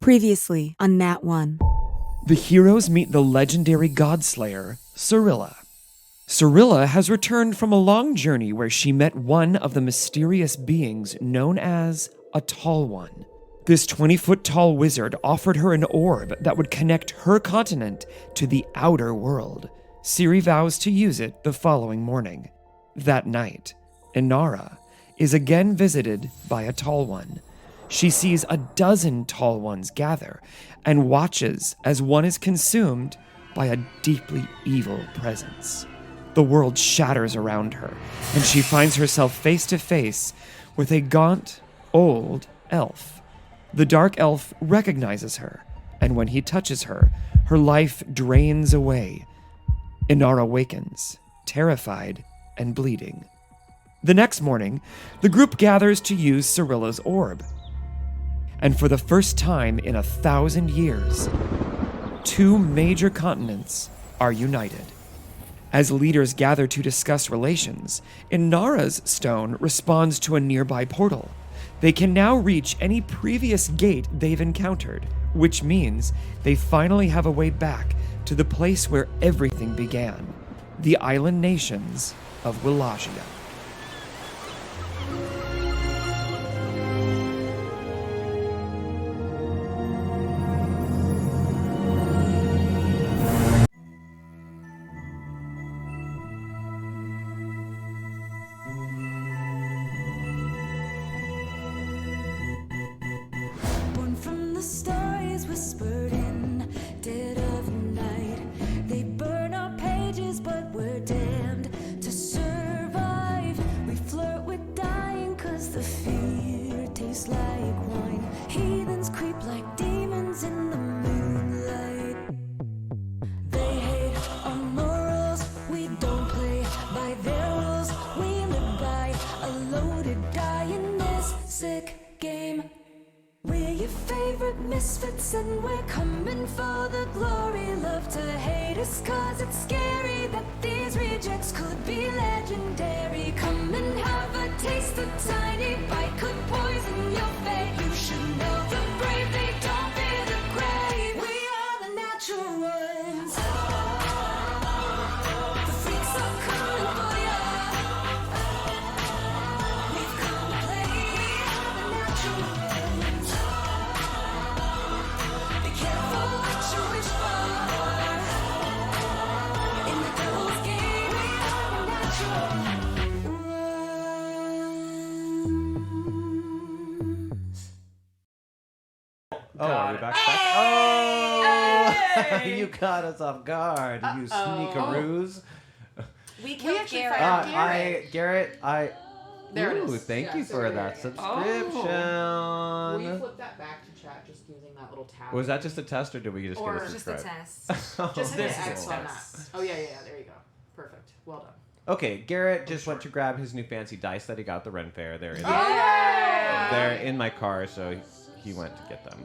Previously on NatOne. The heroes meet the legendary godslayer, Cirilla. Cirilla has returned from a long journey where she met one of the mysterious beings known as a Tall One. This 20-foot tall wizard offered her an orb that would connect her continent to the outer world. Ciri vows to use it the following morning. That night, Inara is again visited by a Tall One. She sees a dozen Tall Ones gather and watches as one is consumed by a deeply evil presence. The world shatters around her, and she finds herself face to face with a gaunt, old elf. The dark elf recognizes her, and when he touches her, her life drains away. Inara awakens, terrified and bleeding. The next morning, the group gathers to use Cirilla's orb. And for the first time in 1,000 years, two major continents are united. As leaders gather to discuss relations, Inara's stone responds to a nearby portal. They can now reach any previous gate they've encountered, which means they finally have a way back to the place where everything began, the island nations of Wallachia. Stories whispered in dead of night. They burn our pages, but we're damned to survive. We flirt with dying, cause the fear tastes like wine. Heathens creep like demons in the moonlight. They hate our morals, we don't play by their rules. We live by a loaded die in this sick game. We're your favorite misfits and we're coming for the glory. Love to hate us cause it's scary that these rejects could be legendary. Come and have a taste, a tiny bite could poison your fate. You should know the brave, they don't fear the grave. We are the natural ones. The freaks are coming for ya. We've come to play, we are the natural ones. Oh, are we back? Oh! Hey! You caught us off guard, you sneakaroos. We killed Garrett. Garrett, There it Ooh, is. thank you for that subscription. Will you flip that back to chat just using that little tab? Was that just a test, or did we just Or get a just subscribe? test. Just hit the X on that. Oh, yeah, there you go. Perfect. Well done. Okay, Garrett just went to grab his new fancy dice that he got at the Ren Fair. They're in my car, so he went to get them.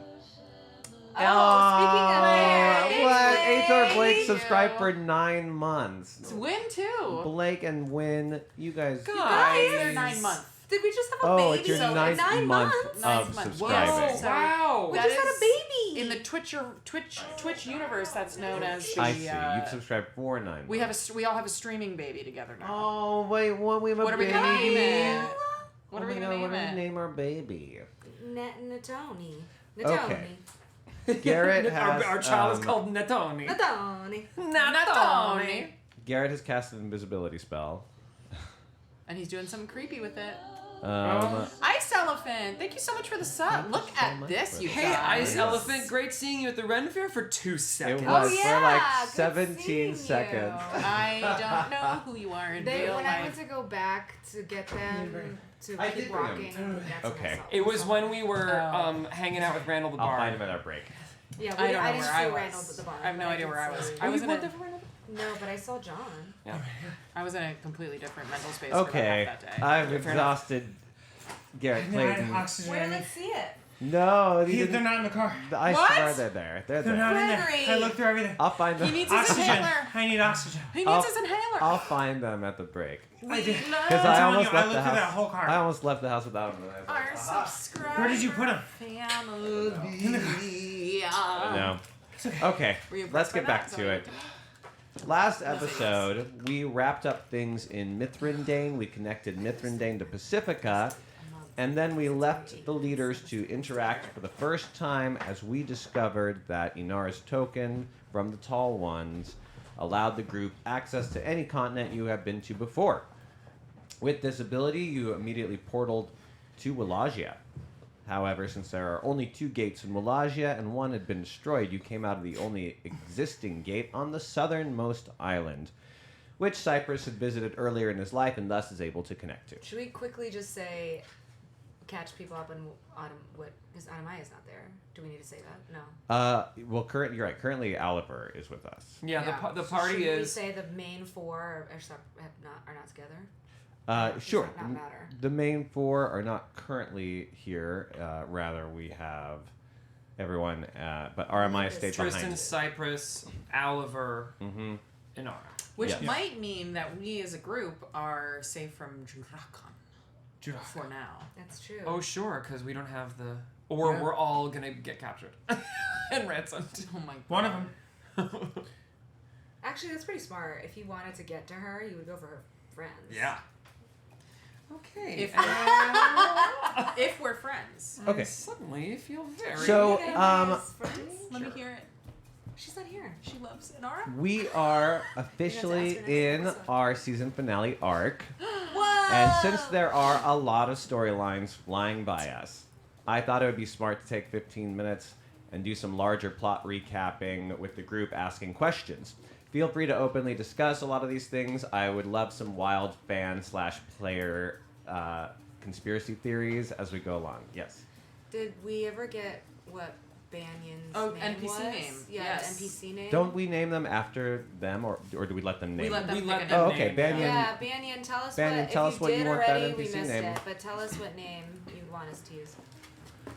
Speaking of what? HR Blake subscribed for 9 months. It's Win, too. Blake and Win, you guys. They're 9 months. Did we just have a baby? It's your ninth month of subscribing. So Wow. We just had a baby. In the Twitch universe, that's known as the... I see. You've subscribed for 9 months. We all have a streaming baby together now. Oh, wait. We have a What are we baby. going to name it? What are we going to What do we name it? name our baby? NatOne. Okay. Garrett has... Our child is called NatOne. NatOne. Garrett has cast an invisibility spell. And he's doing something creepy with it. Ice Elephant, thank you so much for the sub. Look at this, you guys. Hey, Ice Elephant, great seeing you at the Ren Fair for 2 seconds. It was for like good 17 seeing seconds. I don't know who you are in real When life. I went to go back to get them to I keep did bring walking, them. that's when Okay. I saw It was when we were hanging out with Randall the I'll Bard. find him at our break. Yeah, I don't know didn't where see I Randall was. at the bar. I have no but idea where I did was. see- I was in a No, but I saw John. I was in a completely different mental space Okay, for that day. I've exhausted Garrett Clayton. Oxygen. Where did I see it? No, They're not in the car. I swear they're there. They're They're there. not in Gregory. there. I looked through everything. I'll find them. He needs his Oxygen. inhaler. I need oxygen. He needs his inhaler. I'll find them at the break. I did. Because I'm I telling almost you, I left the looked through that house. whole car. I almost left the house without them. Our subscriber Where did you put them? family. In the car. Okay, Were you let's impressed get by back that? to it. Last episode, we wrapped up things in Mithrindain. We connected Mithrindain to Pacifica, and then we left the leaders to interact for the first time as we discovered that Inara's token from the Tall Ones allowed the group access to any continent you have been to before. With this ability, you immediately portaled to Wallachia. However, since there are only 2 gates in Wallachia and one had been destroyed, you came out of the only existing gate on the southernmost island, which Cyprus had visited earlier in his life and thus is able to connect to. Should we quickly just say, catch people up in what? Because Anamaya's not there. Do we need to say that? No. Well, you're right. Currently, Oliver is with us. Yeah, the So party should is. we say the main 4 are not together? Sure. Does that not matter? The main 4 are not currently here. Rather, we have everyone, but RMI stayed Tristan, behind. Cyprus, Oliver, Mm-hmm. Inara. Which Yes. might mean that we as a group are safe from Jurakon for now. That's true. Oh, sure, because we don't have the. Or Yeah. we're all gonna get captured and ransomed. Oh my god. One of them. Actually, that's pretty smart. If you wanted to get to her, you would go for her friends. Yeah. Okay. If we're friends. Okay. I suddenly feel very. So, Friends? Let me hear it. She's not here. She loves Inara. we are officially ask her next in episode. our season finale arc. What? And since there are a lot of storylines flying by us, I thought it would be smart to take 15 minutes and do some larger plot recapping with the group asking questions. Feel free to openly discuss a lot of these things. I would love some wild fan/player conspiracy theories as we go along. Yes. Did we ever get what Banyan's name NPC was? name. Yeah, Yes. the NPC name. Don't we name them after them, or do we let them name We let them? them We pick let a them Oh, name. okay. name, Banyan. Yeah, Banyan, tell us Banyan, what. tell if us you what you did want that already, we NPC missed name. it. But tell us what name you'd want us to use.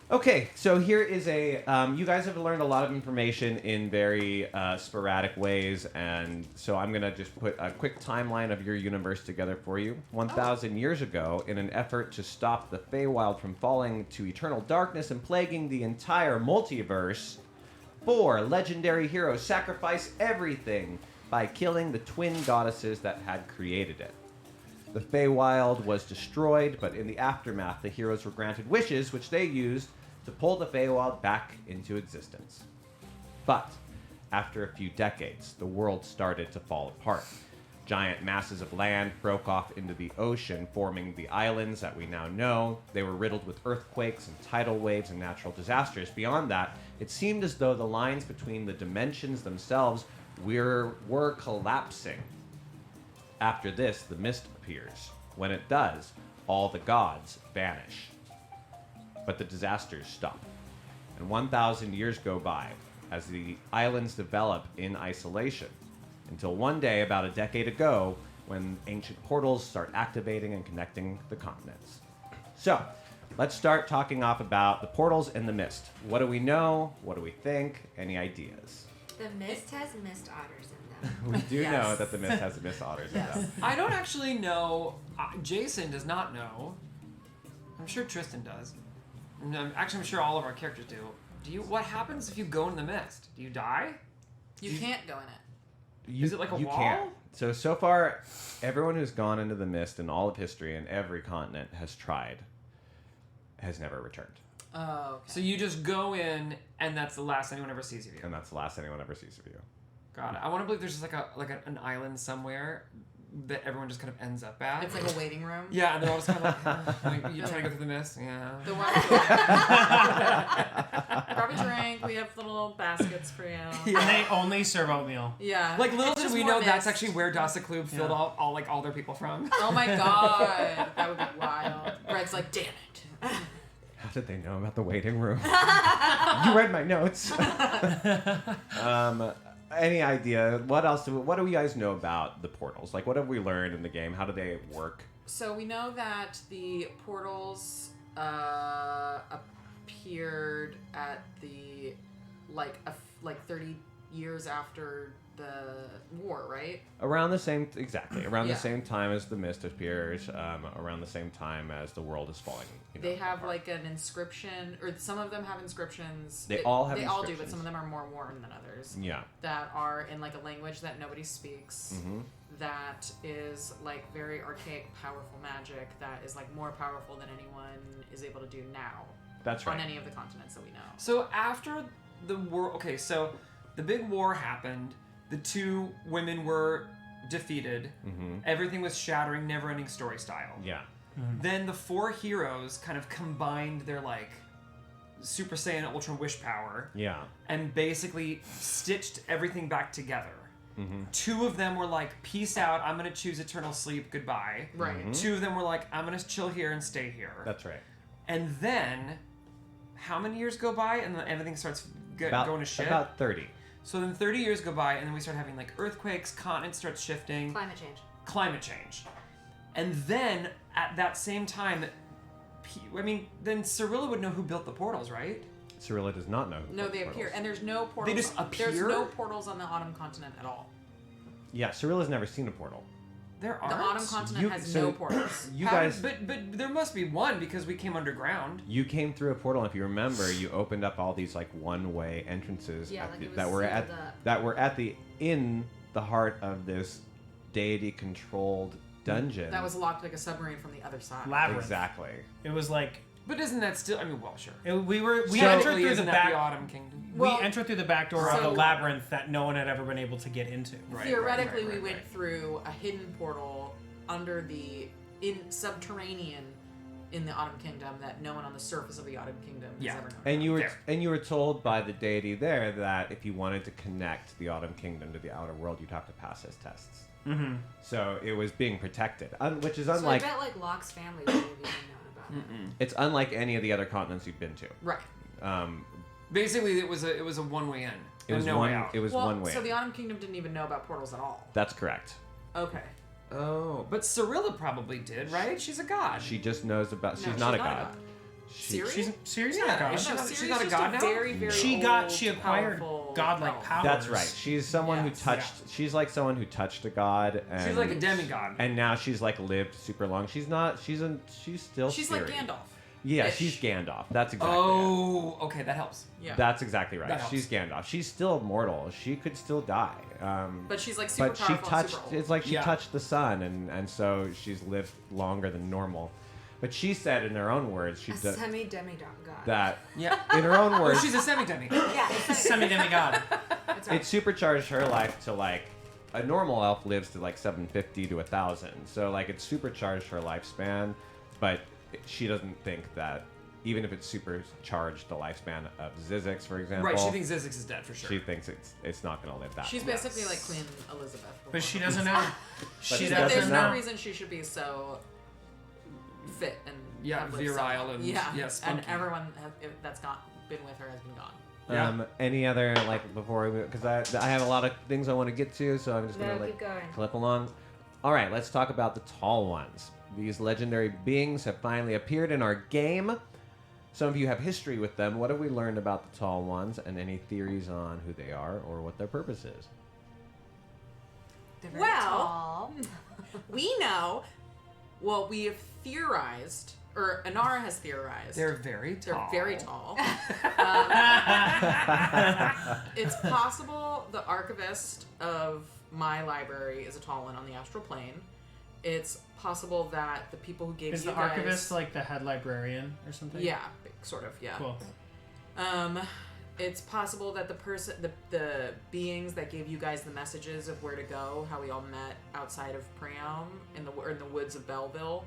Okay, so here is a. You guys have learned a lot of information in very sporadic ways, and so I'm going to just put a quick timeline of your universe together for you. 1,000 years ago, in an effort to stop the Feywild from falling to eternal darkness and plaguing the entire multiverse, 4 legendary heroes sacrificed everything by killing the twin goddesses that had created it. The Feywild was destroyed, but in the aftermath, the heroes were granted wishes, which they used to pull the Feywild back into existence. But after a few decades, the world started to fall apart. Giant masses of land broke off into the ocean, forming the islands that we now know. They were riddled with earthquakes and tidal waves and natural disasters. Beyond that, it seemed as though the lines between the dimensions themselves were collapsing. After this, the mist appears. When it does, all the gods vanish. But the disasters stop. And 1,000 years go by as the islands develop in isolation. Until one day, about a decade ago, when ancient portals start activating and connecting the continents. So, let's start talking off about the portals and the mist. What do we know? What do we think? Any ideas? The mist has mist otters in them. We do Yes. know that the mist has mist otters in them. I don't actually know. Jason does not know. I'm sure Tristan does. And I'm sure all of our characters do. What happens if you go in the mist? Do you die? You can't go in it. Is it like a you wall? Can't. So far, everyone who's gone into the mist in all of history and every continent has tried, has never returned. Oh, okay. So you just go in, and that's the last anyone ever sees of you. And that's the last anyone ever sees of you. God, I want to believe there's just an island somewhere that everyone just kind of ends up at. It's like a waiting room. Yeah, and they're all just kind of like you trying to go through the mist. Yeah. The one. Grab a drink. We have little baskets for you. And they only serve oatmeal. Yeah. Like little It's did just we more know that's mist. actually where Dasa Klub filled Yeah. all their people from. Oh my god, that would be wild. Greg's like, damn it. How did they know about the waiting room? You read my notes. Any idea? What else? What do you guys know about the portals? Like, what have we learned in the game? How do they work? So we know that the portals appeared at the like 30 years after the war, right? Around the same around Yeah. the same time as the mist appears, around the same time as the world is falling. They have apart. like an inscription, or some of them have inscriptions. They all have They all do, but inscriptions. some of them are more worn than others. Yeah. That are in like a language that nobody speaks. Mm-hmm. That is like very archaic, powerful magic. That is like more powerful than anyone is able to do now. That's right. On any of the continents that we know. So after the war, okay, so the big war happened. The two women were defeated. Mm-hmm. Everything was shattering, never-ending story style. Yeah. Then the four heroes kind of combined their like Super Saiyan Ultra Wish power Yeah. and basically stitched everything back together. Mm-hmm. Two of them were like, peace out, I'm gonna choose eternal sleep, goodbye. Right. Two of them were like, I'm gonna chill here and stay here. That's right. And then, how many years go by and then everything starts going to shit? About 30. So then 30 years go by and then we start having like earthquakes, continents start shifting. Climate change. And then, at that same time, then Cirilla would know who built the portals, right? Cirilla does not know who No, built they the portals. appear, and there's no portals. They just There's appear? no portals on the Autumn Continent at all. Yeah, Cirilla's never seen a portal. There The aren't. Autumn Continent has so no portals. You How- guys, But there must be one because we came underground. you came through a portal. And if you remember, you opened up all these like one-way entrances Yeah, at like the- it was that were sealed up. that were at the in the heart of this deity-controlled dungeon. That was locked like a submarine from the other side. Labyrinth. exactly. It was like But isn't that still? I mean, well, sure. we So- entered Technically, through the isn't that back. the Autumn Kingdom? Well, we entered through the back door of so- the labyrinth that no one had ever been able to get into. Right, Theoretically, right, we went right. through a hidden portal under the subterranean in the Autumn Kingdom that no one on the surface of the Autumn Kingdom Yeah. has ever known. And you were Fair. told by the deity there that if you wanted to connect the Autumn Kingdom to the outer world, you'd have to pass his tests. Mm-hmm. So it was being protected, which is So I unlike bet like Locke's family would have even known about it. it's unlike any of the other continents you've been to. Right. Basically, it was a one-way in. It was and no one. way out. It was Well, one way. so the Autumn Kingdom didn't even know about portals at all. That's correct. Okay. Oh, but Cirilla probably did, right? She's a god. She just knows about. No, She's not a god. She- Siri? She's Yeah, not a god. is she No, not- Siri's she's not a just god now? Very, very She old, acquired powerful godlike elf. powers. That's right. She's someone Yes. who touched. She's like someone who touched a god. And, She's like a demigod. And now she's like lived super long. She's not. She's still. She's like Siri. Gandalf. Yeah, Ish. she's Gandalf. That's exactly. It. Oh, okay, that helps. Yeah. That's exactly right. That helps. She's Gandalf. She's still mortal. She could still die. But she's like super But she powerful. touched. super old. It's like she Yeah. touched the sun, and so she's lived longer than normal. But she said in her own words, she A did semi-demigod god. that Yeah. in her own Oh, words. she's a semi-demigod. Yeah, it's Semi-demigod. that's right. It supercharged her life to like a normal elf lives to like 750 to 1,000. So like it supercharged her lifespan, but she doesn't think that even if it supercharged the lifespan of Zizix, for example, Right, she thinks Zizix is dead for sure. she thinks it's not going to live that. She's long. basically like Queen Elizabeth. But she doesn't know. But She she But doesn't there's know. no reason she should be so fit and Yeah, have lived so virile long. and- yeah, yeah, and spunky. everyone that's not been with her has been gone. Yeah. Any other like before we because I have a lot of things I want to get to, so I'm just gonna No, like keep going. clip along. All right, let's talk about the tall ones. These legendary beings have finally appeared in our game. Some of you have history with them. What have we learned about the tall ones, and any theories on who they are or what their purpose is? They're very Well- tall. We know. Well, we have theorized, or Inara has theorized. They're very They're tall. very tall. It's possible the archivist of my library is a tall one on the astral plane. It's possible that the people who gave Is you the guys, archivist like the head librarian or something? yeah, sort of, yeah. Cool. It's possible that the beings that gave you guys the messages of where to go, how we all met outside of Priam in the woods of Belleville,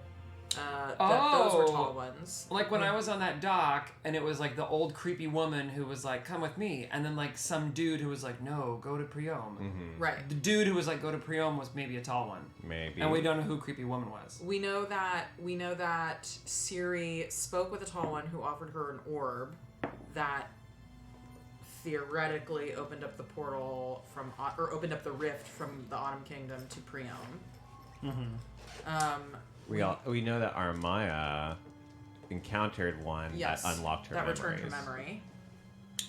that those were tall ones. Like when I was on that dock, and it was like the old creepy woman who was like, "Come with me," and then like some dude who was like, "No, go to Priam." Right. The dude who was like, "Go to Priam" was maybe a tall one, Maybe. and we don't know who creepy woman was. We know that Siri spoke with a tall one who offered her an orb that theoretically opened up the portal or opened up the rift from the Autumn Kingdom to Priam. We know that Armaya encountered one Yes, that unlocked her that memories. returned her memory.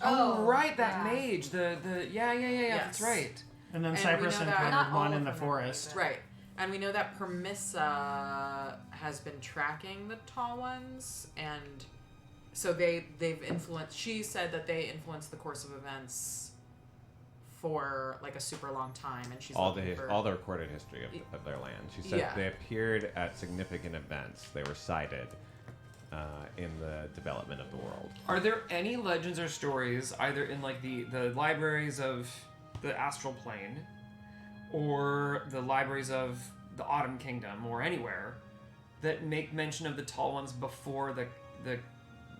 Oh, right, that yeah. mage. The yeah. That's Yes. right. And then And we Cypress know that- encountered Not one all in the of them, forest. but- Right. And we know that Permissa has been tracking the Tall Ones, and so they've influenced. She said that they influenced the course of events for like a super long time, and she's all looking for, the recorded history of their land. She said Yeah. they appeared at significant events. They were cited in the development of the world. Are there any legends or stories either in like the libraries of the astral plane or the libraries of the Autumn Kingdom or anywhere that make mention of the Tall Ones before the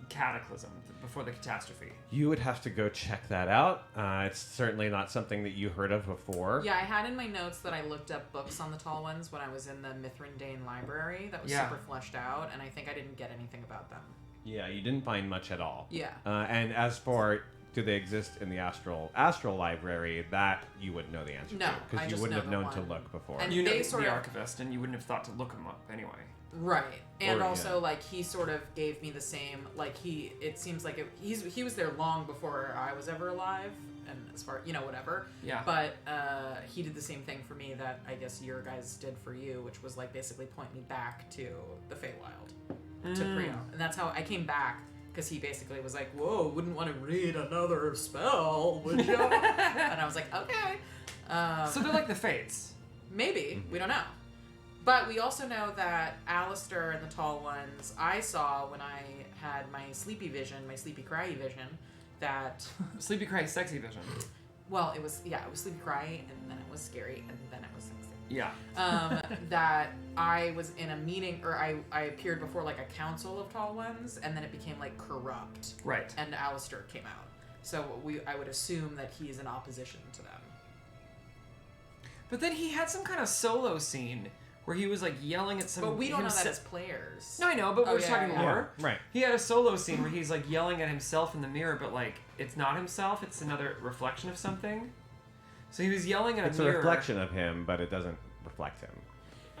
cataclysm, before the catastrophe? You would have to go check that out. It's certainly not something that you heard of before. Yeah, I had in my notes that I looked up books on the Tall Ones when I was in the Mithrandane library. That was Yeah. super fleshed out, and I think I didn't get anything about them. Yeah, you didn't find much at all. Yeah. And as for do they exist in the astral library, that you wouldn't know the answer No, to I because you just wouldn't know have the known to one. look before. And You know they the sort of- archivist, and you wouldn't have thought to look them up anyway. Right. And Or, also, yeah. like, he sort of gave me the same, like, it seems like he was there long before I was ever alive, and as far, whatever. Yeah. But he did the same thing for me that I guess your guys did for you, which was, like, basically point me back to the Feywild, to Prio. And that's how I came back, because he basically was like, whoa, wouldn't want to read another spell, would you? And I was like, okay. So they're like the Fates. Maybe. We don't know. But we also know that Alistair and the Tall Ones, I saw when I had my sleepy vision, my sleepy cryy vision, that, Sleepy Cry, sexy vision. well, it was sleepy cryy, and then it was scary, and then it was sexy. Yeah. That I was in a meeting, or I appeared before like a council of Tall Ones, and then it became like corrupt. Right. And Alistair came out. So I would assume that he's in opposition to them. But then he had some kind of solo scene where he was like yelling at some. But we don't know that himse- as players. No, I know, but Oh, we're just yeah, talking yeah. lore. Yeah, right. He had a solo scene where he's like yelling at himself in the mirror, but like it's not himself; it's another reflection of something. So he was yelling at It's a a mirror. reflection of him, but it doesn't reflect him.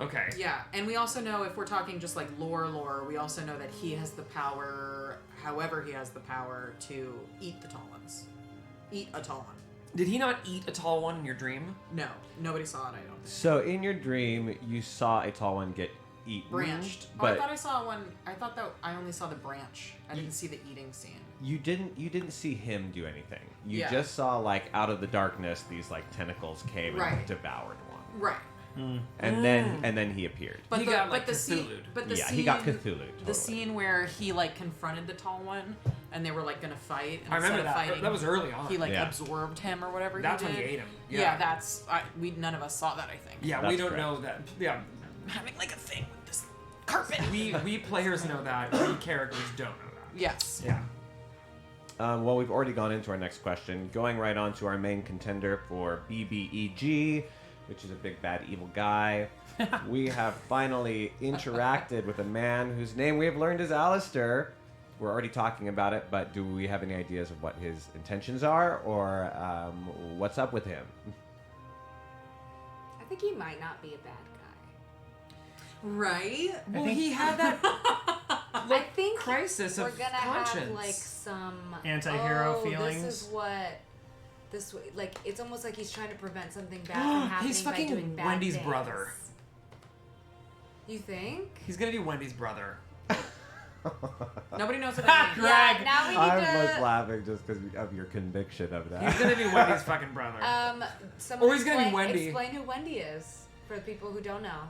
Okay. Yeah, and we also know, if we're talking just like lore, we also know that he has the power, however he has the power, to eat the Tall Ones. Eat a Tall One. Did he not eat a tall one in your dream? No, nobody saw it, I don't think. So in your dream, you saw a tall one get eaten. Branched. Oh, But I thought I saw one, I thought that I only saw the branch. I didn't see the eating scene. you didn't see him do anything. You Yeah. just saw like out of the darkness these like tentacles came and Right. devoured one. Right. And then he appeared. But He the, got, like, but the scene, Cthulhu'd. but the Yeah, scene, he got Cthulhu'd, totally. The scene where he like confronted the Tall One, and they were like gonna fight. And I remember instead of that. Fighting, That was early on. He like Yeah. absorbed him or whatever. That's he when did. he ate him. Yeah, Yeah. that's we none of us saw that. I think. Yeah, That's we don't correct. know that. Yeah, I'm having like a thing with this carpet. we players know that. We characters don't know that. Yes. Yeah. Well, we've already gone into our next question. Going right on to our main contender for BBEG, which is a big bad evil guy. We have finally interacted with a man whose name we have learned is Alistair. We're already talking about it, but do we have any ideas of what his intentions are, or what's up with him? I think he might not be a bad guy. Right. Well, he had that I think crisis we're of gonna conscience. have like some Anti-hero This feelings. is what like it's almost like he's trying to prevent something bad from happening He's by fucking doing bad Wendy's things. brother. You think? He's gonna be Wendy's brother. Nobody knows what that means. Yeah. Now we need I was to. laughing just because of your conviction of that. He's gonna be Wendy's fucking brother. Someone Or he's gonna be Wendy. Explain who Wendy is for the people who don't know.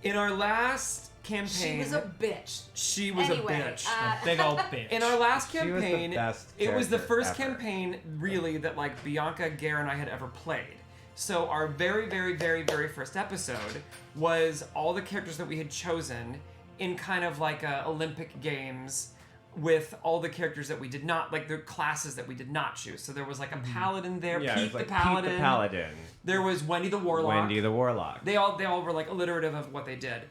In our last campaign, She was a bitch. she was Anyway, a bitch. Big old bitch. In our last She was the campaign, best it was the character first ever. campaign really that like Bianca, Gare, and I had ever played. So our very, very, very, very first episode was all the characters that we had chosen in kind of like Olympic Games with all the characters that we did not, like the classes that we did not choose. So there was like a paladin there, Yeah, it Pete was like the Paladin. Pete the Paladin. There was Wendy the Warlock. Wendy the Warlock. They all were like alliterative of what they did.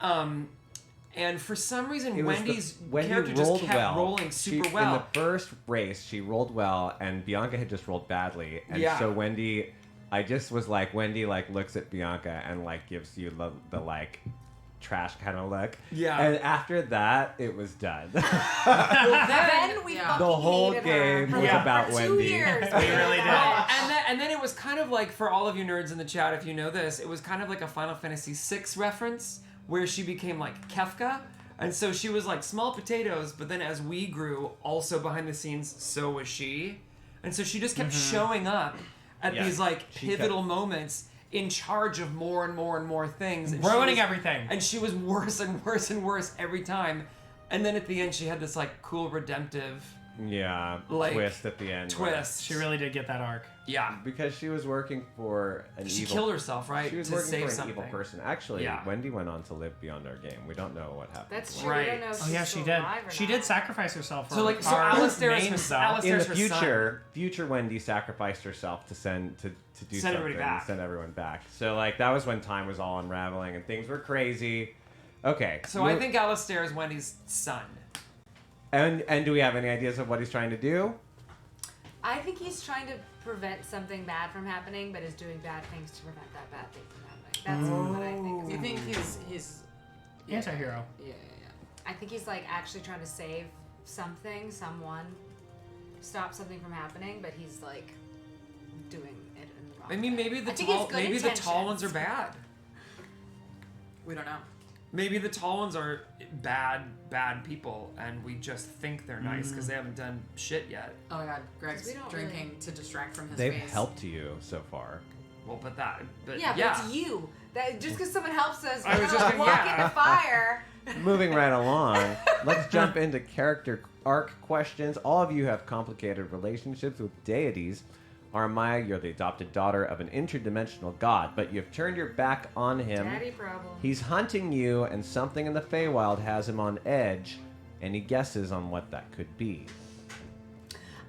And for some reason, It was Wendy's Wendy character just rolled kept well. rolling super In well. the first race, she rolled well, and Bianca had just rolled badly. And Yeah. so Wendy, I just was like, Wendy like looks at Bianca and like gives you the like, trash kind of look. Yeah. And after that, it was done. Then we fucking The whole hated game her was for about 2 Wendy. years. We really did. And then it was kind of like, for all of you nerds in the chat, if you know this, it was kind of like a Final Fantasy VI reference where she became like Kefka. And so she was like small potatoes, but then as we grew, also behind the scenes, so was she. And so she just kept showing up at Yeah. these like She pivotal kept- moments in charge of more and more and more things. And Ruining she was- everything. And she was worse and worse and worse every time. And then at the end, she had this like cool redemptive Yeah, Like, twist at the end. where- twist. She really did get that arc. Yeah. Because she was working for an She evil... killed herself, right? She was to working save for an something. evil person. Actually, Yeah. Wendy went on to live beyond our game. We don't know what happened. That's to true. her. Right. We don't know if Oh she's yeah, still she did. alive or She not. did sacrifice herself for So like, so our Alistair is names, her, though. Alistair In is the her son. future Wendy sacrificed herself to send to do Send something everybody back. send everyone back. So like that was when time was all unraveling and things were crazy. Okay. So I think Alistair is Wendy's son. And do we have any ideas of what he's trying to do? I think he's trying to prevent something bad from happening, but is doing bad things to prevent that bad thing from happening. That's what I think. You think he's Anti-hero. yeah. I think he's like actually trying to save something, someone, stop something from happening, but he's like doing it in the wrong I mean, way. maybe I think he's good the tall ones are intentions. bad. We don't know. Maybe the tall ones are bad people, and we just think they're nice because they haven't done shit yet. Oh my god, Greg's We don't drinking to distract from his They've face. helped you so far. Well, but Yeah, but it's you. That just because someone helps us, I we're was not just gonna- walk yeah. into fire. Moving right along, let's jump into character arc questions. All of you have complicated relationships with deities. Aramaya, you're the adopted daughter of an interdimensional god, but you've turned your back on him. Daddy problem. He's hunting you, and something in the Feywild has him on edge. Any guesses on what that could be?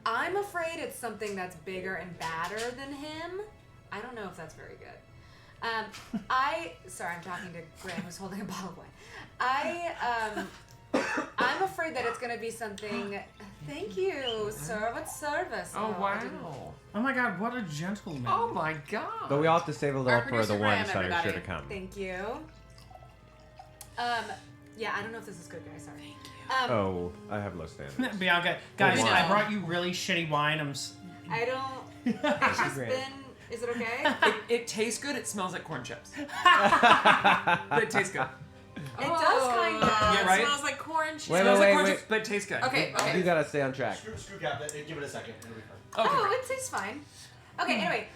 I'm afraid it's something that's bigger and badder than him. I don't know if that's very good. Sorry, I'm talking to Graham, who's holding a bottle of wine. I'm afraid that it's going to be something. Thank you, sir. What service? Oh I didn't- wow! Oh my god, what a gentleman. Oh my god! But we all have to save a little Our for producer the Graham, ones that are sure everybody. to come. Thank you. Yeah, I don't know if this is good, guys. Sorry. Thank you. Oh, I have low standards. Bianca, guys, wine. I brought you really shitty wine. I don't. It's just Great. been. Is it okay? It tastes good. It smells like corn chips. But it tastes good. It does kind of. Yeah, It right? smells like corn cheese. Wait, Smells wait, like corn wait. chips, but it tastes good. Okay, okay. You gotta stay on track. Screw cap that. Give it a second. It'll be fine. Okay. Oh, it tastes fine. Okay, anyway,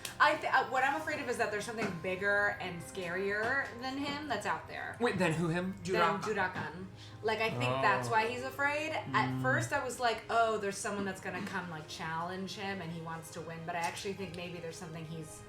what I'm afraid of is that there's something bigger and scarier than him that's out there. Wait, then who him? Than Jurakan. Like, I think that's why he's afraid. At first, I was like, oh, there's someone that's gonna come, like, challenge him and he wants to win. But I actually think maybe there's something he's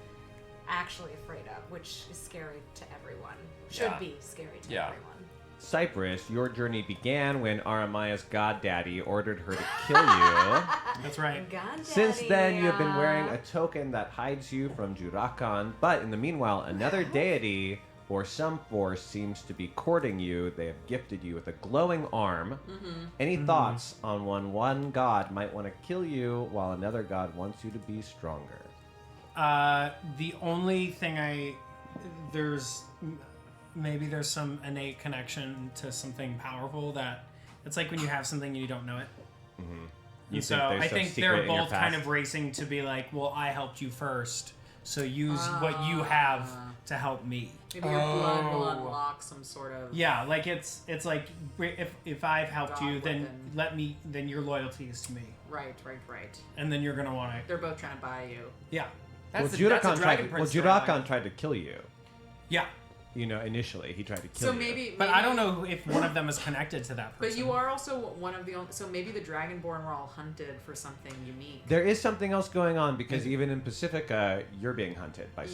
actually afraid of, which is scary to everyone. Should Yeah. be scary to Yeah. everyone. Cyprus, your journey began when Aramaya's goddaddy ordered her to kill you. That's right. God, Since Daddy, then, you have been wearing a token that hides you from Jurakan, but in the meanwhile, another deity or some force seems to be courting you. They have gifted you with a glowing arm. Any thoughts on when one god might want to kill you while another god wants you to be stronger? The only thing maybe there's some innate connection to something powerful that it's like when you have something and you don't know it. You So think there's I some think secret they're in your both kind past? of racing to be like, well, I helped you first, so use what you have to help me. Maybe your blood will unlock some sort of. Yeah, like it's like if I've helped God you, then weapon. then your loyalty is to me, Right. and then you're gonna want to. They're both trying to buy you. Yeah, That's Well, that's a Jurakan Dragon Prince Jurakan tried to kill you. yeah. You know, initially he tried to kill So you. maybe. But I don't know if one of them is connected to that person. But you are also one of the only. So maybe the Dragonborn were all hunted for something unique. There is something else going on because even in Pacifica, you're being hunted by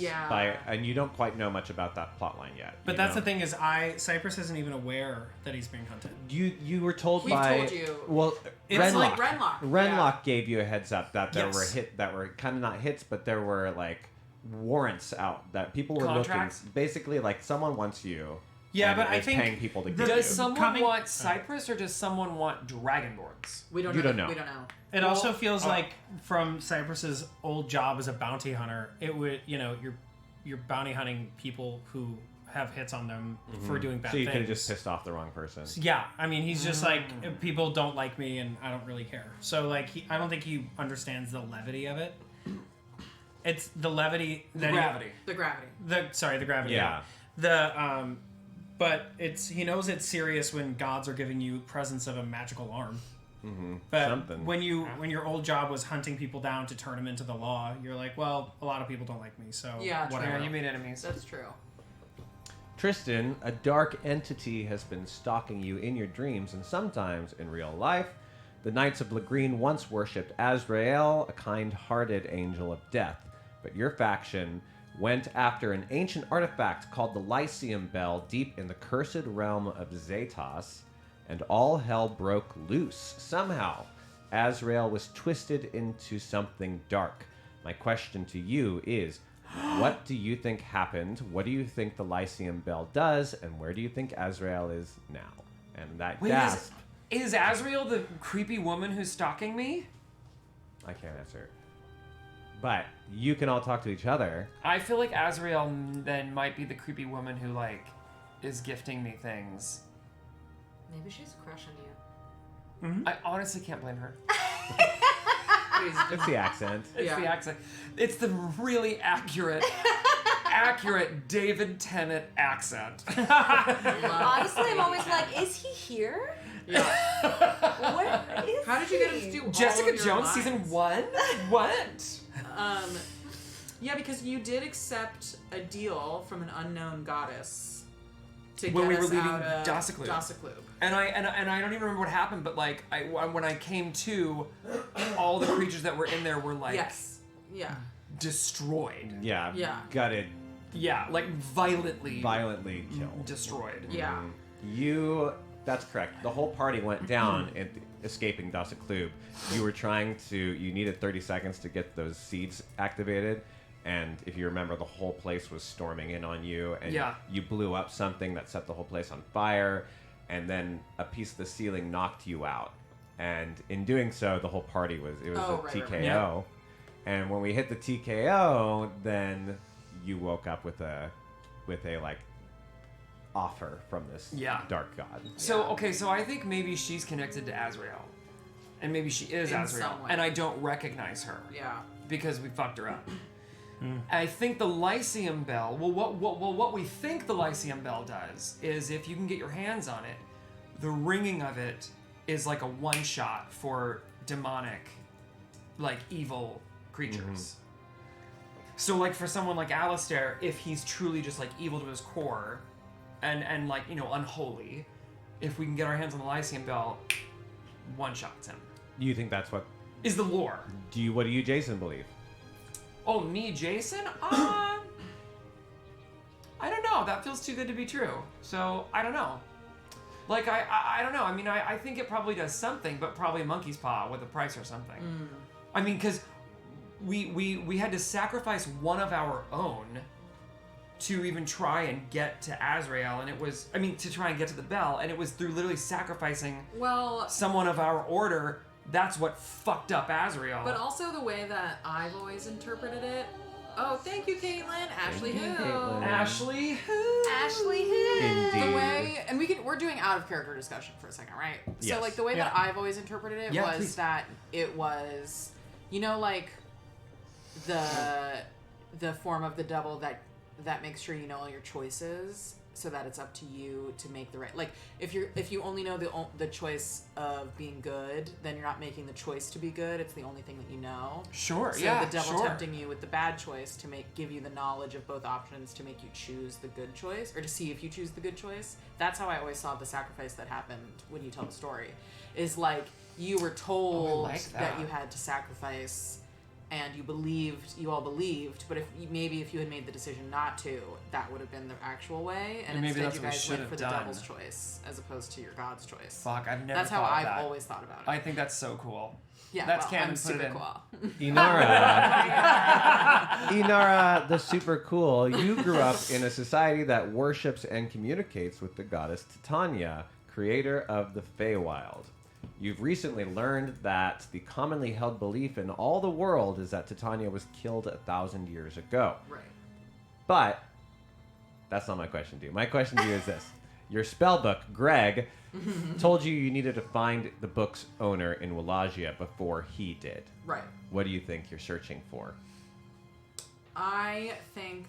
and you don't quite know much about that plotline yet. But you that's know? the thing is, Cypress isn't even aware that he's being hunted. You were told We've by told you. well It's Renlock. like Renlock. Renlock gave you a heads up that there Yes. were kind of not hits, but there were like warrants out that people were Contracts? looking. Basically, like someone wants you. Yeah, and but I is think paying people to get Does you. someone Coming- want Cyprus or does someone want Dragonborns? We don't You know. don't know. We don't know. It also feels like from Cypress's old job as a bounty hunter, it would you're bounty hunting people who have hits on them for doing bad So you things. could have just pissed off the wrong person. Yeah, I mean, he's just like, people don't like me and I don't really care. So, like, I don't think he understands the levity of it. It's the levity that The gravity. the gravity. Yeah. But he knows it's serious when gods are giving you presence of a magical arm. But Something. when your old job was hunting people down to turn them into the law, you're like, well, a lot of people don't like me, so Yeah, true. whatever. Yeah, you made enemies. That's true. Tristan, a dark entity has been stalking you in your dreams and sometimes in real life. The Knights of Lagreen once worshipped Azrael, a kind-hearted angel of death, but your faction went after an ancient artifact called the Lyceum Bell deep in the cursed realm of Zetas, and all hell broke loose. Somehow, Azrael was twisted into something dark. My question to you is, what do you think happened? What do you think the Lyceum Bell does? And where do you think Azrael is now? And that gasp, Is Azrael the creepy woman who's stalking me? I can't answer. But you can all talk to each other. I feel like Azrael then might be the creepy woman who, like, is gifting me things. Maybe she's a crush on you. I honestly can't blame her. It's the accent. It's Yeah. the accent. It's the really accurate David Tennant accent. Honestly, I'm always like, is he here? Yeah. Where is How did you get him to do all Jessica of your Jones lines? season 1? What? Yeah, because you did accept a deal from an unknown goddess to When get we were us leaving out of Dosaclube. Dosaclube. And I don't even remember what happened, but like when I came to, all the creatures that were in there were like Yes. Yeah. destroyed. Yeah. Yeah. Gutted, Yeah, like violently violently killed. destroyed. Yeah. That's correct. The whole party went down in escaping Dosaclube. You needed 30 seconds to get those seeds activated. And if you remember, the whole place was storming in on you. And Yeah. you blew up something that set the whole place on fire. And then a piece of the ceiling knocked you out. And in doing so, the whole party was a Right, TKO. right. Yeah. And when we hit the TKO, then you woke up with a like offer from this Yeah. dark god. So okay, so I think maybe she's connected to Azrael, and maybe she is In Azrael, some way. and I don't recognize her Yeah. because we fucked her up. I think the Lyceum Bell. Well, what we think the Lyceum Bell does is, if you can get your hands on it, the ringing of it is like a one shot for demonic, like evil creatures. So, like, for someone like Alistair, if he's truly just like evil to his core, and like, you know, unholy, if we can get our hands on the Lyceum Bell, one shots him. You think that's what? Is the lore? What do you, Jason, believe? Oh, me, Jason? I don't know. That feels too good to be true. So, I don't know. Like, I don't know. I mean, I think it probably does something, but probably a monkey's paw with a price or something. I mean, because we had to sacrifice one of our own to even try and get to Azrael, and it was, I mean, to try and get to the bell, and it was through literally sacrificing Well, someone of our order. That's what fucked up Azrael. but also the way that I've always interpreted it. Oh, thank you, Caitlin. Ashley you, who? Caitlin. Ashley, Ashley who? Indeed. The way, and we're doing out of character discussion for a second, right? Yes. So like the way that Yeah. I've always interpreted it Yeah, was please. that it was, you know, like the form of the devil that makes sure you know all your choices, so that it's up to you to make the right. Like if you only know the choice of being good, then you're not making the choice to be good. It's the only thing that you know. sure, So yeah, the devil sure. tempting you with the bad choice to give you the knowledge of both options to make you choose the good choice, or to see if you choose the good choice. That's how I always saw the sacrifice that happened when you tell the story. Is like you were told like that that. you had to sacrifice, and you all believed, but if you had made the decision not to, that would have been the actual way, and And maybe instead that's you what we guys should went for have the done. devil's choice as opposed to your God's choice. Fuck, I've never That's how thought of I've that. always thought about it. I think that's so cool. Yeah, that's well, canon. I'm Put it super in. cool. Inara, the super cool. You grew up in a society that worships and communicates with the goddess Titania, creator of the Feywild. You've recently learned that the commonly held belief in all the world is that Titania was killed 1,000 years ago. Right. But That's not my question to you. My question to you is this. Your spell book, Greg, told you needed to find the book's owner in Wallachia before he did. Right. What do you think you're searching for? I think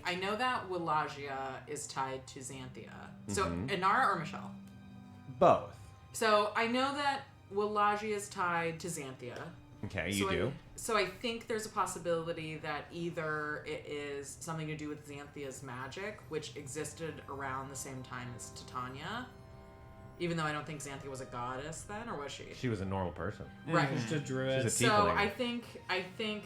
I know that Wallachia is tied to Xanthia. So Inara or Michelle? Both. So I know that Wallachia is tied to Xanthia. Okay, you do. So I think there's a possibility that either it is something to do with Xanthia's magic, which existed around the same time as Titania. Even though I don't think Xanthia was a goddess then, or was she? She was a normal person. Right. Just a druid. She's a So tiefling. I think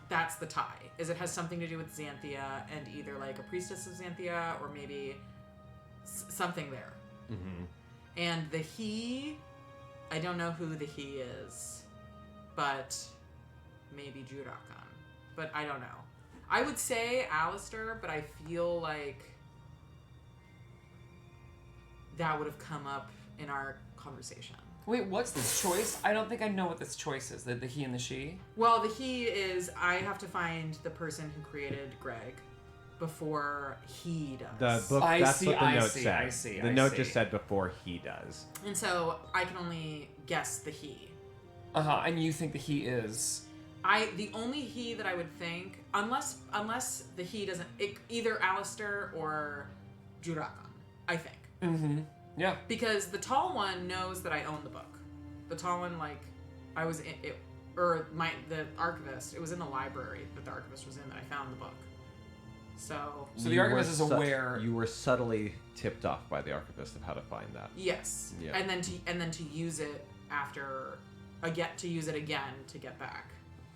that's the tie. Is it has something to do with Xanthia and either like a priestess of Xanthia or maybe something there. Mm-hmm. And the he, I don't know who the he is, but maybe Judakon. But I don't know. I would say Alistair, but I feel like that would have come up in our conversation. Wait, what's this choice? I don't think I know what this choice is. The he and the she? Well, the he is I have to find the person who created Greg before he does. The book, that's what the note said. I see. The note just said before he does. And so I can only guess the he. Uh-huh, and you think the he is... The only he that I would think, unless the he doesn't, either Alistair or Judakon, I think. Mm-hmm. Yeah. Because the tall one knows that I own the book. The tall one, like, I was in it, or the archivist. It was in the library that the archivist was in that I found the book. So the You archivist were is aware. You were subtly tipped off by the archivist of how to find that. yes, Yeah. and then to use it after to use it again to get back.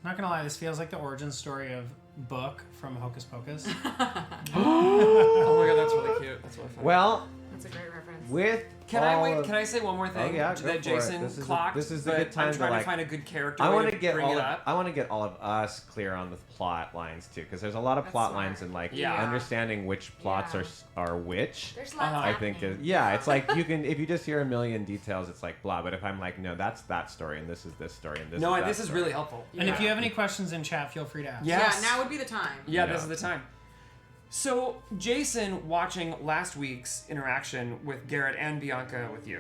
Not gonna lie, this feels like the origin story of Book from Hocus Pocus. Oh my god, that's really cute. That's really funny. Well, That's a great reference. with Can I say one more thing? Oh, yeah, go that for Jason it. This is clocked. this is the but good time I'm trying to, to find a good character. I want want to get bring all it of, up. I want to get all of us clear on the plot lines too, because there's a lot of That's plot smart. lines and like Yeah. understanding which plots Yeah. are which. There's lots Uh-huh. I think happening. it's like you can if you just hear a million details, it's like blah. But if I'm like, no, that's that story, and this is this story, and this No, is that this is story. really helpful. And if Yeah. you have any questions in chat, feel free to ask. Yes. Yeah, now would be the time. Yeah, Yeah. this is the time. So, Jason, watching last week's interaction with Garrett and Bianca with you,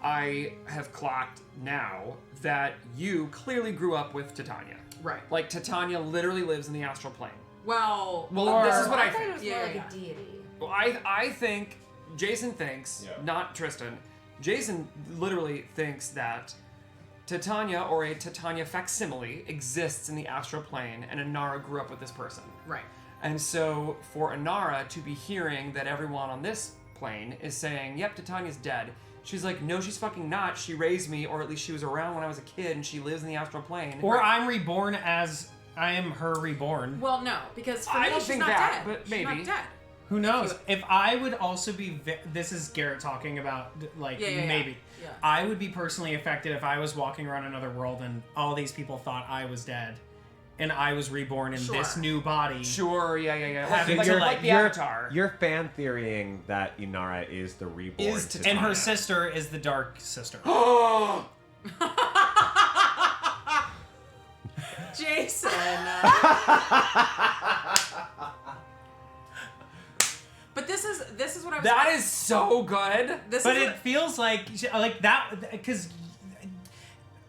I have clocked now that you clearly grew up with Titania. Right. Like, Titania literally lives in the astral plane. Well, Well, this is what I thought think. it was Yeah, more like yeah. a deity. Well, I think, Jason thinks, Yeah. not Tristan, Jason literally thinks that Titania, or a Titania facsimile, exists in the astral plane, and Inara grew up with this person. right. And so, for Inara to be hearing that everyone on this plane is saying, yep, Titania's dead, she's like, no, she's fucking not. She raised me, or at least she was around when I was a kid, and she lives in the astral plane. Or I'm reborn as I am her reborn. Well, no, because for I me, don't she's think not that, dead. but She's maybe. not dead. Who knows? If I would also be... this is Garrett talking about, like, Yeah, yeah, yeah. maybe. Yeah. I would be personally affected if I was walking around another world and all these people thought I was dead. And I was reborn in this Sure. new body. Sure, yeah. Having Like, to, like the you're, Avatar. You're fan theorying that Inara is the reborn. Is Titania. And her sister is the dark sister. Jason. But this is what I was. That is so good. This But is it feels like that, because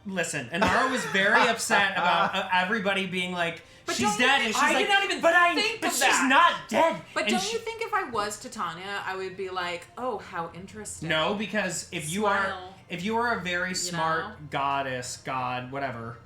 listen, Inara was very upset about everybody being like, But she's don't you dead, think- and she's I like, did not even but think but of she's that." not dead. But And don't she- you think if I was Titania, I would be like, oh, how interesting. No, because if you Smile. are a very smart know? goddess, god, whatever,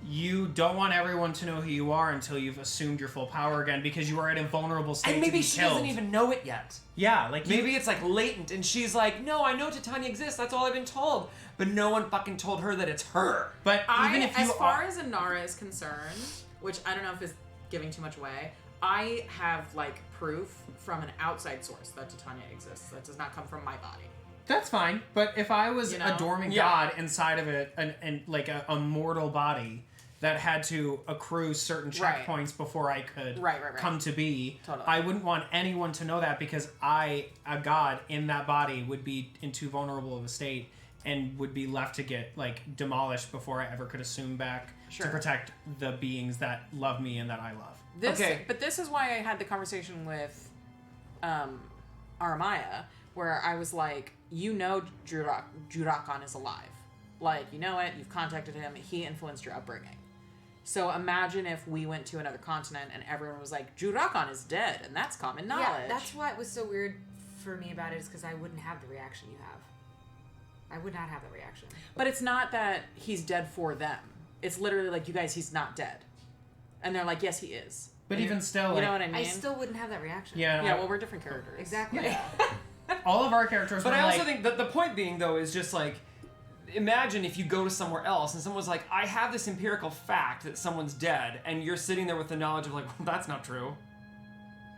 you don't want everyone to know who you are until you've assumed your full power again, because you are at a vulnerable state And maybe to be she killed. doesn't even know it yet. Yeah, like Maybe it's like latent, and she's like, no, I know Titania exists, that's all I've been told. But no one fucking told her that it's her. But even if you as far are, as Inara is concerned, which I don't know if is giving too much away, I have like proof from an outside source that Titania exists. That does not come from my body. that's fine. But if I was You know? a dormant Yeah. god inside of it, and like a mortal body that had to accrue certain Right. checkpoints before I could Right. come to be, Totally. I wouldn't want anyone to know that, because I, a god in that body, would be in too vulnerable of a state and would be left to get like demolished before I ever could assume back Sure. to protect the beings that love me and that I love. But this is why I had the conversation with Aramaya, where I was like, you know Jurakon is alive. Like, you know it, you've contacted him, he influenced your upbringing. So imagine if we went to another continent and everyone was like, Jurakon is dead, and that's common knowledge. Yeah, that's why it was so weird for me about it, is because I wouldn't have the reaction you have. I would not have that reaction. But it's not that he's dead for them. It's literally like, you guys, he's not dead. And they're like, yes, he is. But even still, You like, know what I mean? I still wouldn't have that reaction. yeah, Yeah, well, we're different characters. Exactly. all of our characters But were I also like, think that the point being, though, is just like, imagine if you go to somewhere else and someone's like, I have this empirical fact that someone's dead, and you're sitting there with the knowledge of like, well, that's not true.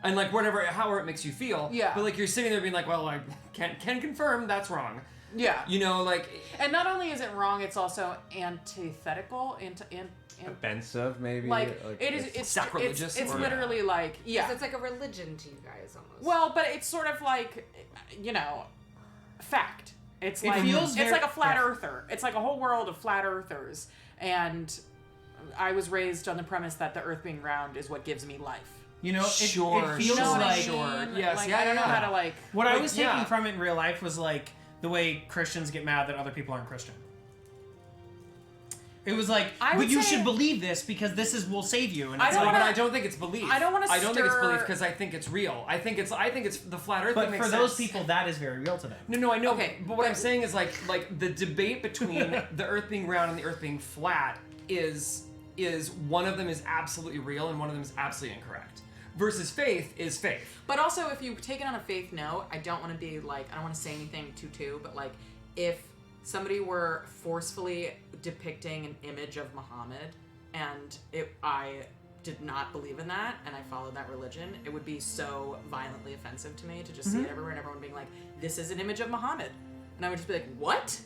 And like, whatever, however it makes you feel. Yeah. But like, you're sitting there being like, well, I can confirm that's wrong. Yeah. You know, like, And not only is it wrong, it's also antithetical. Offensive, maybe. Like, it is. It's sacrilegious It's or- literally like, yeah. So it's like a religion to you guys almost. Well, but it's sort of like, you know, fact. It's It like feels it's very- like a flat yeah. earther. It's like a whole world of flat earthers, and I was raised on the premise that the Earth being round is what gives me life. you know, it Sure, feels You know what like I mean? Yes, Like, yeah, I don't know yeah. how to like. what I like, was taking yeah. from it in real life was like the way Christians get mad that other people aren't Christian. It was like, I but would you say- should believe this because this will save you. And I it's don't like, but wanna- I don't think it's belief. I don't wanna I don't think it's stir- belief because I think it's real. I think it's the flat Earth but thing makes for those sense. people, that is very real to them. No, I know. Okay, but what I'm saying is like the debate between the Earth being round and the Earth being flat is one of them is absolutely real and one of them is absolutely incorrect. Versus faith is faith. But also, if you take it on a faith note, I don't want to be like, I don't want to say anything too, but like, if somebody were forcefully depicting an image of Muhammad and I did not believe in that and I followed that religion, it would be so violently offensive to me to just see it everywhere and everyone being like, this is an image of Muhammad. And I would just be like, what?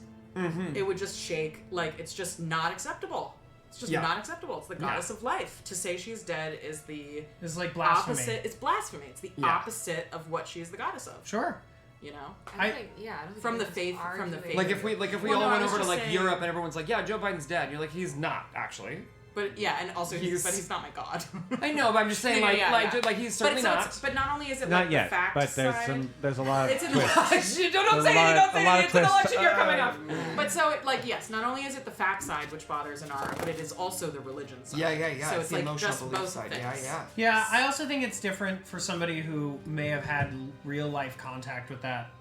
It would just shake, like, it's just not acceptable. It's just Yeah. not acceptable. It's the goddess of life. To say she's dead is the It's like blasphemy. opposite. It's blasphemy. It's the Yeah. opposite of what she is the goddess of. Sure. You know? I don't think, yeah, I don't think From the anyone's faith- from the arguing. faith. Like if we Well, all no, I went was over to just like saying- Europe and everyone's like, yeah, Joe Biden's dead. You're like, he's not actually. But yeah, and also He's- he's not my god. I know, but I'm just saying Yeah. like he's certainly but, not. But not only is it Not like yet, the fact but side, there's a lot of it's an twists. don't There's say a lot- it. Don't a say lot it. of It's an twists. election year coming up. But so it, like, yes, not only is it the fact side which bothers Inara, but it is also the religion side. Yeah. So It's the like emotional just belief both side. things. Yeah, I also think it's different for somebody who may have had real life contact with that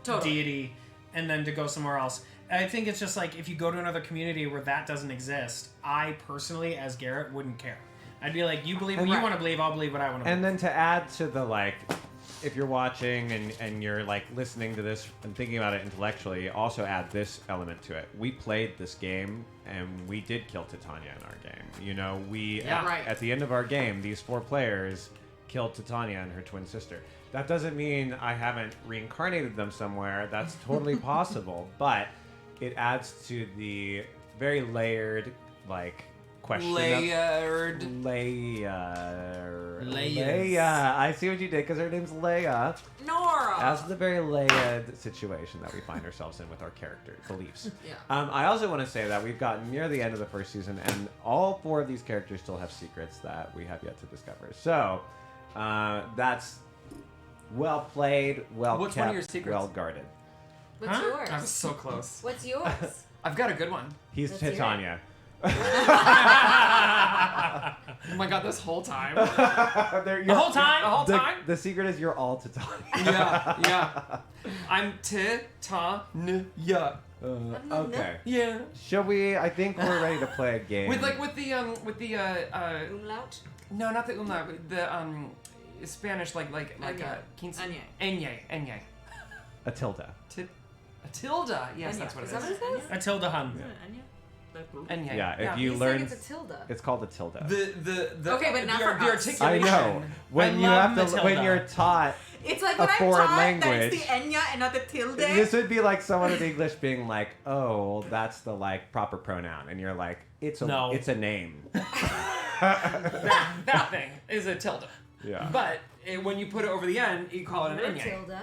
Totally. deity and then to go somewhere else. I think it's just like if you go to another community where that doesn't exist, I personally, as Garrett, wouldn't care. I'd be like, you believe what you Right. want to believe, I'll believe what I want to believe. And then to add to the like, if you're watching and you're like listening to this and thinking about it intellectually, also add this element to it. We played this game and we did kill Titania in our game. You know, Yeah. Right. at the end of our game, these 4 players killed Titania and her twin sister. That doesn't mean I haven't reincarnated them somewhere. That's totally possible, but it adds to the very layered like question. Layered. Leia. I see what you did because her name's Leia. Nora. That's the very layered situation that we find ourselves in with our character beliefs. Yeah. I also want to say that we've gotten near the end of the first season, and all 4 of these characters still have secrets that we have yet to discover. So that's well played, well What's kept, one of your secrets? well guarded. What's Huh? yours? I was so close. What's yours? I've got a good one. He's Let's hear it. Titania. Oh my god, this whole time. The whole time? The whole time? The secret is you're all Titania. Yeah. I'm Titania. Okay. Yeah. Shall we? I think we're ready to play a game. With the Umlaut? no, not the umlaut, the Spanish like Enya. quince. Enya. Enye. a tilde. A tilde. Yes, Enya. that's what it Is that is. what it says? A tilde hun. Enye. Yeah, if you He's learn, saying it's a tilde. it's called a tilde. The Okay, but not the, for the us. articulation. I know. When I you love have to, when Matilda. you're taught, It's like A when I'm foreign taught that language. it's the Enya and not the tilde. this would be like someone in English being like, "Oh, that's the like proper pronoun," and you're like, "It's a, No. it's a name." that thing is a tilde. Yeah. But when you put it over the end, you call it an Or enye. tilde.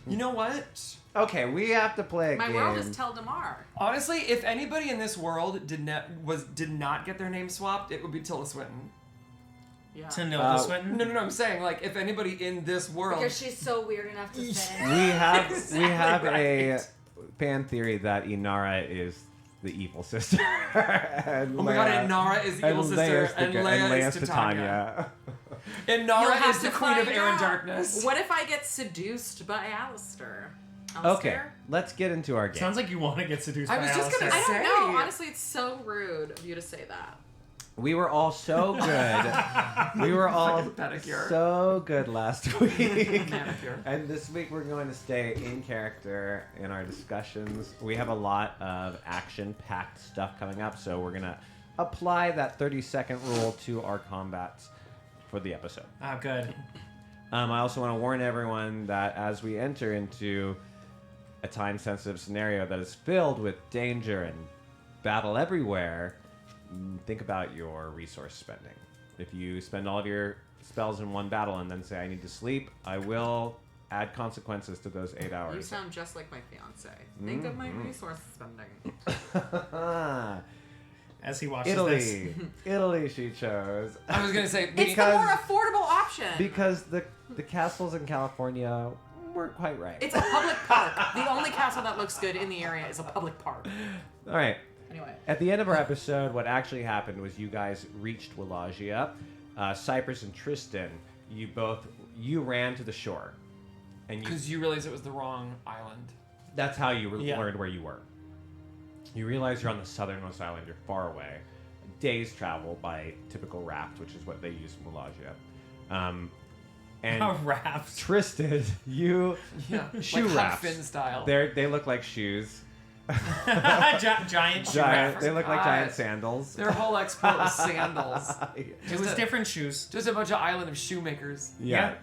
You know what? Okay, we have to play a My game. world is Tel Damar. Honestly, if anybody in this world did not get their name swapped, it would be Tilda Swinton. Yeah. Tanilda Swinton? No. I'm saying like if anybody in this world. Because she's so weird enough to fit in. We have Exactly a fan theory that Inara is the evil sister. And Oh my god, Inara is the evil sister, and Leia is Titania. You'll Inara have is the to queen of find air and out. darkness. What if I get seduced by Alistair? Okay, let's get into our game. Sounds like you want to get seduced I by was just gonna Alistair. I don't Say. know. Honestly, it's so rude of you to say that. We were all so good. We were all Pedicure. so good last week. Manicure. And this week we're going to stay in character in our discussions. We have a lot of action-packed stuff coming up, so we're going to apply that 30-second rule to our combats for the episode. Oh, good. I also want to warn everyone that as we enter into a time-sensitive scenario that is filled with danger and battle everywhere, think about your resource spending. If you spend all of your spells in one battle and then say, I need to sleep, I will add consequences to those 8 hours. You sound just like my fiance. Think of my resource spending. As he watches Italy. Italy she chose. I was gonna say It's the more affordable option. Because the castles in California weren't quite right. It's a public park. The only castle that looks good in the area is a public park. All right. Anyway. At the end of our episode, what actually happened was you guys reached Wallachia. Cypress and Tristan, you ran to the shore. And because you realized it was the wrong island. that's how you Yeah. learned where you were. You realize you're on the southernmost island, you're far away. Days travel by typical raft, which is what they use in Wallachia. And A raft. Tristan, you shoe like Huck rafts. Finn style. They look like shoes. Giant shoe Giant. raft. They look like giant God. sandals. Their whole export was sandals. It was different shoes. Just a bunch of island of shoemakers. Yeah.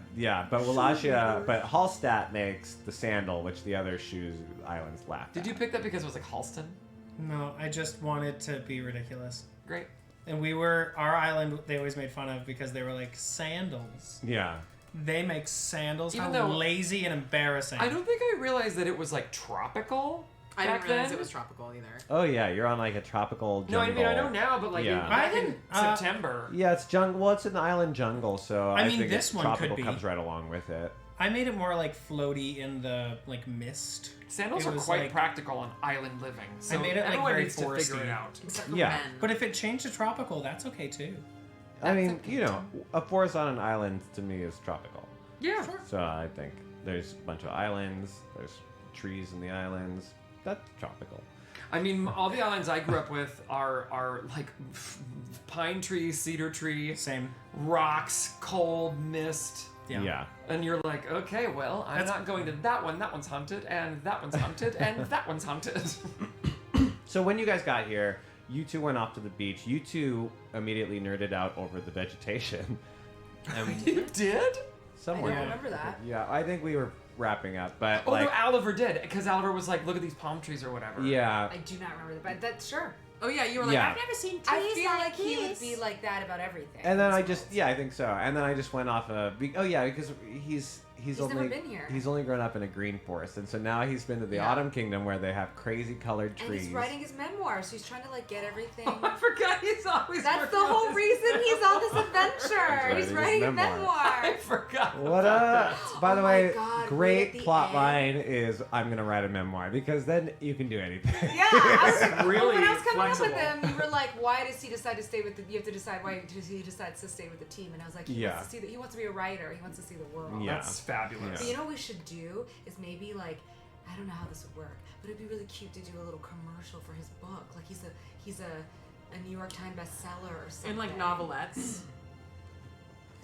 But Wallachia, but Hallstatt makes the sandal, which the other shoes islands laughed Did at. you pick that because it was like Halston? No, I just wanted to be ridiculous. Great. And our island, they always made fun of because they were like sandals. Yeah. They make sandals. Even How though- lazy and embarrassing. I don't think I realized that it was like tropical. I back didn't realize then. it was tropical either. Oh yeah, you're on like a tropical jungle. No, I mean I know now, but like Yeah. back in I September. Yeah, it's jungle. Well, it's an island jungle, so I I mean, think this one could tropical be. comes right along with it. I made it more like floaty in the like mist. Sandals It are was quite like- practical on island living. So made it, like, everyone very needs to figure foresty. it out. Except for Yeah. men. But if it changed to tropical, that's okay too. I mean, you know, a forest on an island to me is tropical. Yeah. So I think there's a bunch of islands. There's trees in the islands. That's tropical. I mean, all the islands I grew up with are like pine tree, cedar tree, Same. rocks, cold, mist. Yeah. And you're like, okay, well, I'm That's- not going to that one. That one's haunted, and that one's haunted, and that one's haunted. So when you guys got here, you two went off to the beach. You two immediately nerded out over the vegetation. You did? I Somewhere. don't remember that. Yeah, I think we were wrapping up, but Oh, like, no, Oliver did, because Oliver was like, look at these palm trees or whatever. yeah, I do not remember that, but that's sure. Oh yeah, you were like, Yeah. I've never seen trees I feel like this. he would be like that about everything. and then I That's just, what yeah, I think so. And then I just went off because he's never only been here. he's only grown up in a green forest, and so now he's been to the Yeah. Autumn Kingdom where they have crazy colored And trees. he's writing his memoir, so he's trying to like get everything. I forgot he's always That's the working on whole his- reason he's on this adventure. He's He's writing writing his a memoir. I memoir. forgot. What about up? By the Oh my way, God, wait, great at the plot end- line is I'm gonna write a memoir because then you can do anything. Yeah, I was, really when I was coming flexible. up with him, you were like, "Why does he decide to stay with the? You have to decide why he decides to stay with the team." And I was like, "He wants to see that. He wants to be a writer. He wants to see the world." Yeah. That's fabulous. But you know what we should do is maybe like, I don't know how this would work, but it'd be really cute to do a little commercial for his book. Like he's a New York Times bestseller or something. In like novelettes.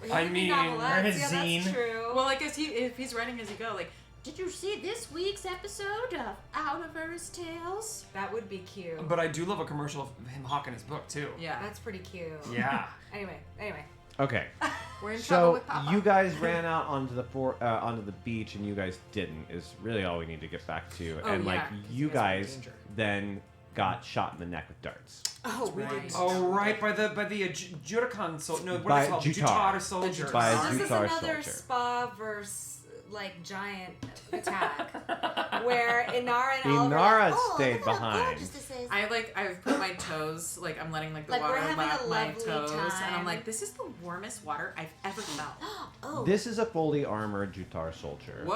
Or I he could be mean, novelettes. or his yeah, zine. that's true. Well, like if he's writing as you go, like Did you see this week's episode of Oliver's Tales? That would be cute. But I do love a commercial of him hawking his book too. yeah, That's pretty cute. Yeah. Anyway. Okay. we're in trouble So with Papa. you guys ran out onto the beach and you guys didn't is really all we need to get back to. Oh, and like yeah, 'cause you you guys were in guys danger. then got shot in the neck with darts. Oh, we right. did. Oh right, by the Judicon soldier. No, what By is it called? Jutar. Jutar soldier. By So this is Jutar another soldier. spa versus like giant attack where Inara and Oliver Inara Oh, stayed look how behind. gorgeous this is. I've put my toes, like I'm letting like the Like, we're water having lap a my lovely toes, and I'm time. like, this is the warmest water I've ever felt. Oh, This is a fully armored Jutar soldier. Whoa!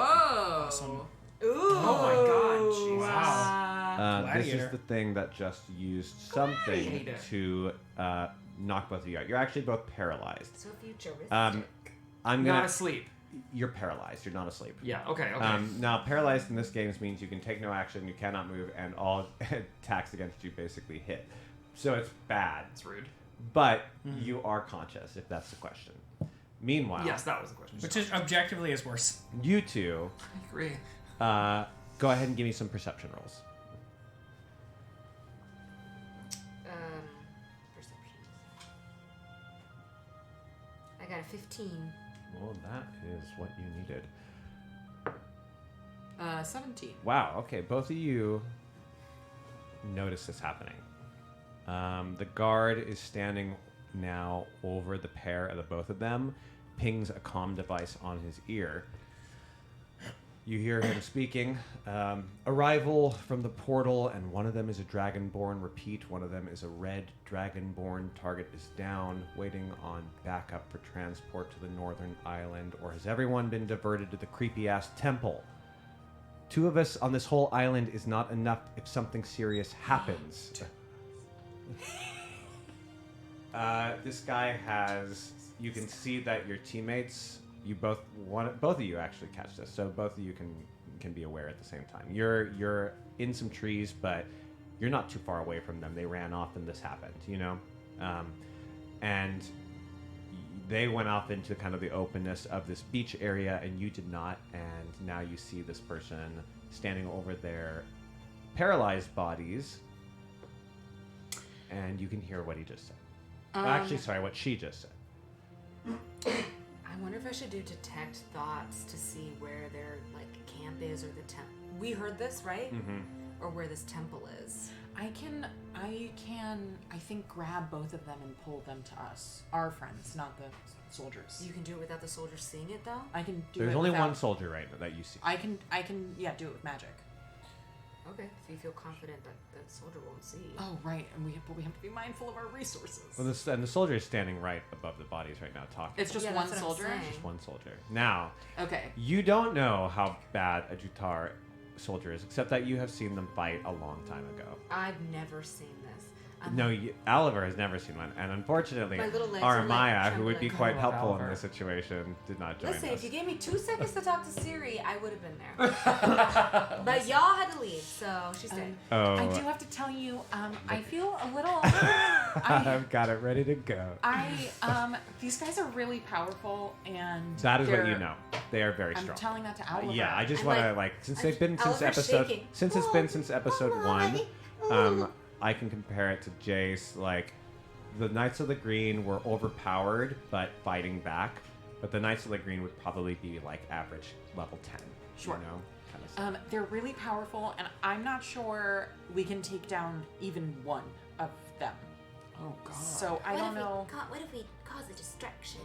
Awesome. Ooh. Oh my God, Jesus. Wow. This is Gladiator. the thing that just used something Gladiator. to knock both of you out. You're actually both paralyzed. So futuristic. I'm Not gonna. asleep. You're paralyzed. You're not asleep. Yeah. Okay. Okay. Now, paralyzed in this game means you can take no action, you cannot move, and all attacks against you basically hit. So it's bad. That's rude. But you are conscious, if that's the question. Meanwhile, Yes, that was the question. Which is objectively is worse. you two, I agree. go ahead and give me some perception rolls. Perception. I got a 15. Well, that is what you needed. 17. Wow. Okay, both of you notice this happening. The guard is standing now over the pair of the both of them, pings a comm device on his ear. You hear him speaking. Arrival from the portal, and one of them is a dragonborn. Repeat, one of them is a red dragonborn. Target is down, waiting on backup for transport to the northern island. Or has everyone been diverted to the creepy-ass temple? 2 of us on this whole island is not enough if something serious happens. This guy has... You can see that your teammates... both of you actually catch this, so both of you can be aware at the same time. You're in some trees, but you're not too far away from them. They ran off and this happened, you know? And they went off into kind of the openness of this beach area, and you did not, and now you see this person standing over their paralyzed bodies, and you can hear what he just said. Actually, sorry, what she just said. I wonder if I should do detect thoughts to see where their like camp is or the temple. We heard this, right? Mm-hmm. Or where this temple is. I think grab both of them and pull them to us. Our friends, not the soldiers. You can do it without the soldiers seeing it, though. I can do There's it only without- one soldier right now that you see. I can do it with magic. Okay, so you feel confident that the soldier won't see. Oh right, and we have to be mindful of our resources. Well, and the soldier is standing right above the bodies right now, talking. It's just Yeah, one that's what I'm soldier. saying. Just one soldier. Now, Okay. you don't know how bad a Jutar soldier is, except that you have seen them fight a long time ago. I've never seen this. No, Oliver has never seen one, and unfortunately, My little legs are, like, Aramaya, who would be trembling. quite I love helpful in Oliver. this situation, did not join Listen, us. if you gave me 2 seconds to talk to Siri, I would have been there. But y'all had to leave, so she stayed. I do Oh, have to tell you, I feel a little. I've got it ready to go. These guys are really powerful, and That is what they're- you know. They are very I'm strong. telling that to Oliver. Yeah, I just I'm want to like- since I'm- they've been since Oliver's episode shaking. since it's been since episode 1, I can compare it to Jace. Like the Knights of the Green were overpowered but fighting back, but the Knights of the Green would probably be like average level 10. Sure. You know, kind of stuff. They're really powerful, and I'm not sure we can take down even one of them. Oh God. So I don't know. What if we cause a distraction?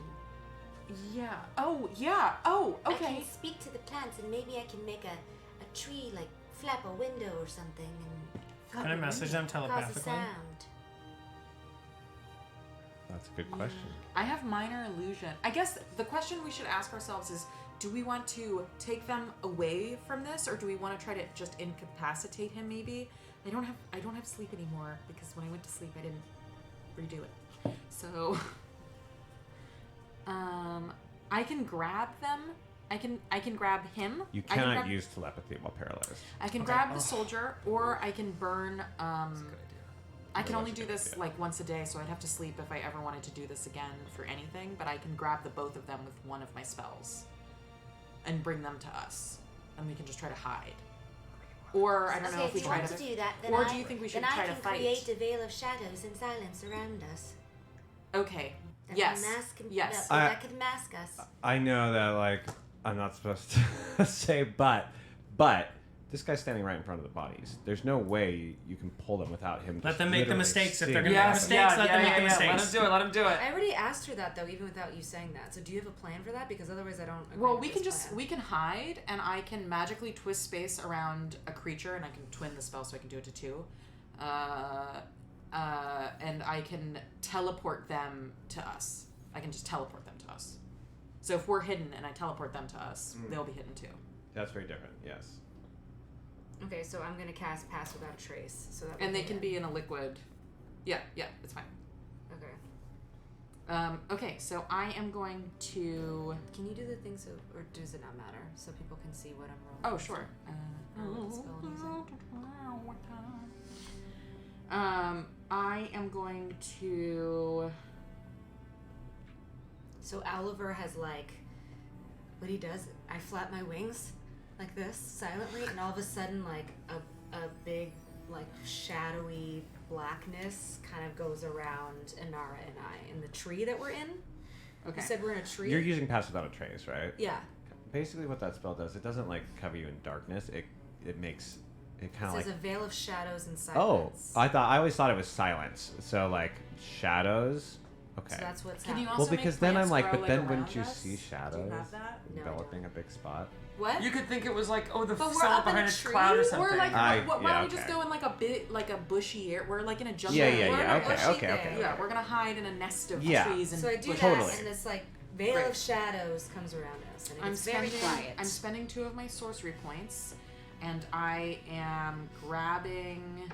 Yeah. Oh, yeah. Oh, I okay. can speak to the plants and maybe I can make a tree like flap a window or something and Can I message them cause a telepathically? sound. That's a good question. I have minor illusion. I guess the question we should ask ourselves is, do we want to take them away from this, or do we want to try to just incapacitate him maybe? I don't have sleep anymore because when I went to sleep I didn't redo it. So I can grab them. I can grab him. You I can cannot grab- use telepathy while paralyzed. I can grab the soldier, or I can burn. That's a good idea. I can That only was a do good this idea. like once a day, so I'd have to sleep if I ever wanted to do this again for anything. But I can grab the both of them with one of my spells, and bring them to us, and we can just try to hide. Or I don't know Okay, if we if you try want to. to do that, then or do you think we should then try I to can fight? create a veil of shadows and silence around us. Okay. That Yes. Can mask, Yes. That could mask us. I know that like I'm not supposed to say, but This guy's standing right in front of the bodies. There's no way you can pull them without him. Let just them make the literally mistakes if seeing they're gonna them. make mistakes. Let them make the Let mistakes. him do it. Let him do it. I already asked her that though, even without you saying that. So do you have a plan for that? Because otherwise, I don't. agree Well, with we can this just plan. we can hide, and I can magically twist space around a creature, and I can twin the spell so I can do it to 2. And I can teleport them to us. I can just teleport them to us. So if we're hidden and I teleport them to us, they'll be hidden too. That's very different. Yes. Okay, so I'm gonna cast Pass Without a Trace, so that. And they can be in a liquid. Yeah, it's fine. Okay. Okay, so I am going to. Can you do the thing so, or does it not matter, so people can see what I'm rolling? Oh, sure. Or what spell I'm using? I am going to. So Oliver has like, what he does, I flap my wings like this silently, and all of a sudden like a big like shadowy blackness kind of goes around Inara and I in the tree that we're in. Okay. You said we're in a tree. You're using Pass Without a Trace, right? Yeah. Basically, what that spell does, it doesn't like cover you in darkness. It makes it It kind of says like. a veil of shadows and Oh, silence. I always thought it was silence. So like shadows. Okay. So that's what's Can you happening. also Well, because make then I'm plants like, grow, but then like, wouldn't around you us? see shadows Do you have that? No, I enveloping a big spot? What? You could think it was like, oh, the But we're cell up in behind a a tree? cloud or something. We're like, I- why yeah, don't we just okay. go in like a bit, like a bushy area? We're like in a jungle. Yeah, We're in a okay, bushy okay, area. okay. Yeah, we're gonna hide in a nest of Yeah. trees and So I do bushes. that, Totally. and this like veil Right. of shadows comes around us, and I'm it's very spending, quiet. I'm spending 2 of my sorcery points, and I am grabbing.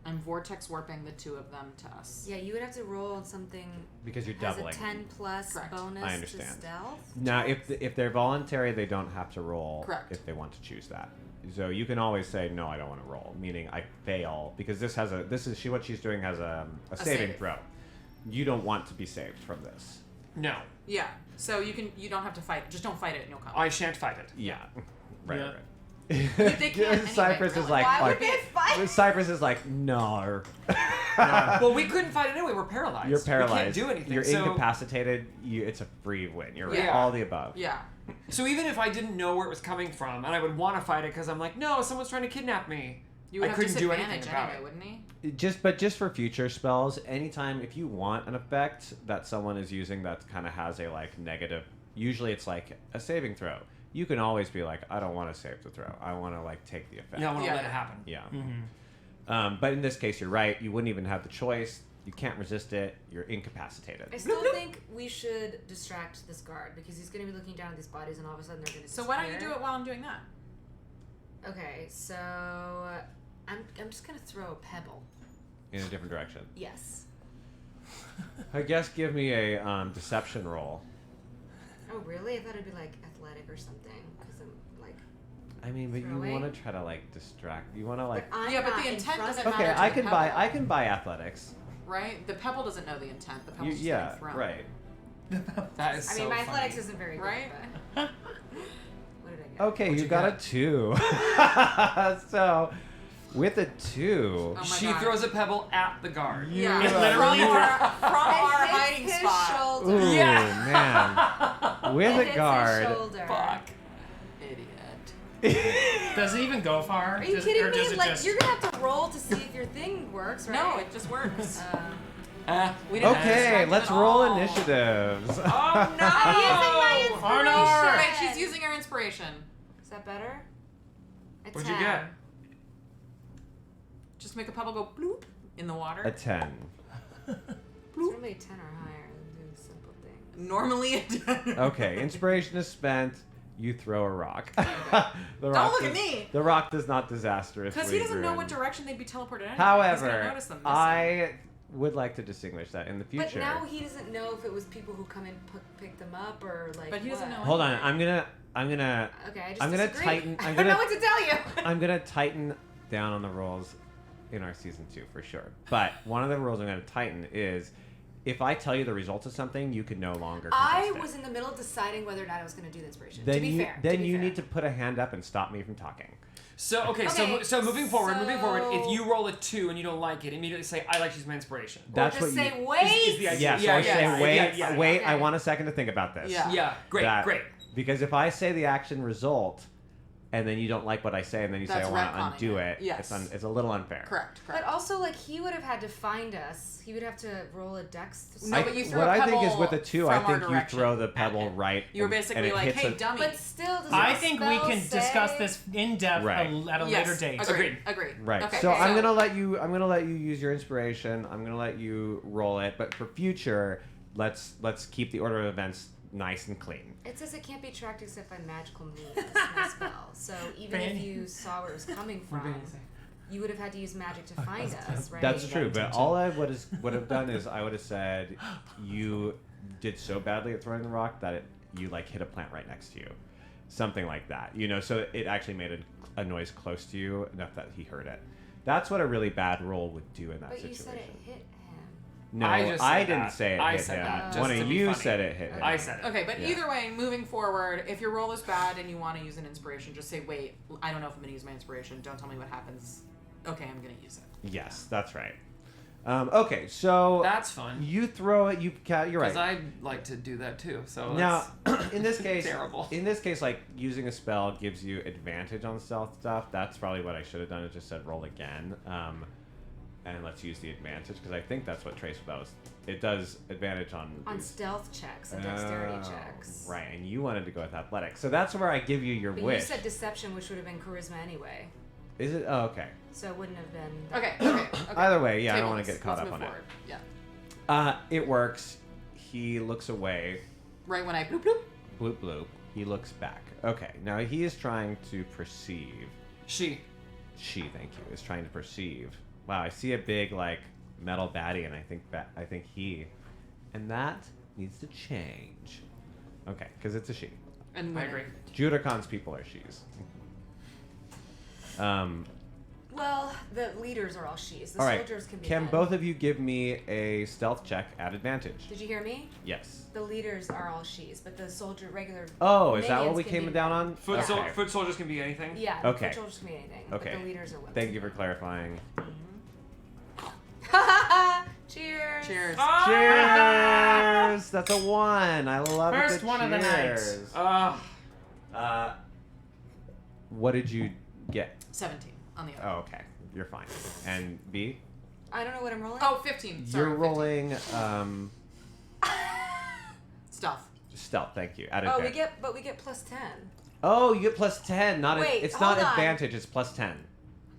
I'm vortex warping the 2 of them to us. Yeah, you would have to roll something. Because you're Has doubling. a 10 plus Correct. bonus I to understand. stealth. Now, if they're voluntary, they don't have to roll. Correct. If they want to choose that, so you can always say no, I don't want to roll, meaning I fail because what she's doing has a saving save. throw. You don't want to be saved from this. No, Yeah. So you don't have to fight. Just don't fight it, and you'll come. I shan't fight it. Yeah, right. Yeah. Right. They can't anyway, Cypress is really. like, Why like would they fight? Cypress is like, no. Well, we couldn't fight it anyway. We're paralyzed. You're paralyzed. We can't do anything. You're so, incapacitated. It's a free win. You're right. Yeah. All the above. Yeah. So even if I didn't know where it was coming from, and I would want to fight it because I'm like, no, someone's trying to kidnap me. You would I have couldn't do anything disadvantage about anyway, it. wouldn't he? Just for future spells, anytime if you want an effect that someone is using that kind of has a like negative, usually it's like a saving throw. You can always be like, I don't want to save the throw. I want to like take the effect. Yeah, I want to Yeah. let it happen. Yeah. But in this case, you're right. You wouldn't even have the choice. You can't resist it. You're incapacitated. I still think we should distract this guard because he's going to be looking down at these bodies, and all of a sudden they're going to. So why don't you do it while I'm doing that? Okay, so I'm just going to throw a pebble. In a different direction. Yes. I guess give me a deception roll. Oh really? I thought it'd be like athletic or something because I'm like. I mean, but Throwing? you want to try to like distract. You want to like. I'm Yeah, but not the in intent front doesn't of matter. Okay, to I the can pebble. I can buy athletics. Right? The pebble doesn't know the intent. The pebble's just Yeah, getting thrown. right. That is I so mean, my funny. athletics isn't very good, Right? but what did I get? Okay, What'd you you got get? a 2. So, with a 2, Oh my She God. throws a pebble at the guard. Yeah, You, literally you- from our It hits hiding his spot. shoulder. Ooh, Yeah. man. With It a hits guard. His shoulder. Fuck. Idiot. Does it even go far? Are you Does- kidding or does me? it Like just... you're gonna have to roll to see if your thing works, right? No, it just works. We didn't Okay, distracted let's at roll all. initiatives. Oh I'm using my no! inspiration. Arnor! Wait, she's using her inspiration. Is that better? A What'd you 10. get? Just make a pebble go bloop in the water. A 10. It's normally a 10 or higher than doing simple things. Normally it Okay, inspiration is spent. You throw a rock. The Don't rock look does- at me! The rock does not disastrously Because he doesn't know ruin. what direction they'd be teleported anyway. He's However, gonna notice them missing. I would like to distinguish that in the But future. now he doesn't know if it was people who come and pick them up or like. But he doesn't what. know. Hold on, I'm gonna. Okay, I just I'm gonna disagree. tighten- I I'm don't know gonna- what to tell you. I'm gonna tighten down on the rules in our season 2 for sure. But one of the rules I'm gonna tighten is, if I tell you the results of something, you can no longer. I contest it. was in the middle of deciding whether or not I was going to do the inspiration. Then to be you fair. then to be you fair. need to put a hand up and stop me from talking. So Okay, so moving forward, so- if you roll a 2 and you don't like it, immediately say, I like to use my inspiration. That's or just what say you. wait. is the idea. Yes, Yeah, or yeah, say yeah, wait, yeah, wait. okay. I want a second to think about this. Yeah. Yeah, great, That- great. Because if I say the action result, and then you don't like what I say, and then you say That's I want to retconning undo it. it. Yes. It's a little unfair. Correct. But also, like, he would have had to find us. He would have to roll a dex. No, but you threw what a I think is pebble with the 2, I from our think you direction throw the at pebble him. right. You were and basically it like, hits "Hey, a- dummy." But still, does I the think we spell can discuss say- this in depth Right. at a later date. Agreed. Right. Okay, so I'm gonna let you. I'm gonna let you use your inspiration. I'm gonna let you roll it. But for future, let's keep the order of events nice and clean. It says it can't be tracked except by magical means. My spell. So even if you saw where it was coming from, you would have had to use magic to find us, right? That's true. But all I would have done is I would have said you did so badly at throwing the rock that you like hit a plant right next to you, something like that. You know, so it actually made a noise close to you enough that he heard it. That's what a really bad roll would do in that But situation. you said it hit him. No, I just I said didn't that. say it I hit said him. that, just One to of be you funny. said it hit him. I said it. Okay, but Yeah. either way, moving forward, if your roll is bad and you want to use an inspiration, just say, "Wait, I don't know if I'm going to use my inspiration. Don't tell me what happens." Okay, I'm going to use it. Yes, that's right. Okay, so That's fun. you throw it. You're right. Because I like to do that too. So Now, that's in this case, terrible. In this case, like using a spell gives you advantage on stealth stuff. That's probably what I should have done. Is just said roll again, and let's use the advantage because I think that's what Trace was. It does advantage on stealth checks and dexterity checks. Right, and you wanted to go with athletics, so that's where I give you your But wish. you said deception, which would have been charisma anyway. Is it? Oh, okay. So it wouldn't have been. Okay. Either way, yeah, I don't Table want to this. get caught Let's up on move it. forward. Yeah. It works. He looks away. Right when I bloop bloop. Bloop bloop. He looks back. Okay, now he is trying to perceive. She, Thank you, is trying to perceive. Wow, I see a big like metal baddie, and I think he, and that needs to change. Okay, because it's a she. And I women. agree. Judocon's people are she's. Well, the leaders are all she's. The All right. soldiers can be. Can men. both of you give me a stealth check at advantage? Did you hear me? Yes. The leaders are all she's, but the regular. Oh, is that what minions we can came be down men. on? foot, Okay. foot soldiers can be anything. Yeah. Okay. The soldiers can be anything. Okay. But the leaders are women. Thank you for clarifying. Cheers. Cheers. Cheers! That's a 1. I love it. First one of the night. Cheers. Ugh. What did you get? 17 on the other. Oh, okay. You're fine. And B? I don't know what I'm rolling. Oh, 15. Sorry, You're 15. rolling Stuff. stealth. Thank you. At Oh, we advantage. get plus 10. Oh, you get plus 10. Wait, it's not hold on. advantage. It's plus 10.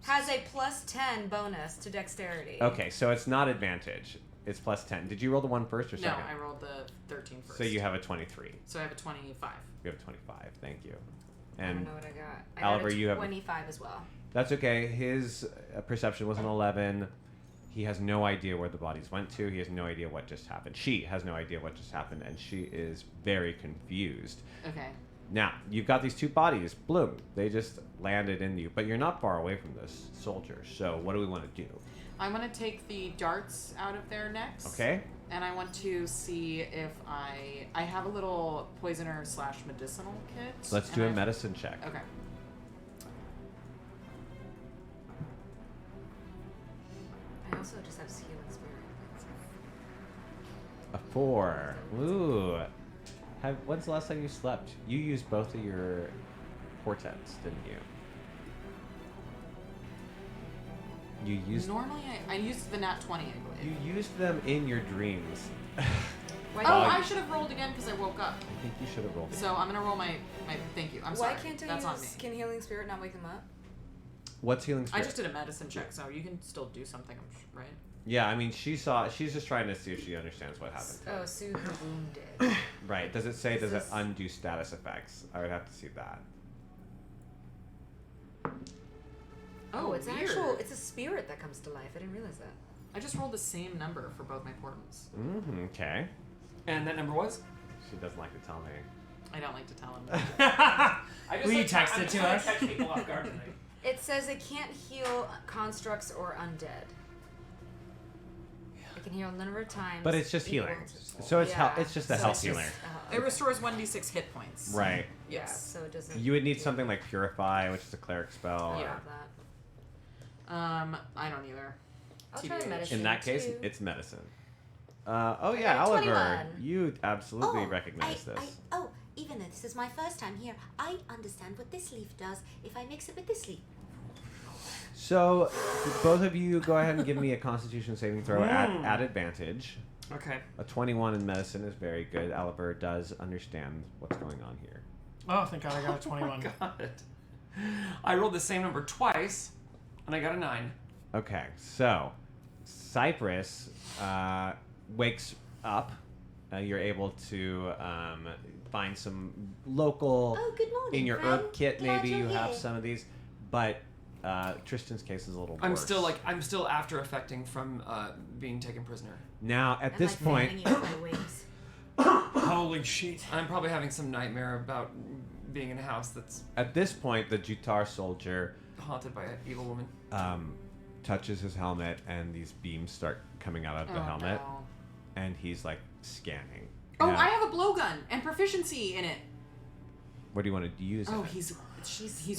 Has a plus 10 bonus to dexterity. Okay, so it's not advantage. It's plus 10. Did you roll the 1 first or No, second? I rolled the 13 first. So you have a 23. So I have a 25. You have a 25. Thank you. I don't And know what I got. I Oliver, got a you have 25 as well. that's okay. His perception was an 11. He has no idea where the bodies went to. He has no idea what just happened. She has no idea what just happened, and she is very confused. Okay. Now, you've got these 2 bodies. Bloom. They just landed in you, but you're not far away from this soldier. So what do we want to do? I want to take the darts out of their necks. Okay. And I want to see if I have a little poisoner / medicinal kit. Let's and do a I've- medicine check. Okay. I also just have healing spirit. A 4. Ooh. When's the last time you slept? You used both of your portents, didn't you? You used Normally, I used the nat 20, I believe. you used them in your dreams. Why Oh, can't- I should have rolled again because I woke up. I think you should have rolled it. So I'm gonna roll my thank you. I'm Why sorry. can't I That's on me. use Can healing spirit not wake them up? What's healing I spirit? just did a medicine check, so you can still do something, right? Yeah, I mean, she's just trying to see if she understands what happened. Oh, soothe the wounded. Right. Does it say, Is does it this- undo status effects? I would have to see that. Oh, it's weird. it's a spirit that comes to life. I didn't realize that. I just rolled the same number for both my portents. Okay. And that number was? She doesn't like to tell me. I don't like to tell him. Will you text it to us? Catch people off guard tonight. It says it can't heal constructs or undead. It can heal a number of times. But it's just equal healing. to- So it's Yeah. it's just a So health it's healer. just, It restores 1d6 hit points. Right. Yeah, Yes. so it doesn't. You would need something like Purify, which is a cleric spell. Yeah. or- That. I don't either. I'll try TBH. medicine. In that case, too. it's medicine. Oh yeah, got a Oliver, 21. you absolutely recognize I, this. oh, even though this is my first time here, I understand what this leaf does if I mix it with this leaf. So, both of you go ahead and give me a Constitution saving throw at advantage. Okay. A 21 in medicine is very good. Oliver does understand what's going on here. Oh, thank God I got a 21. Oh my God. I rolled the same number twice, and I got a 9. Okay, so Cypress wakes up. You're able to find some local Oh, good morning, in your friend. herb kit. Glad Maybe you're you have here. some of these, but Tristan's case is a little worse. I'm still after affecting from being taken prisoner. Now at I'm this like point, fanning you with my wings. Holy shit. I'm probably having some nightmare about being in a house that's at this point, the Jutar soldier haunted by an evil woman. touches his helmet, and these beams start coming out of the helmet, No. and he's like scanning. Oh, Now, I have a blowgun and proficiency in it. What do you want to use? Oh, it? he's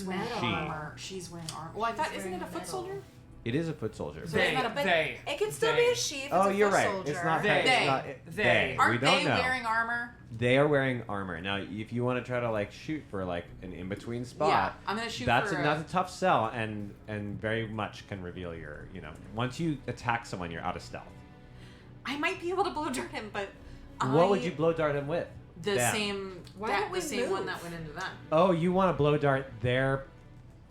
wearing metal. She. armor. She's wearing armor. Well, I thought, isn't it a wearing foot metal. soldier? It is a foot soldier. So it's not a bit- It could still be a sheath. It's Oh, a you're foot right. Soldier. It's not. They. It's not They. we Aren't don't they know. wearing armor? They are wearing armor. Now, if you want to try to like shoot for like an in-between spot, Yeah, I'm gonna shoot that's for that's a tough sell, and very much can reveal your. Once you attack someone, you're out of stealth. I might be able to blow dart him, but What would you blow dart him with? The Them. same. Why that, don't we the same one move? that went into them. Oh, you want to blow dart their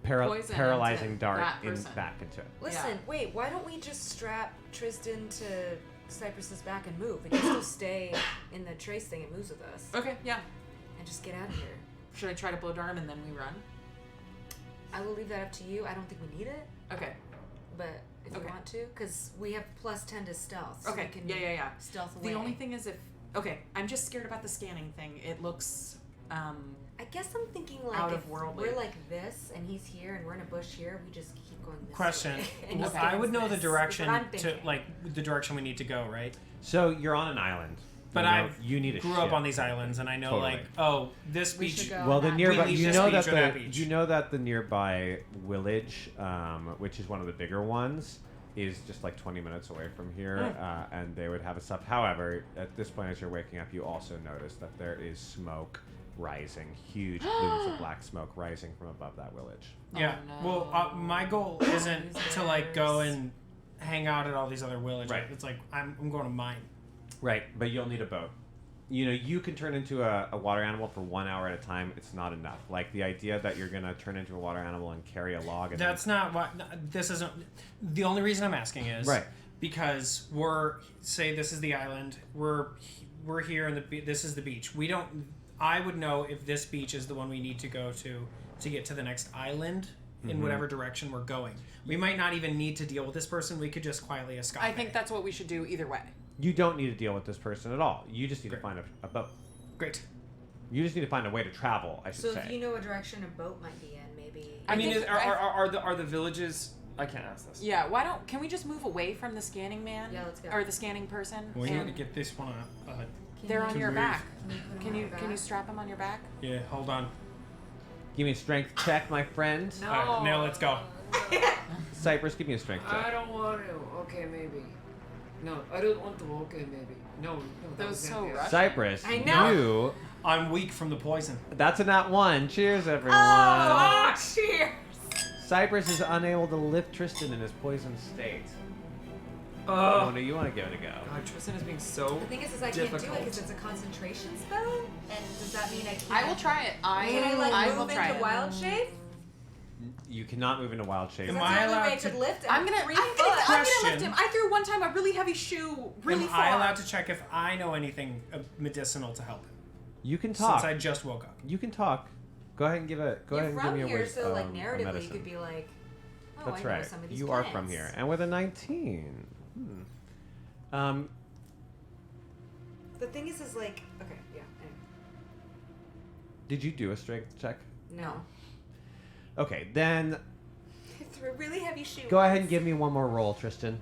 Poison paralyzing into dart that in person. back into it. Listen, wait. Why don't we just strap Tristan to Cypress's back and move, and you still stay in the trace thing and moves with us, Okay, yeah. and just get out of here. Should I try to blow dart him and then we run? I will leave that up to you. I don't think we need it, Okay. but if you Okay. want to, because we have +10 to stealth. So Okay. we can Yeah. stealth away. The only thing is if. Okay, I'm just scared about the scanning thing. It looks. I guess I'm thinking like Out if of worldly. we're like this and he's here and we're in a bush here, we just keep going this Question. way. And he Okay. I would stands know the this. direction That's what I'm to thinking. like the direction we need to go, right? So you're on an island. But you need a grew ship. up on these islands, and I know Totally. like, oh, this We beach. should go. Well, the on that nearby, leave you this know beach that or that the beach. you know that the nearby village, which is one of the bigger ones, is just like 20 minutes away from here, and they would have a sub. However, at this point, as you're waking up, you also notice that there is smoke rising, huge plumes of black smoke rising from above that village. Yeah. Oh, no. Well, my goal isn't to like go and hang out at all these other villages. Right. It's like I'm going to mine. Right, but you'll need a boat. You can turn into a water animal for 1 hour at a time. It's not enough. Like the idea that you're gonna turn into a water animal and carry a log. And That's not what. This isn't. The only reason I'm asking is Right. because say this is the island. We're here and this is the beach. We don't. I would know if this beach is the one we need to go to get to the next island in whatever direction we're going. We might not even need to deal with this person. We could just quietly escape. I think that's what we should do either way. You don't need to deal with this person at all. You just need to find a boat. Great. You just need to find a way to travel, I should So say. if you know a direction a boat might be in, maybe. I mean, think- are the villages? I can't ask this. Yeah, can we just move away from the scanning man? Yeah, let's go. Or the scanning person? We and need to get this one up. they're on to your move. back. Can you put him Can on you your can you back? strap him on your back? Yeah. Hold on. Give me a strength check, my friend. No. All right, now let's go. Cypress, give me a strength check. I don't want to. Okay, maybe. No, I don't want to. Okay, maybe. No. That was so rushed. Cypress, I know. you. I'm weak from the poison. That's a nat 1. Cheers, everyone. Oh, cheers! Cypress is unable to lift Tristan in his poisoned state. Oh, no, you want to give it a go. God, Tristan is being so. The thing is I can't do it difficult. because it's a concentration spell. And does that mean I can't? I will try it. Can I like will move try into it. wild shape? You cannot move into wild shape. Am That's I the only allowed way I to- could lift him. I'm gonna 3 I'm foot. gonna lift Question. him. I threw one time a really heavy shoe really Am far. I allowed to check if I know anything medicinal to help him? You can talk. Since I just woke up. You can talk. Go ahead and give it. Go You're ahead and from give me a here, wis- so like a narratively, you medicine. could be like, "Oh, That's I know right. some of these You are from plants." here, and with a 19. The thing is like, okay, yeah. Anyway. Did you do a strength check? No. Okay, then I threw a really heavy shoe. go ahead and once. give me one more roll, Tristan.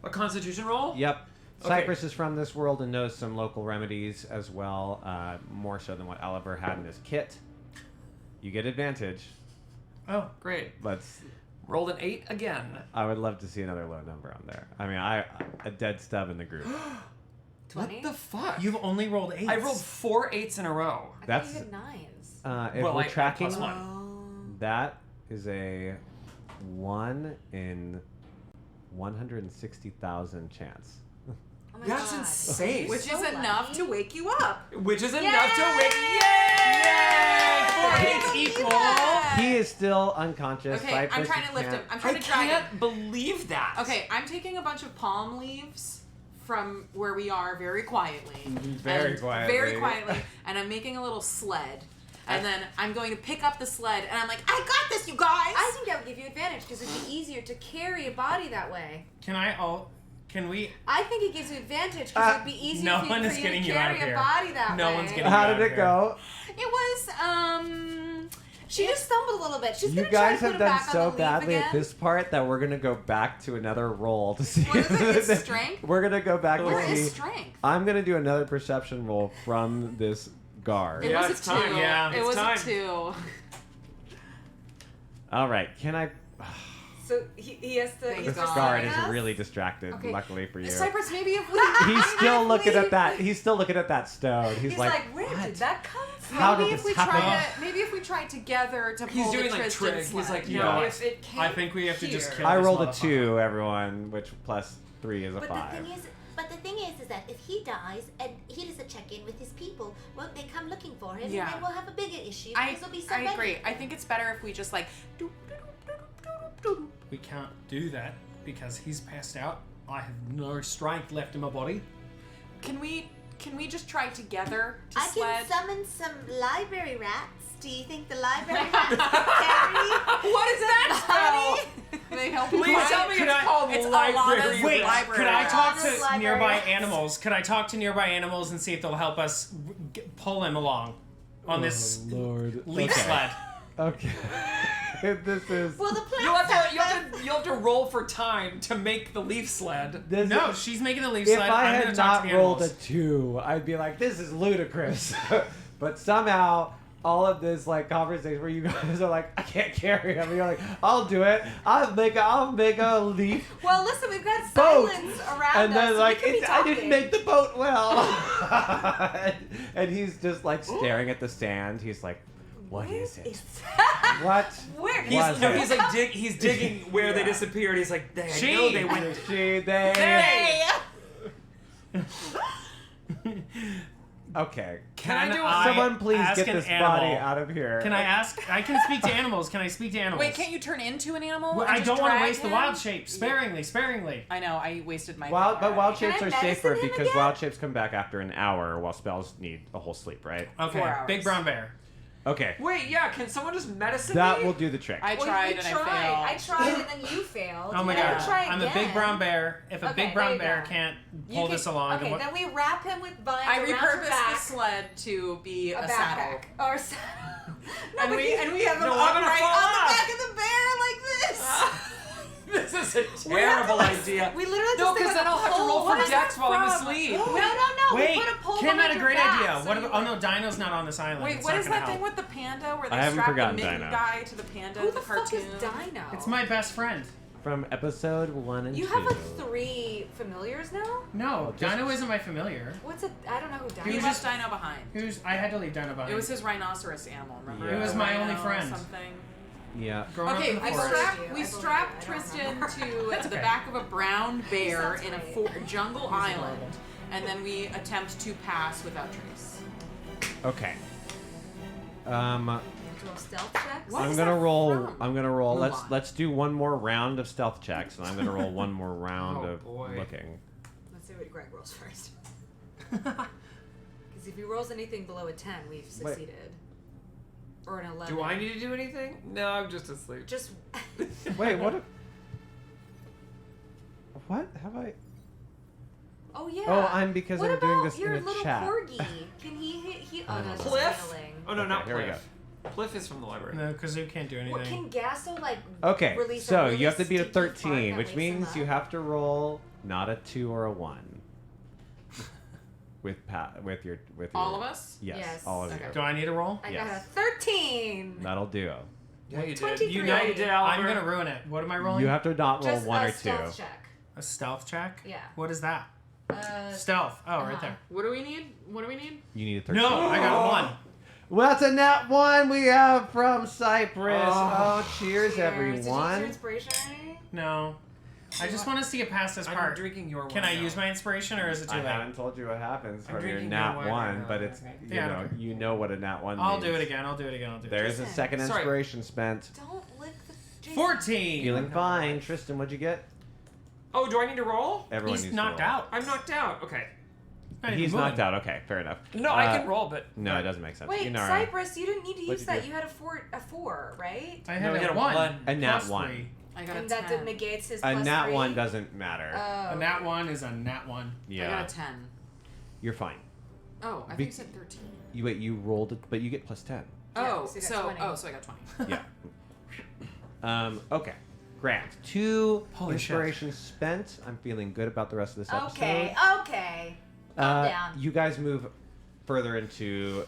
A Constitution roll? Yep. Okay. Cypress is from this world and knows some local remedies as well, more so than what Oliver had in his kit. You get advantage. Oh. Great. Let's. Rolled an 8 again. I would love to see another low number on there. I mean, a dead stub in the group. 20? What the fuck? You've only rolled 8s. I rolled 4 8s in a row. I That's- thought you had 9s. If Well, we're I tracking, plus 1. that is a 1 in 160,000 chance. Oh my That's God. insane. Which So is enough lucky. to wake you up. Which is enough to wake. Yay! 4 I 8s believe equal. that. He is still unconscious. Okay, Cypress, I'm trying you to lift him. can't- I'm I trying to drag him. can't believe that. Okay, I'm taking a bunch of palm leaves from where we are very quietly. Very and quietly. Very quietly. And I'm making a little sled. And then I'm going to pick up the sled and I'm like, I got this, you guys! I think that would give you advantage because it'd be easier to carry a body that way. Can we? I think it gives you advantage because it'd be easier no for one you, is for you getting to you out carry of a here. body that No way. one's getting How you did out it of go? It was, She just stumbled a little bit. She's You gonna try guys to put have him done back so on the leaf badly again. at this part that we're gonna go back to another roll to see. What is it? It's strength? We're gonna go back Where to is see. strength? I'm gonna do another perception roll from this guard. It Yeah, was it's a 2. time. Yeah, it it's was time. a 2. All right, can I? So he has to. Thank he's This God. guard is us? really distracted. Okay. Luckily for you. Cypress, maybe if we... He's still looking at that. He's still looking at that stone. He's, He's like, like, where what? did that come from? How maybe did if this we happen? maybe if we try together to pull He's doing the like Tristan trick. He's sled. like, Yeah. no. If it came I think we have to just here. kill I this rolled a motherfucker. 2, everyone, which plus 3 is a But 5. the thing is that if he dies and he doesn't check in with his people, well, they come looking for him, Yeah. and then we'll have a bigger issue I because there'll be somebody. agree. I think it's better if we just like... doop, doop, doop, doop, doop, doop. We can't do that because he's passed out. I have no strength left in my body. Can we just try together to I sled? can summon some library rats. Do you think the library rats can carry? What is that spell? They help you Please find- tell me Could it's I- called It's library. Alana's Wait, library. could I talk Alana's to library. nearby animals? Could I talk to nearby animals and see if they'll help us pull him along on this Lord. leaf Okay. sled? Okay. This is. Well, the plan. You have to roll for time to make the leaf sled. This No, is- she's making the leaf If sled. I I'm had gonna talk not to the rolled a animals. 2, I'd be like, this is ludicrous. But somehow, all of this like conversation where you guys are like, I can't carry him. And you're like, I'll do it. I'll make a leaf Well, listen, we've got boat. silence around And us. then so like, we could be I didn't talking. make the boat well. and he's just like staring at the sand. He's like, what is it? What? Where? Was it? He's like he's digging where they disappeared. He's like, I know they went. She, they. Hey! Okay. Can I do I Someone please ask get an this animal? body out of here. Can I ask? I can speak to animals. Can I speak to animals? Wait, can't you turn into an animal? Well, and I just don't want to drag waste the him? wild shape. Sparingly. I know, I wasted my Wild, thing but wild already. shapes Can are I safer medicine him because again? wild shapes come back after an hour, while spells need a whole sleep, right? Okay. 4 hours. Big brown bear. Okay, Wait, yeah. Can someone just medicine that me? will do the trick. I Well, tried you and tried. I I failed. tried and then you failed. Oh my You gotta god. try I'm a big again. brown bear. If a Okay, big brown there you bear go. can't You pull can- this along, Okay, then what? then we wrap him with vines I around your repurposed the back. sled to be a, A saddle. backpack. Or a saddle. No, And but we have him No, I'm gonna upright fall on the off. back of the bear like this. This is a We have to, terrible like, idea. We literally No, just because like then I'll have to pole. roll What for is dex that while I'm from? asleep. No. Wait, We put a pole Kim on had a your great back, idea. so What you about? Oh no, Dino's not on this island. Wait, It's what not is gonna that thing help. with the panda where I they haven't strap the forgotten mitten Dino. guy to the panda Who in the the fuck is cartoon? Dino? It's my best friend. From episode 1 and You 2. have like 3 familiars now? No, just- Dino isn't my familiar. What's it? I don't know who Dino He is. left Dino behind. I had to leave Dino behind. It was his rhinoceros animal, remember? Yeah. It was The my rhino only friend. Something. Yeah. Growing up Okay, in the we forest. believe strapped you. I don't Tristan remember. to the okay. back of a brown bear sounds in a right. jungle He's island, adorable. and then we attempt to pass without trace. Okay. Do you roll stealth checks? What I'm is gonna that roll. from? I'm gonna roll. Mulan. Let's do one more round of stealth checks, and I'm gonna roll one more round Oh, of boy. looking. Let's see what Greg rolls first. Because if he rolls anything below a 10, we've succeeded. Or an 11. Do I need to do anything? No, I'm just asleep. Just. Wait, what? What have I? Oh yeah. Oh, I'm because what I'm about doing this your in a little chat. corgi? Can he hit? Oh no, it's just Cliff? handling. Oh no, Okay, not here we Pliff. Pliff is from the library. No, Kazoo can't do anything. What can Gasso like? Okay, release a so really you have to beat a sticky fart 13, that which wakes him means up? you have to roll not a 2 or a 1. with your All of us? Yes, Yes. all of Okay. Do I need a roll? I Yes. got a 13. That'll do. Yeah, you did. 23. You know you did, Oliver. I'm gonna ruin it. What am I rolling? You have to not roll Just 1 a or 2. stealth check. A stealth check? Yeah. What is that? Stealth. Oh, right there. What do we need? What do we need? You need a 13. No, I got 1. Well, that's a nat 1 we have from Cyprus. Oh, cheers, Cheers. everyone. Did you use your inspiration already? No. I just want to see it past this I'm part. drinking your wine. Can I now. use my inspiration, or is it too I late? haven't told you what happens I'm from your drinking nat your wine 1, right now. but it's, Okay. Yeah, you know what a nat 1 I'll means. do it again. I'll do it again. There is a Listen. second Sorry. inspiration spent. Don't lick the. Jason. 14. Feeling fine. Tristan, what'd you get? Oh, do I need to roll? Everyone He's needs knocked to roll. out. I'm knocked out. Okay. Not even He's moving. knocked out. Okay, fair enough. No, I can roll, but No, it doesn't make sense. Wait, You know, Cypress, you didn't need to What'd use you that. do? You had a 4, right? I No, had we a got a 1. one. A nat plus 1. 3. I got And a that 10. negates his A plus nat 3. 1 doesn't matter. Oh. A nat 1 is a nat 1. I Yeah, got a 10. you're fine. Oh, I think you said 13. You rolled it, but you get plus 10. Yeah, Oh, so you got so 20. so I got 20. Yeah. Okay. Grant. 2 Holy shit. inspiration spent. I'm feeling good about the rest of this episode. Okay, okay. Calm down. You guys move further into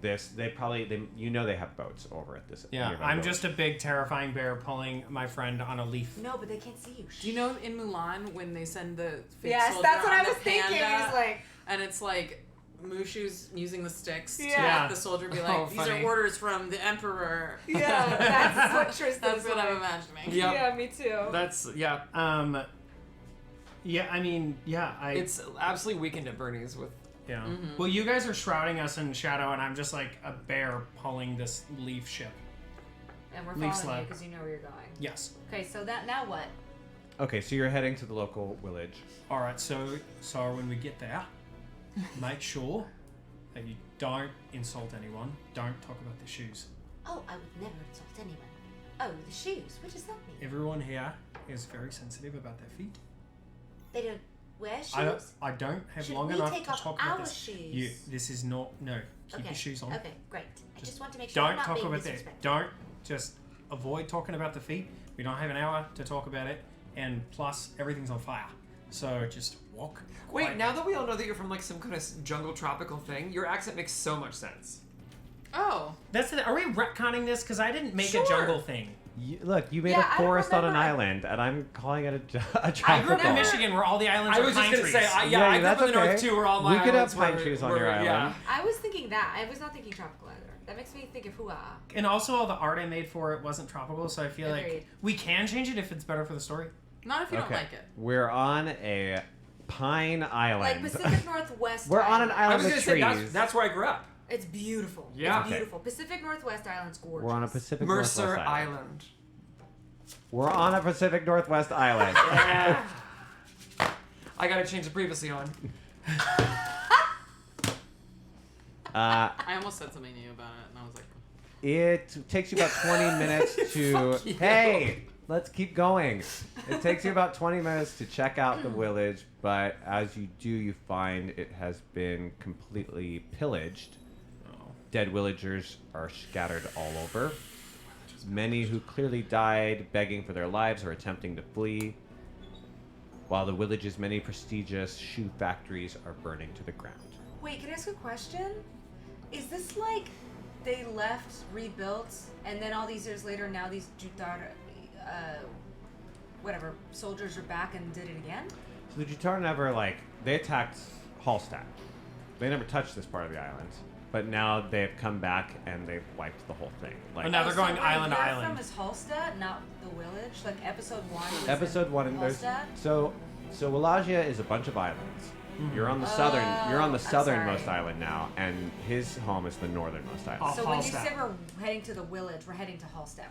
this. They have boats over at this. Yeah, nearby I'm village. just a big, terrifying bear pulling my friend on a leaf. No, but they can't see you. Do you know in Mulan when they send the fake Yes, soldier that's what on I the was thinking. panda, It's like, and it's like Mushu's using the sticks to Yeah. make the soldier be like, Oh, "These funny. are orders from the emperor." yeah, that's what Tristan That's what I'm imagining. Yep. Yeah, me too. That's yeah. Yeah, I mean, yeah, It's absolutely weakened at Bernie's with. yeah. Well, you guys are shrouding us in shadow, and I'm just like a bear pulling this leaf ship. And we're Leaf following slab. you because you know where you're going. Yes. Okay, so that now what? Okay, so you're heading to the local village. All right. So when we get there, make sure that you don't insult anyone. Don't talk about the shoes. Oh, I would never insult anyone. Oh, the shoes. What does that mean? Everyone here is very sensitive about their feet. They don't wear shoes? I don't have Should long we enough take to off talk about our this. shoes? This is not. No. Keep Okay. your shoes on. Okay, great. I just want to make sure I'm Don't not talk being about that. disrespectful. Don't just avoid talking about the feet. We don't have an hour to talk about it, and plus everything's on fire. So just walk. Wait, quietly. now that we all know that you're from like some kind of jungle tropical thing, your accent makes so much sense. Oh, That's the, are we retconning this? Because I didn't make Sure. a jungle thing. Look, you made Yeah, a I don't forest on an remember. island, and I'm calling it a I tropical. grew up in Michigan, where all the islands I are was just pine gonna trees. say, I grew up in that's the north okay. too, where all my We could have islands pine were- trees on were- your island. Yeah. I was thinking that. I was not thinking tropical either. That makes me think of hua. And also, all the art I made for it wasn't tropical, so I feel Agreed. like we can change it if it's better for the story. not if you Okay, don't like it. we're on a pine island. Like Pacific Northwest. We're on an I island was with gonna say trees. that's where I grew up. It's beautiful. Yeah. It's Okay. beautiful. Pacific Northwest Island's gorgeous. We're on a Pacific Mercer Northwest island. Island. We're on a Pacific Northwest island. Yeah. I gotta change the previously on. I almost said something to you about it, and I was like, It takes you about 20 minutes to. Fuck you. Hey, let's keep going. It takes you about 20 minutes to check out the village, but as you do, you find it has been completely pillaged. Dead villagers are scattered all over. Many who clearly died begging for their lives or attempting to flee, while the village's many prestigious shoe factories are burning to the ground. Wait, can I ask a question? Is this like they left, rebuilt, and then all these years later, now these Jutar, whatever, soldiers are back and did it again? So the Jutar never, they attacked Hallstatt. They never touched this part of the island. But now they've come back and they've wiped the whole thing. But now they're going where island to you're island. from is Hallstatt, not the village? Like episode 1 was Episode in 1 and there's Hallstatt? so Wallachia is a bunch of islands. You're on the southern I'm southernmost sorry. island now, and his home is the northernmost island. Oh. So when you Hallstatt. say we're heading to the village, we're heading to Hallstatt.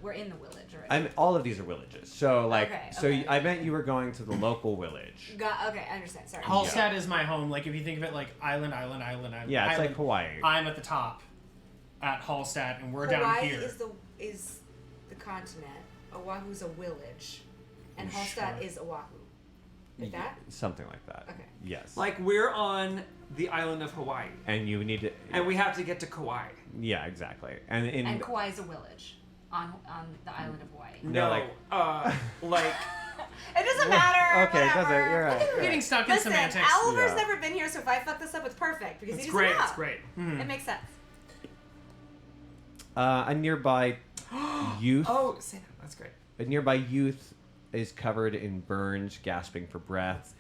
We're in the village already. I mean, all of these are villages. So Okay. I meant you were going to the local village. Okay, I understand. Sorry. Hallstatt is my home. Like if you think of it like island. Yeah, it's island. like Hawaii. I'm at the top, at Hallstatt, and we're down Hawaii here. is the continent. Oahu's a village, and Sure. Hallstatt is Oahu. Like that? Something like that. Okay. Yes. Like we're on the island of Hawaii, and you need to. and we have to get to Kauai. Yeah, exactly. And in And Kauai is a village on the island of Hawaii. No, like It doesn't matter. Okay, it doesn't. whatever. You're right. We're getting stuck in Listen, semantics. Oliver's Yeah. never been here, so if I fuck this up, it's perfect because It's he great. doesn't know. It's great. It makes sense. A nearby youth. oh, say that. That's great. A nearby youth is covered in burns, gasping for breath.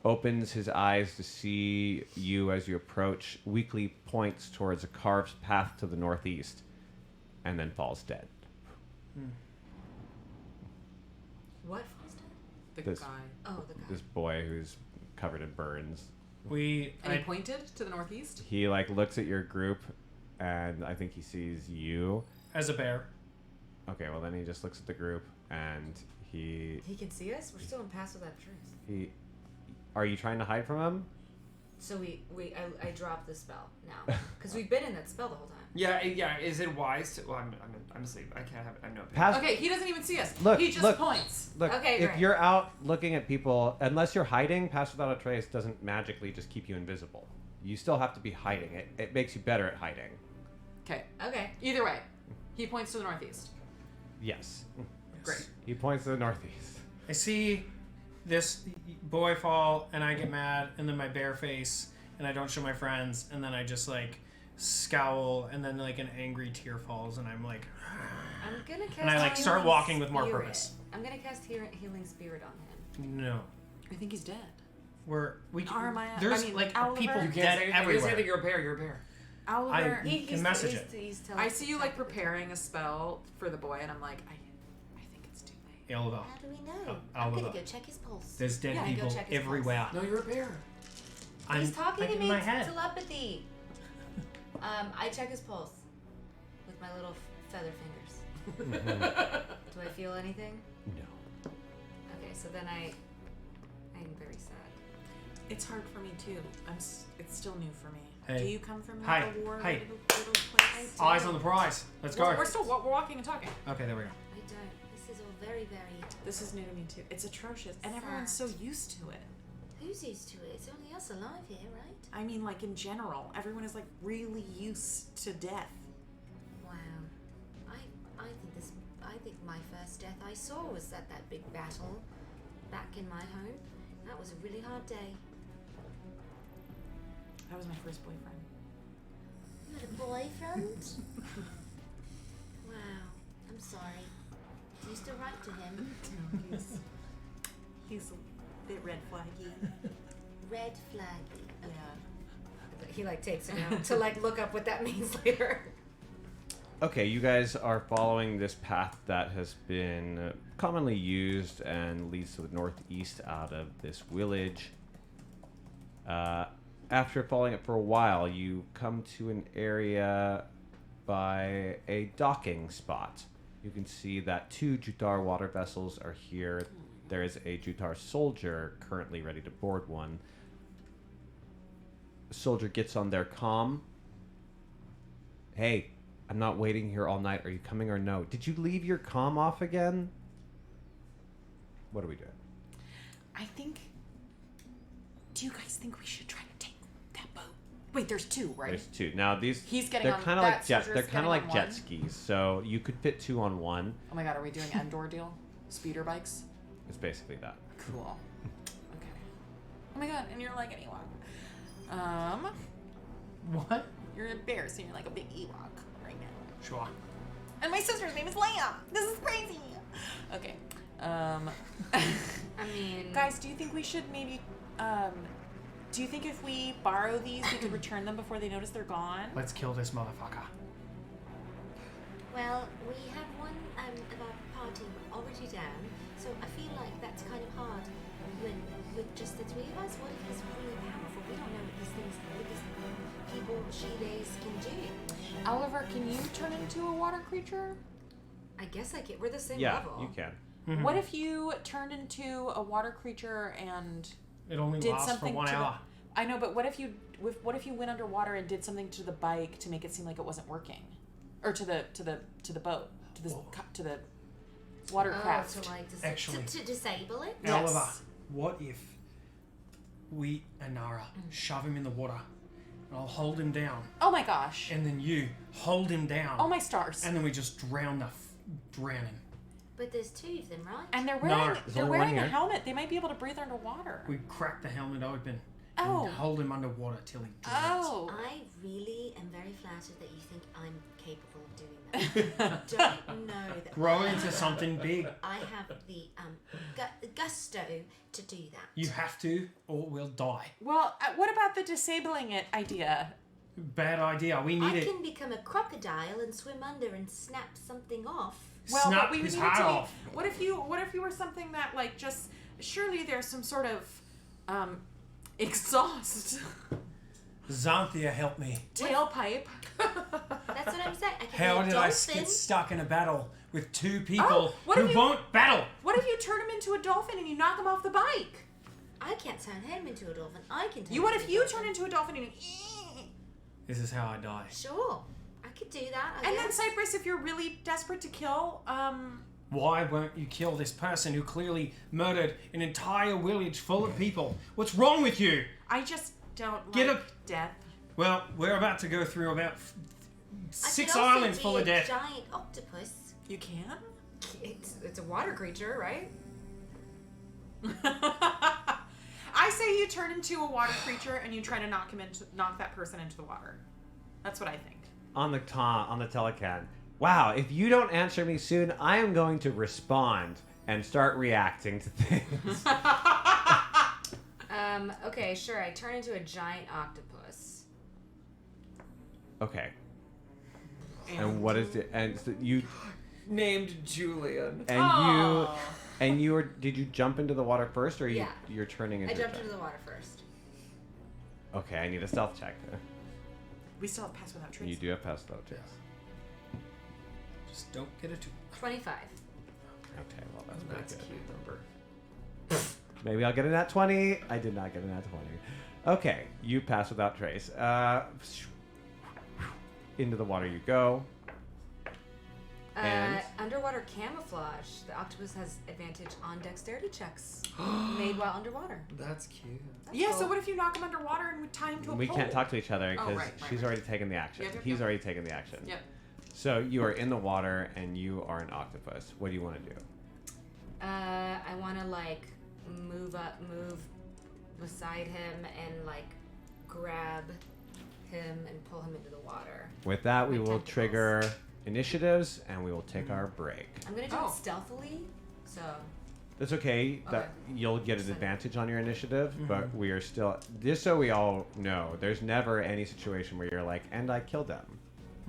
opens his eyes to see you as you approach, weakly points towards a carved path to the northeast, and then falls dead. What falls dead? The This- guy. Oh, the guy. This boy who's covered in burns. And he pointed to the northeast? He like looks at your group, and I think he sees you. As a bear. Okay, well then he just looks at the group, and he He can see us? We're still in pass without trees. Are you trying to hide from him? So I dropped the spell now. Because we've been in that spell the whole time. Yeah. Is it wise to? Well, I'm asleep. I can't have. I'm no. Pass- Okay, he doesn't even see us. Look, he just look. points. Look, Okay, if great. you're out looking at people, unless you're hiding, Pass Without a Trace doesn't magically just keep you invisible. You still have to be hiding. It makes you better at hiding. Okay. Okay. Either way, he points to the northeast. Yes. Great. He points to the northeast. I see this boy fall, and I get mad, and then my bear face, and I don't show my friends, and then I just like scowl, and then like an angry tear falls, and I'm like, I'm gonna cast and I like start Healing walking with more Spirit. purpose. I'm gonna cast Healing Spirit on him. No, I think he's dead. we Armaya- there's I mean, like Oliver- people You You dead can't say everywhere. that you're a bear. You're a bear. Oliver, I can message it. I see you like preparing a spell for the boy, and I'm like, I think it's too late. Oliver, How do we know? I'll I'm gonna look. go check his pulse. there's dead Yeah, go people check his everywhere. No, you're a bear. He's talking to in me. my head. Telepathy. I check his pulse with my little feather fingers. Do I feel anything? No. Okay, so then I'm very sad. It's hard for me too. It's still new for me. Hey. Do you come from like Hey. a war Hey. little place? Eyes on the prize. Let's go. We're still we're walking and talking. Okay, there we go. I don't. This is all very, very. This is new to me too. It's atrocious, and everyone's so used to it. Who's used to it? It's only us alive here, right? I mean, like in general, everyone is like really used to death. Wow. I think my first death I saw was at that big battle back in my home. That was a really hard day. That was my first boyfriend. You had a boyfriend? Wow. I'm sorry. Do you still write to him? No, he's a bit red flaggy. Red flaggy. Yeah. He like takes it out to like look up what that means later. Okay, you guys are following this path that has been commonly used and leads to the northeast out of this village. After following it for a while, you come to an area by a docking spot. You can see that 2 Jutar water vessels are here. There is a Jutar soldier currently ready to board one. The soldier gets on their comm. Hey, I'm not waiting here all night. Are you coming or no? Did you leave your comm off again? What are we doing? I think. Do you guys think we should try to take that boat? Wait, there's 2, right? There's 2. Now these He's getting they're on- kind of that like jet. soldier's They're kind getting of like on jet one? skis. So you could fit 2 on one. Oh my god, are we doing Endor deal? Speeder bikes? It's basically that. Cool. Okay. Oh my god, and you're like an Ewok. What? You're a bear, so you're like a big Ewok right now. Sure. And my sister's name is Leia. This is crazy. Okay. I mean, Guys, do you think we should maybe do you think if we borrow these we could return them before they notice they're gone? Let's kill this motherfucker. Well, we have one of our party already down, so I feel like that's kind of hard when with just the 3 of us. What if he's really powerful? We don't know what these things, what these people, she-days can do. Oliver, can you turn into a water creature? I guess I can. We're the same Yeah, level. you can. What if you turned into a water creature and It only did lasts for something 1 to hour. the, I know, but what if you went underwater and did something to the bike to make it seem like it wasn't working, or to the boat, to the watercraft? To like Actually, To disable it? Yes. Oliver, what if we and Nara shove him in the water, and I'll hold him down, Oh my gosh! and then you hold him down, Oh my stars! and then we just drown him. But there's 2 of them, right? And they're No, wearing there's they're only one wearing a here. helmet. They might be able to breathe underwater. We crack the helmet open, Oh. and hold him underwater till he drowns. Oh. I really am very flattered that you think I'm capable of doing that. Don't know that. Grow into something big. I have the gusto to do that. You have to, or we'll die. Well, what about the disabling it idea? Bad idea. We need I it. can become a crocodile and swim under and snap something off. Well, Snap but we his need heart to. off. What if you were something that like just surely there's some sort of exhaust Xanthia, help me. tailpipe. That's what I'm saying. I can How be a did I dolphin. get stuck in a battle with two people Oh, what who if you- won't battle? What if you turn him into a dolphin and you knock him off the bike? I can't turn him into a dolphin. I can turn You what him if into you a turn dolphin. into a dolphin and This is how I die. Sure. I could do that. I and then guess. Cypress, if you're really desperate to kill, Why won't you kill this person who clearly murdered an entire village full of people? What's wrong with you? I just don't Get like a- death. Well, we're about to go through about I 6 could also islands be full a of death. Giant octopus. You can? It's a water creature, right? I say you turn into a water creature and you try to knock that person into the water. That's what I think. On the telecan. Wow, if you don't answer me soon, I am going to respond and start reacting to things. Okay, sure. I turn into a giant octopus. Okay. And what is it? And so you Named Julian. and you were, did you jump into the water first, or Yeah. you're turning into? I a jumped giant? into the water first. Okay, I need a stealth check. We still have pass without trace. You do have pass stealth checks. Just don't get a 2. 25. Okay, well that's That's a pretty cute number. good. Maybe I'll get a nat 20. I did not get a nat 20. Okay, you pass without trace. Into the water you go. And? Underwater camouflage. The octopus has advantage on dexterity checks made while underwater. That's cute. Yeah, so cool. what if you knock him underwater and we tie him to a We pole? can't talk to each other Oh, because right, she's right. already taken the action. Yep, yep, He's yep. already taken the action. Yep. So you are in the water and you are an octopus. What do you want to do? I want to like move beside him and like grab him and pull him into the water. With that, we Like will tentacles. trigger initiatives and we will take our break. I'm gonna do Oh. it stealthily, so That's okay. That you'll get an advantage on your initiative, but we are still just so we all know. There's never any situation where you're like, and I killed them.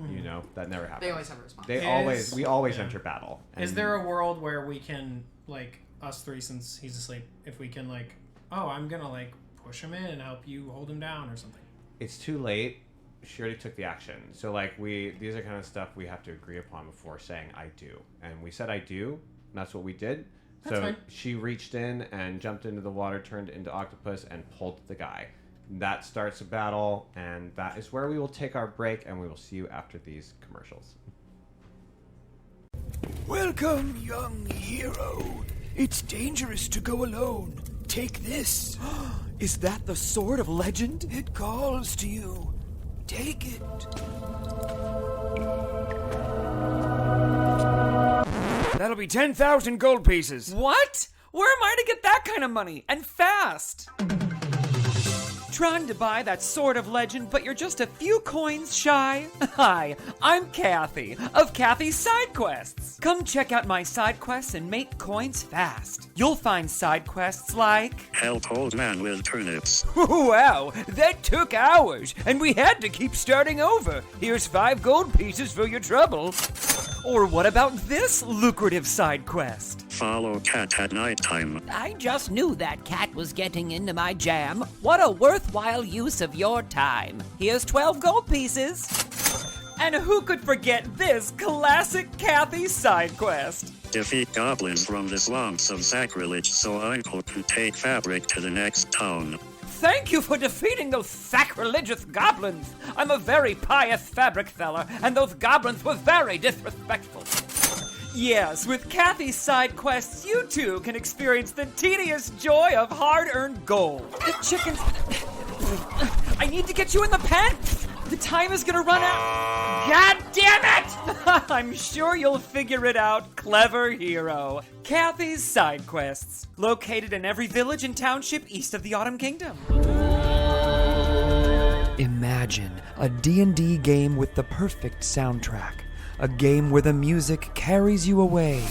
You know that never happens. They always have a response. We always yeah. enter battle. Is And there a world where we can, like, us three, since he's asleep, if we can, like, oh, I'm gonna, like, push him in and help you hold him down or something? It's too late. She already took the action. So like these are kind of stuff we have to agree upon before saying I do. And we said I do. And that's what we did. That's So fine. she reached in and jumped into the water, turned into octopus, and pulled the guy. That starts a battle, and that is where we will take our break, and we will see you after these commercials. Welcome, young hero. It's dangerous to go alone. Take this. Is that the sword of legend? It calls to you. Take it. That'll be 10,000 gold pieces. What? Where am I to get that kind of money? And fast? Trying to buy that sword of legend, but you're just a few coins shy? Hi, I'm Kathy, of Kathy's Side Quests. Come check out my side quests and make coins fast. You'll find side quests like... Help old man with turnips. Wow, that took hours, and we had to keep starting over. Here's 5 gold pieces for your trouble. Or what about this lucrative side quest? Follow cat at nighttime. I just knew that cat was getting into my jam. What a worthwhile use of your time. Here's 12 gold pieces. And who could forget this classic Kathy side quest? Defeat goblins from the swamps of sacrilege so Uncle can take fabric to the next town. Thank you for defeating those sacrilegious goblins. I'm a very pious fabric seller, and those goblins were very disrespectful. Yes, with Kathy's side quests, you too can experience the tedious joy of hard-earned gold. The chickens... I need to get you in the pen! The time is gonna run out. God damn it! I'm sure you'll figure it out, clever hero. Kathy's Side Quests, located in every village and township east of the Autumn Kingdom. Imagine a D&D game with the perfect soundtrack. A game where the music carries you away.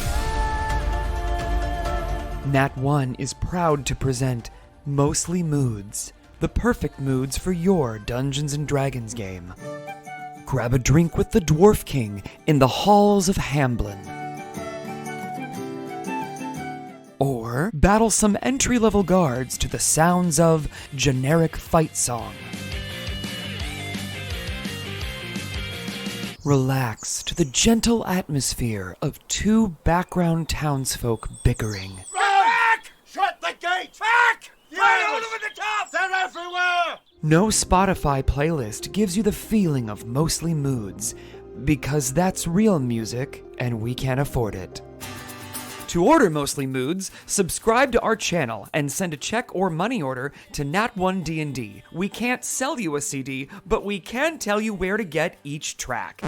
NatOne is proud to present Mostly Moods, the perfect moods for your Dungeons & Dragons game. Grab a drink with the Dwarf King in the halls of Hamblin. Or battle some entry-level guards to the sounds of generic fight song. Relax to the gentle atmosphere of two background townsfolk bickering. Back! Shut the gate! Back! Right over the top! They're everywhere! No Spotify playlist gives you the feeling of Mostly Moods, because that's real music and we can't afford it. To order Mostly Moods, subscribe to our channel and send a check or money order to NatOne D&D. We can't sell you a CD, but we can tell you where to get each track.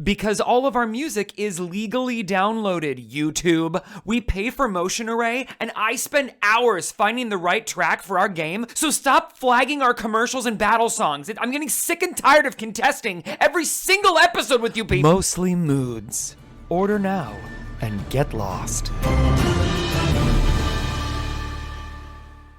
Because all of our music is legally downloaded, YouTube. We pay for Motion Array, and I spend hours finding the right track for our game, so stop flagging our commercials and battle songs. I'm getting sick and tired of contesting every single episode with you people. Mostly Moods. Order now and get lost.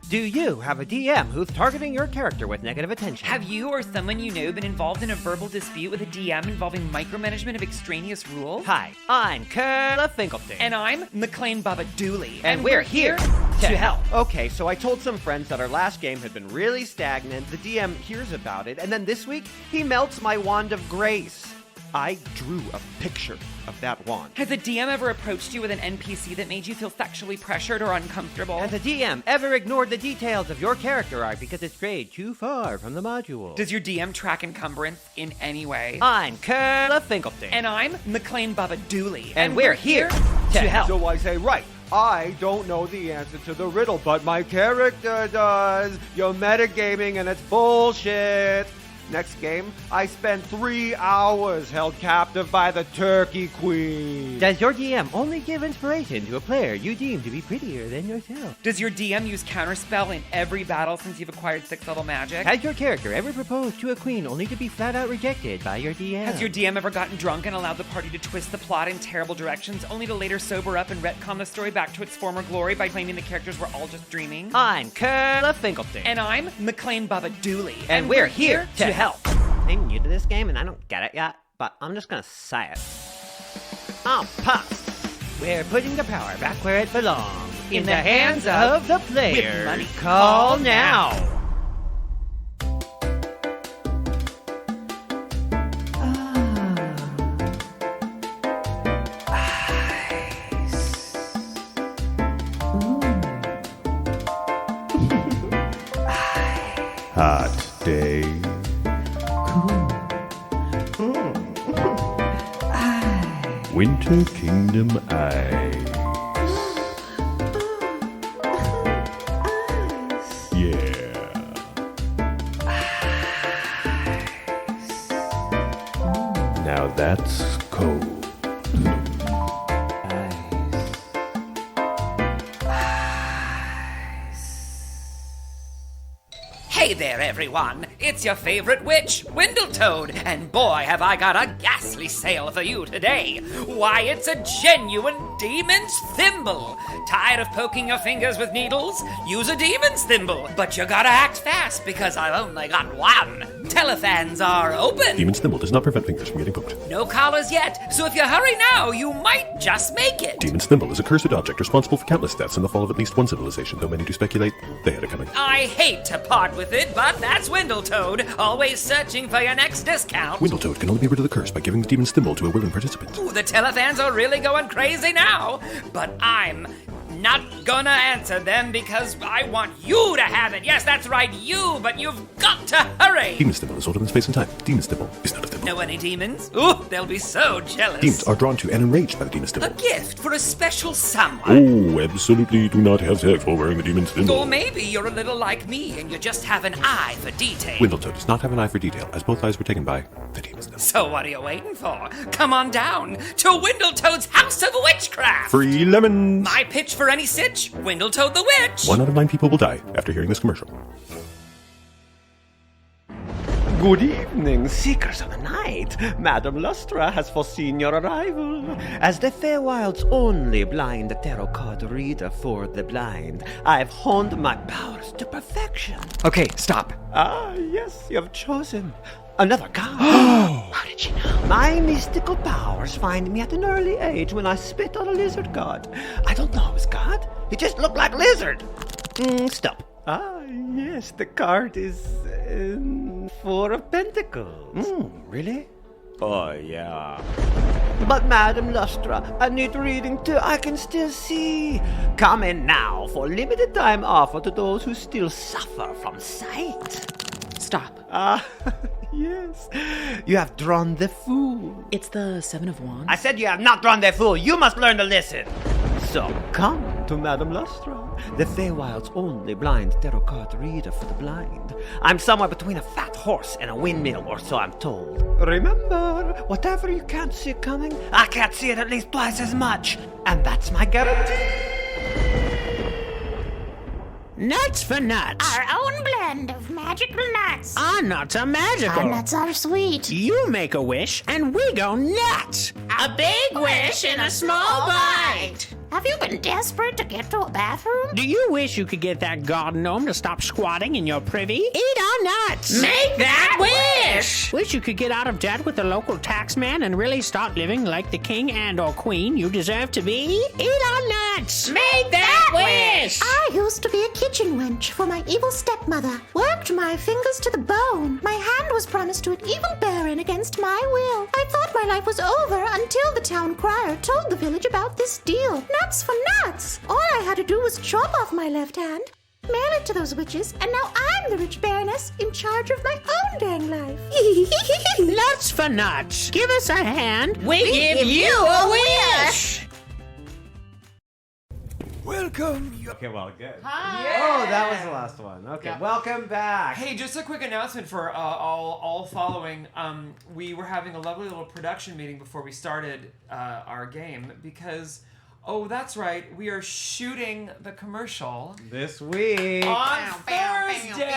Do you have a DM who's targeting your character with negative attention? Have you or someone you know been involved in a verbal dispute with a DM involving micromanagement of extraneous rules? Hi, I'm Curla Finkelstein. And I'm McLean Baba Dooley. And we're here to help. Okay, so I told some friends that our last game had been really stagnant. The DM hears about it, and then this week, he melts my wand of grace. I drew a picture of that wand. Has a DM ever approached you with an NPC that made you feel sexually pressured or uncomfortable? Has a DM ever ignored the details of your character arc because it's strayed too far from the module? Does your DM track encumbrance in any way? I'm Curla Finkelstein. And I'm McLean Baba Dooley. And we're here to help. So I say, right, I don't know the answer to the riddle, but my character does. You're metagaming and it's bullshit. Next game, I spent 3 hours held captive by the Turkey Queen. Does your DM only give inspiration to a player you deem to be prettier than yourself? Does your DM use Counterspell in every battle since you've acquired 6th level magic? Has your character ever proposed to a queen only to be flat out rejected by your DM? Has your DM ever gotten drunk and allowed the party to twist the plot in terrible directions only to later sober up and retcon the story back to its former glory by claiming the characters were all just dreaming? I'm Curla Finkelstein. And I'm McLean Baba Dooley. And we're here to help. I'm new to this game and I don't get it yet, but I'm just gonna say it. Oh, puss! We're putting the power back where it belongs. In the hands of the player. With money. Call now! Hot day. Winter Kingdom Ice. Yeah. Now that's cold. Hey there, everyone! It's your favorite witch, Windletoad, and boy, have I got a ghastly sale for you today! Why, it's a genuine demon's thimble! Tired of poking your fingers with needles? Use a demon's thimble! But you gotta act fast, because I've only got one! Telefans are open! Demon's Thimble does not prevent fingers from getting poked. No collars yet, so if you hurry now, you might just make it! Demon's Thimble is a cursed object responsible for countless deaths and the fall of at least one civilization, though many do speculate they had it coming. I hate to part with it, but that's Windletoad, always searching for your next discount. Windletoad can only be rid of the curse by giving the Demon's Thimble to a willing participant. Ooh, the telefans are really going crazy now, but I'm not gonna answer them because I want you to have it. Yes, that's right, you, but you've got to hurry. Demon's Thimble is older than space and time. Demon's Thimble is not a thimble. Know any demons? Ooh, they'll be so jealous. Demons are drawn to and enraged by the Demon's A Thimble. gift for a special someone. Oh, absolutely do not have sex while wearing the Demon's Thimble. Or maybe you're a little like me and you just have an eye for detail. Windletoad does not have an eye for detail, as both eyes were taken by the Demon's Thimble. So what are you waiting for? Come on down to Windletoad's House of Witchcraft. Free lemons! My pitch for any sitch, Windletoad the Witch. 1 out of 9 people will die after hearing this commercial. Good evening, Seekers of the Night. Madame Lustra has foreseen your arrival. As the Feywild's only blind tarot card reader for the blind, I've honed my powers to perfection. Okay, stop. Ah, yes, you have chosen another card. How did you know? My mystical powers find me at an early age when I spit on a lizard god. I don't know his god. He just looked like lizard. Stop. Ah, yes, the card is Four of Pentacles. Really? Oh, yeah. But Madame Lustra, I need reading too. I can still see. Come in now for limited time offer to those who still suffer from sight. Stop. Ah, yes. You have drawn the Fool. It's the Seven of Wands. I said you have not drawn the Fool. You must learn to listen. So come to Madame Lustra, the Feywild's only blind tarot card reader for the blind. I'm somewhere between a fat horse and a windmill, or so I'm told. Remember, whatever you can't see coming, I can't see it at least twice as much. And that's my guarantee. Nuts for nuts. Our own blend of magical nuts. Our nuts are magical. Our nuts are sweet. You make a wish, and we go nuts. A big wish in a small bite. Have you been desperate to get to a bathroom? Do you wish you could get that garden gnome to stop squatting in your privy? Eat our nuts. Make that wish. Wish you could get out of debt with the local tax man and really start living like the king and or queen you deserve to be? Eat our nuts. Make that wish. I used to be a kitchen wench for my evil stepmother. Worked my fingers to the bone. My hand was promised to an evil baron against my will. I thought my life was over until the town crier told the village about this deal. Nuts for nuts. All I had to do was chop off my left hand, mail it to those witches, and now I'm the rich baroness in charge of my own dang life. Nuts for nuts. Give us a hand. We give you a wish. Welcome. Okay, well, good. Hi. Oh, that was the last one. Okay, Yeah. welcome back. Hey, just a quick announcement for all following. We were having a lovely little production meeting before we started our game because, oh, that's right, we are shooting the commercial This week. on Thursday.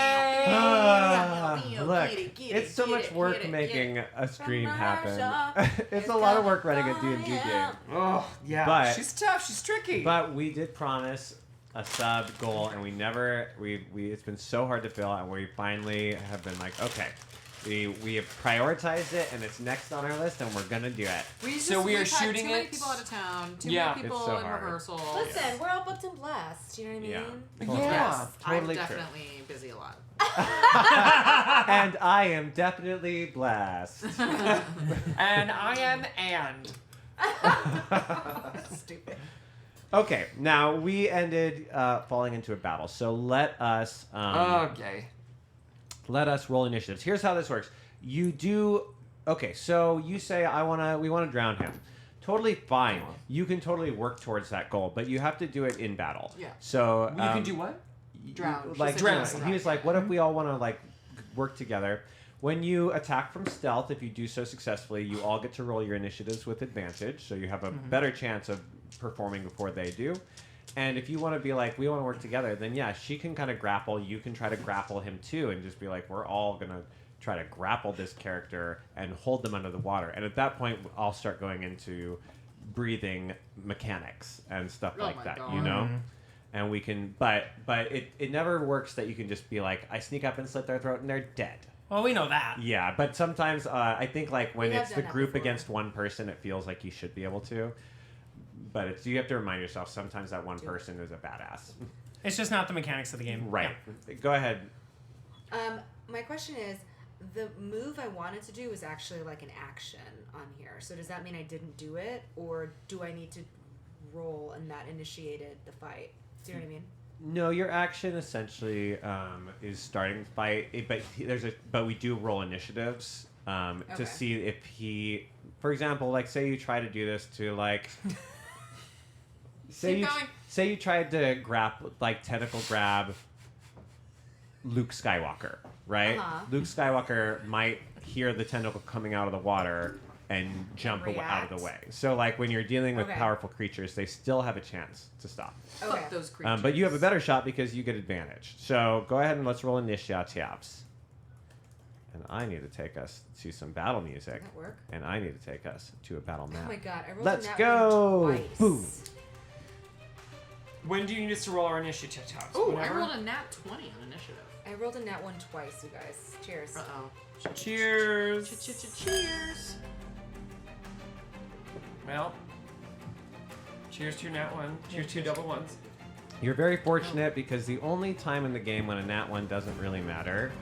Look, it's so much work making a stream happen. It's a lot of work running a D&D game. Oh, yeah. But she's tough. She's tricky. But we did promise a sub goal, and we it's been so hard to fill, and we finally have been like, okay, we have prioritized it, and it's next on our list, and we're gonna do it. We are we've had shooting too many it. people out of town. Too Yeah. many people It's so in hard. rehearsal. Listen, we're all booked and blessed. You know what I mean? Totally. Yes, Totally I'm true. definitely busy a lot. And I am definitely blessed. And I am and. Stupid. Okay, now we ended falling into a battle, so let us Okay. let us roll initiatives. Here's how this works. You do okay, so you say we wanna drown him. Totally fine. You can totally work towards that goal, but you have to do it in battle. Yeah. So You can do what? Drown. She Like said drown. he was like, what if we all wanna like work together? When you attack from stealth, if you do so successfully, you all get to roll your initiatives with advantage, so you have a better chance of performing before they do. And if you want to be like, we want to work together, then yeah, she can kind of grapple. You can try to grapple him too, and just be like, we're all gonna try to grapple this character and hold them under the water. And at that point, I'll start going into breathing mechanics and stuff like my that. God. You know. And we can, but it never works that you can just be like, I sneak up and slit their throat and they're dead. Well, we know that. Yeah, but sometimes I think like when We have it's the done that group before. against one person, it feels like you should be able to. But it's you have to remind yourself sometimes that one person is a badass. It's just not the mechanics of the game. Right. Go ahead. My question is, the move I wanted to do was actually like an action on here. So does that mean I didn't do it, or do I need to roll and that initiated the fight? Do you know what I mean? No, your action essentially is starting the fight, but we do roll initiatives Okay. to see if he, for example, like say you try to do this to like, say you tried to tentacle grab Luke Skywalker, right? Uh-huh. Luke Skywalker might hear the tentacle coming out of the water and jump out of the way. So like when you're dealing with Okay. powerful creatures, they still have a chance to stop. Okay. Fuck those creatures. But you have a better shot because you get advantage. So go ahead and let's roll initiatives. And I need to take us to some battle music. Does that work? And I need to take us to a battle map. Oh my god, I rolled Let's a nat go! one twice. Boom! When do you need us to roll our initiative tabs? Oh, I Whenever? rolled a nat 20 on initiative. I rolled a nat one twice, you guys. Cheers. Uh-oh. Cheers. Cheers. Well, cheers to your nat 1. Cheers to your double ones. You're very fortunate because the only time in the game when a nat 1 doesn't really matter.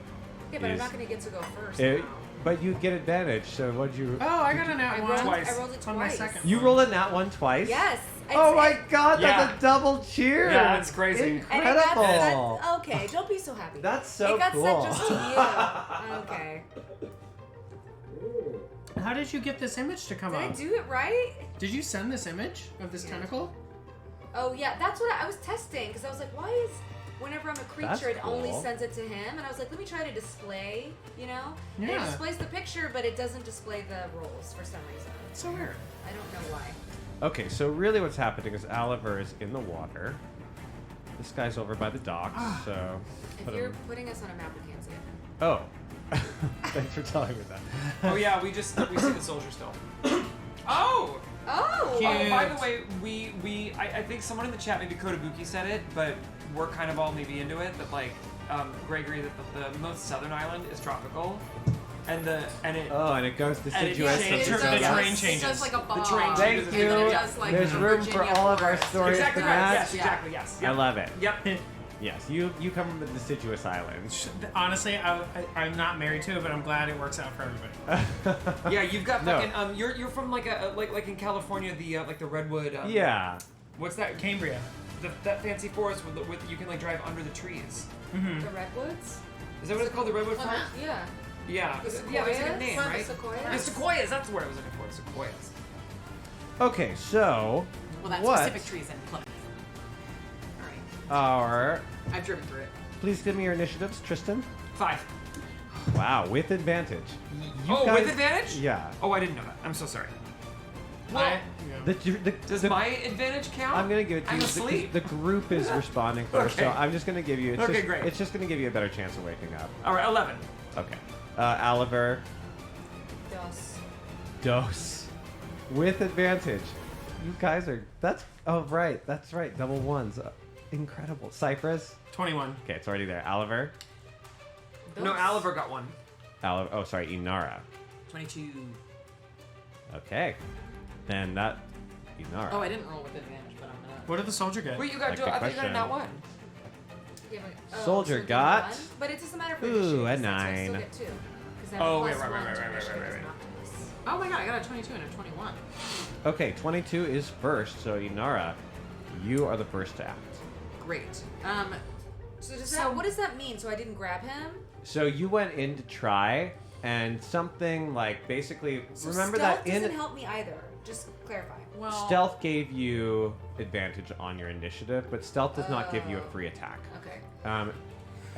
Okay, but I'm is not going to get to go first. it- now. but you get advantage, so what'd you... Oh, I got a nat I one rolled- twice. I rolled it on my twice. second. You rolled a nat 1 twice? Yes. Oh my god, that's Yeah. a double cheer! Yeah, that's crazy. And it got Incredible! set, okay, don't be so happy. That's so It got cool. set just to you. Okay. How did you get this image to come Did I up? do it right? Did you send this image of this tentacle? Oh yeah, that's what I was testing because I was like, why is whenever I'm a creature, That's it only cool. sends it to him, and I was like, let me try to display, you know? And it Yeah. displays the picture, but it doesn't display the rolls for some reason. So weird. I don't know why. Okay, so really what's happening is Oliver is in the water. This guy's over by the docks, so... If put you're him- putting us on a map, we can't see it. Oh. Thanks for telling me that. Oh yeah, we see the soldier still. Oh! Oh! Oh, by the way, I think someone in the chat, maybe Kotobuki said it, but we're kind of all maybe into it, that like, Gregory, that the most southern island is tropical. And it goes deciduous. The terrain changes. It's just like a ball. The terrain Thank changes. you. And then it does, like, There's the room for Virginia all of our forest. stories Exactly to right. match. Yes, exactly. Yes. I love it. Yep. Yes, you come from the deciduous islands. Honestly, I'm not married to it, but I'm glad it works out for everybody. Yeah, you've got No. fucking you're from like like in California, the like the redwood. Yeah. What's that? Cambria. That fancy forest with you can like drive under the trees. Mm-hmm. The redwoods? Is that what it's called? The redwood forest? Yeah. Yeah. The Yeah, there's like a sequoias? name, The right? sequoias? Yeah, sequoias. That's the word I was looking for. Sequoias. Okay, so Well, that what specific tree's in Plymouth. are... I've driven through it. Please give me your initiatives, Tristan. 5. Wow, with advantage. You Oh, guys- with advantage? Yeah. Oh, I didn't know that. I'm so sorry. Well, Does my advantage count? I'm gonna give it to I'm you. asleep. The group is responding first, so Okay. I'm just gonna give you. It's Okay, just, great. It's just gonna give you a better chance of waking up. All right, 11. Okay. Oliver, Dos. Dos, with advantage. You guys are. That's. Oh right. That's right. Double ones. Incredible. Cypress. 21. Okay, it's already there. Oliver. No, Oliver got 1. Oliver. Oh, sorry. Inara. 22. Okay. Then that. Inara. Oh, I didn't roll with advantage, but I'm gonna. What did the soldier get? Wait, you got? Like I the thought you got a nat question. 1. Yeah, but, Soldier so got- one, but it doesn't matter for Ooh, initiative, a since I still 9. get 2. 'Cause I have Oh, a wait, plus right, one right, to right, initiative, right, it's right. not plus. Oh my god, I got a 22 and a 21. Okay, 22 is first. So Inara, you are the first to act. Great. So does that, what does that mean? So I didn't grab him? So you went in to try, and something like basically So remember stealth that in doesn't help me either. Just clarify. Well, stealth gave you advantage on your initiative, but stealth does not give you a free attack. Okay.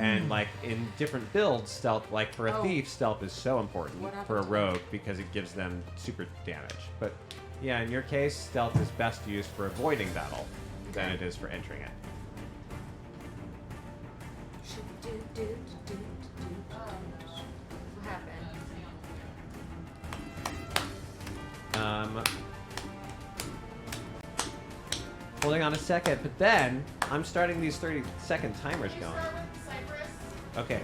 And like in different builds, stealth, like for a Oh. thief, stealth is so important What for a happened? rogue because it gives them super damage. But yeah, in your case, stealth is best used for avoiding battle than it is for entering it. What happened? Holding on a second, but then I'm starting these 30-second timers going. Okay.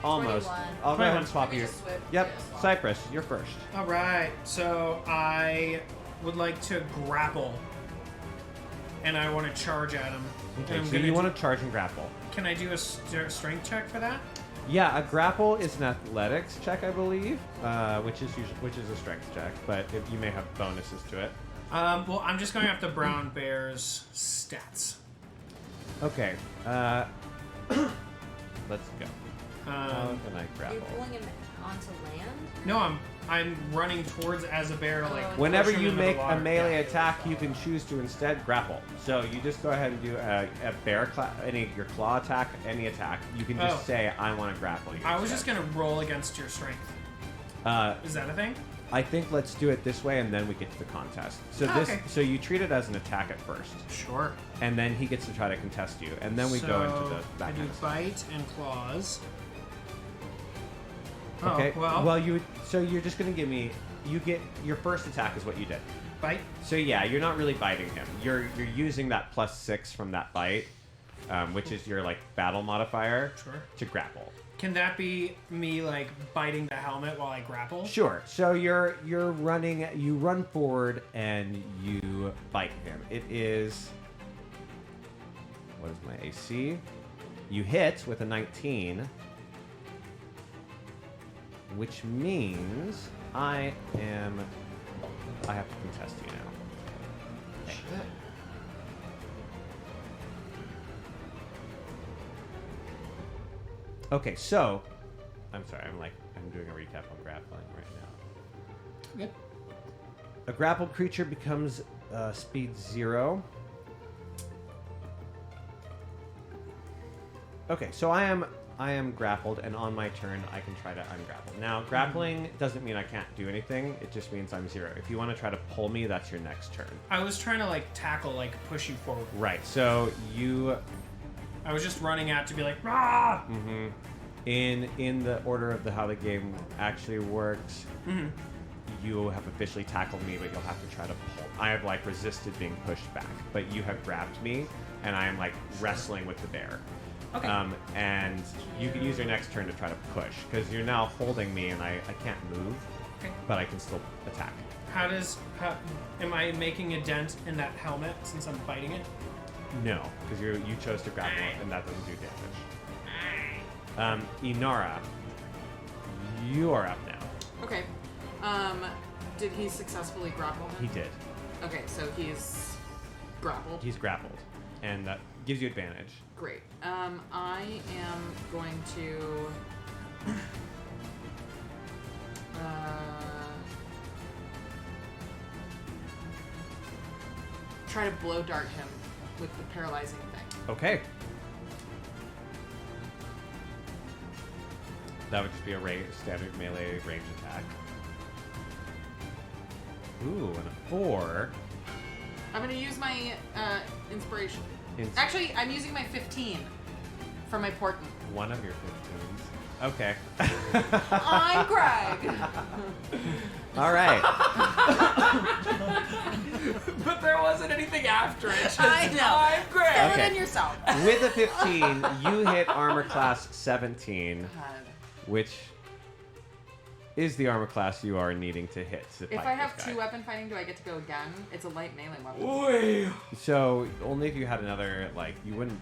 Almost. 21. I'll go ahead and 21. swap We you. just swip. Yep, Cypress, you're first. All right. So I would like to grapple, and I want to charge at him. Okay, And I'm so gonna you do- want to charge and grapple. Can I do a strength check for that? Yeah, a grapple is an athletics check, I believe, which is a strength check, but you may have bonuses to it. Well, I'm just going after Brown Bear's stats. Okay. Let's go. How can I Are you grapple? pulling him onto land? No, I'm running towards as a bear, like Whenever push him you into the make a water. melee attack, you can choose to instead grapple. So you just go ahead and do a bear your claw attack, any attack. You can just Oh. say, "I want to grapple you." I was just gonna roll against your strength. Is that a thing? I think let's do it this way, and then we get to the contest. So Oh, this, okay. so you treat it as an attack at first, Sure. and then he gets to try to contest you, and then we go into the I that do kind of stuff. bite and claws. Okay. well. Well, so you're just gonna give me. You get your first attack is what you did. Bite. So yeah, you're not really biting him. You're using that +6 from that bite, which is your like battle modifier. Sure. To grapple. Can that be me like biting the helmet while I grapple? Sure. So you're running. You run forward and you bite him. It is. What is my AC? You hit with a 19, which means I have to contest you now. Okay. Shit. Okay, so I'm sorry. I'm doing a recap on grappling right now. Good. A grappled creature becomes speed 0. Okay, so I am grappled, and on my turn, I can try to ungrapple. Now, grappling doesn't mean I can't do anything. It just means I'm 0. If you want to try to pull me, that's your next turn. I was trying to like tackle, like push you forward. Right. So you. I was just running out to be like, rah! Mm-hmm. In the order of how the game actually works, you have officially tackled me, but you'll have to try to pull. I have like resisted being pushed back, but you have grabbed me, and I am like wrestling with the bear. Okay. And you can use your next turn to try to push, because you're now holding me, and I can't move, but I can still attack. Am I making a dent in that helmet since I'm biting it? No, because you chose to grapple it, and that doesn't do damage. Inara, you are up now. Okay. Did he successfully grapple him? He did. Okay, so he's grappled. He's grappled, and that gives you advantage. Great. I am going to try to blow dart him with the paralyzing thing. Okay. That would just be a standard melee range attack. Ooh, and a 4. I'm going to use my inspiration. Ins- Actually, I'm using my 15 from my portent. One of your 15s. Okay. I'm Greg. All right. But there wasn't anything after it. Just, I know. I'm Greg. Fill it in yourself. With a 15, you hit armor class 17, which is the armor class you are needing to hit. To If fight I have this guy. 2 weapon fighting, do I get to go again? It's a light melee weapon. Oy. So only if you had another, like, you wouldn't.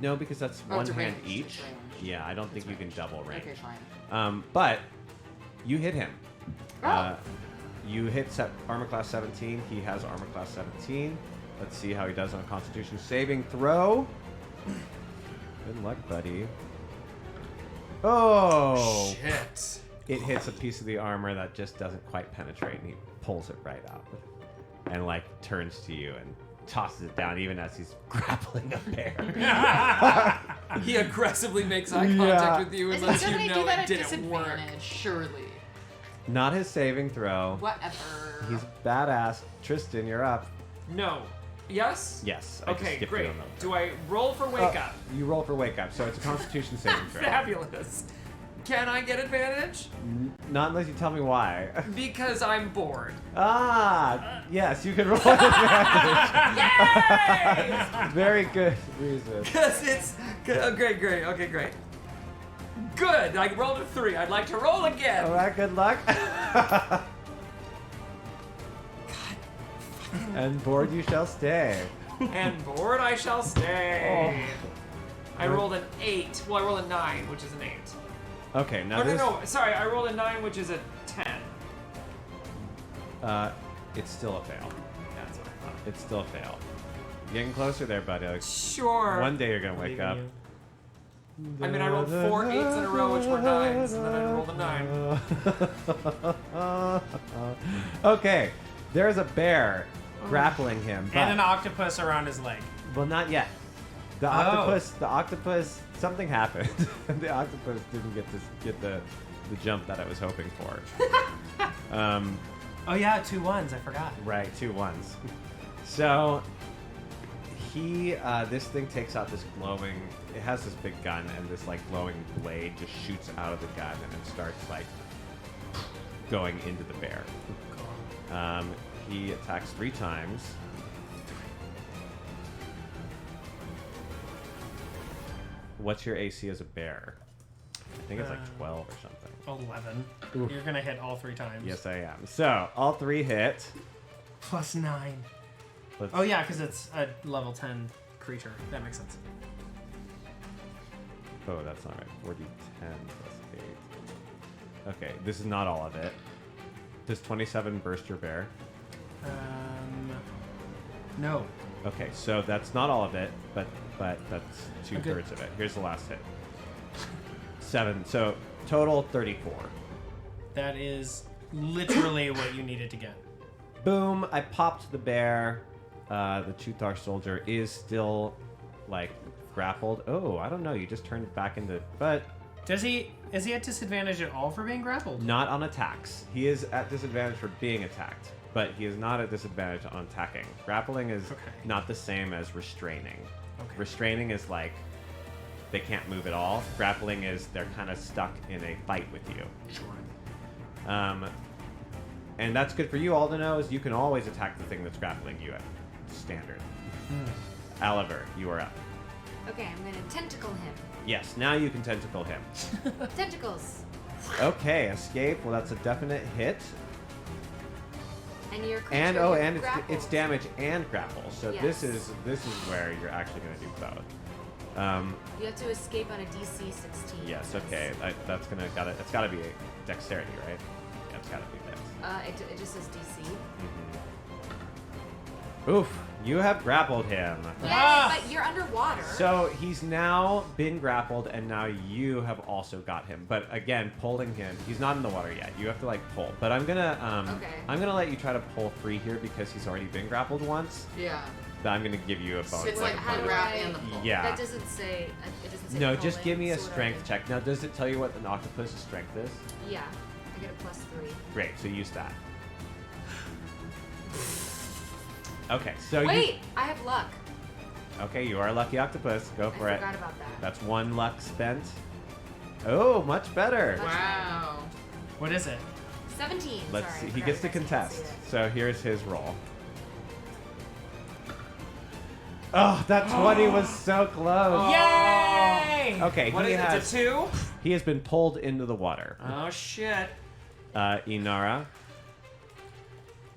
No, because that's Oh, one it's a hand range, each. it's range. Yeah, I don't think you can double range. Okay, fine. But you hit him. Oh. You hit armor class 17. He has armor class 17. Let's see how he does on a Constitution saving throw. Good luck, buddy. Oh! Shit. It hits a piece of the armor that just doesn't quite penetrate, and he pulls it right out. And, like, turns to you and tosses it down even as he's grappling a bear. He aggressively makes eye contact with you and lets you know do that it at didn't work. disadvantage, surely. Not his saving throw. Whatever. He's badass. Tristan, you're up. No. Yes? Yes. I just Okay, skipped great. you on that. Do I roll for wake up? You roll for wake up, so it's a Constitution saving throw. Fabulous. Can I get advantage? Not unless you tell me why. Because I'm bored. Yes, you can roll advantage. Yay! Very good reason. Because it's... Oh, great. Okay, great. Good. I rolled a 3. I'd like to roll again. All right, good luck. And bored you shall stay. And bored I shall stay. Oh. I rolled an 8. Well, I rolled a 9, which is an 8. Okay, now No. Sorry, I rolled a 9, which is a 10. It's still a fail. That's what I thought. It's still a fail. Getting closer there, buddy. Like, Sure. One day you're gonna wake up. I mean, I rolled 4 8s in a row, which were 9s, and then I rolled a 9. Okay, there's a bear grappling him. And an octopus around his leg. Well, not yet. The octopus, something happened. The octopus didn't get the jump that I was hoping for. Oh yeah, 2 1s. I forgot. Right, 2 1s. So This thing takes out this glowing. It has this big gun, and this like glowing blade just shoots out of the gun, and it starts like going into the bear. He attacks 3 times. What's your AC as a bear? I think it's like 12 or something. 11. Oof. You're gonna hit all 3 times. Yes, I am. So all 3 hit. Plus 9. Oh yeah, because it's a level 10 creature. That makes sense. Oh, that's not right. 4d10 plus 8. Okay, this is not all of it. Does 27 burst your bear? No. Okay, so that's not all of it, but that's 2/3 of it. Here's the last hit. 7. So total 34. That is literally what you needed to get. Boom! I popped the bear. The Chuthar soldier is still like grappled. Oh, I don't know. You just turned it back into. But is he at disadvantage at all for being grappled? Not on attacks. He is at disadvantage for being attacked, but he is not at disadvantage on attacking. Grappling is not the same as restraining. Okay. Restraining is like they can't move at all. Grappling is they're kind of stuck in a fight with you. Sure. And that's good for you all to know is you can always attack the thing that's grappling you at standard. Oliver, you are up. Okay, I'm gonna tentacle him. Yes, now you can tentacle him. Tentacles. Okay, escape. Well, that's a definite hit. And your creature And you're it's damage and grapple. So Yes. this is where you're actually going to do both. You have to escape on a DC 16. Yes. Okay. That's gonna it's got to be a dexterity, right? Yeah, it's got to be dex. It just says DC. Oof! You have grappled him. Yeah, but you're underwater. So he's now been grappled, and now you have also got him. But again, pulling him, he's not in the water yet. You have to like pull. But I'm gonna I'm gonna let you try to pull free here because he's already been grappled once. Yeah. But I'm gonna give you a bonus. It's like the grab and the pull. Yeah. That doesn't say. It doesn't say. No, pulling, just give me a so what do I strength do? check. Now, does it tell you what an octopus's strength is? Yeah, I get a +3. Great. So use that. Okay. So Wait, I have luck. Okay, you are a lucky octopus. Go for it. forgot about that. That's 1 luck spent. Oh, much better. Wow. What is it? 17. Let's Sorry, see. I He forgot gets to you guys can't contest. see it. So here's his roll. Oh, that 20 was so close. Yay! Okay, What he is it, has to 2? He has been pulled into the water. Oh, shit. Inara.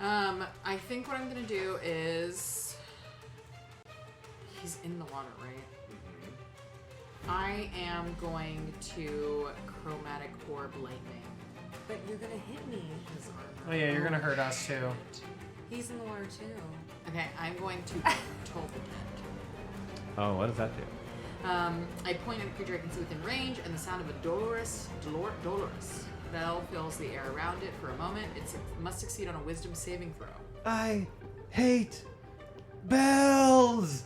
I think what I'm gonna do is he's in the water, right? I am going to chromatic orb lightning. But you're gonna hit me. Oh yeah, you're gonna hurt us too. He's in the water too. Okay, I'm going to token it. Oh, what does that do? I point at a creature I can see within range, and the sound of a dolorous bell fills the air around it for a moment. It must succeed on a wisdom saving throw. I hate bells.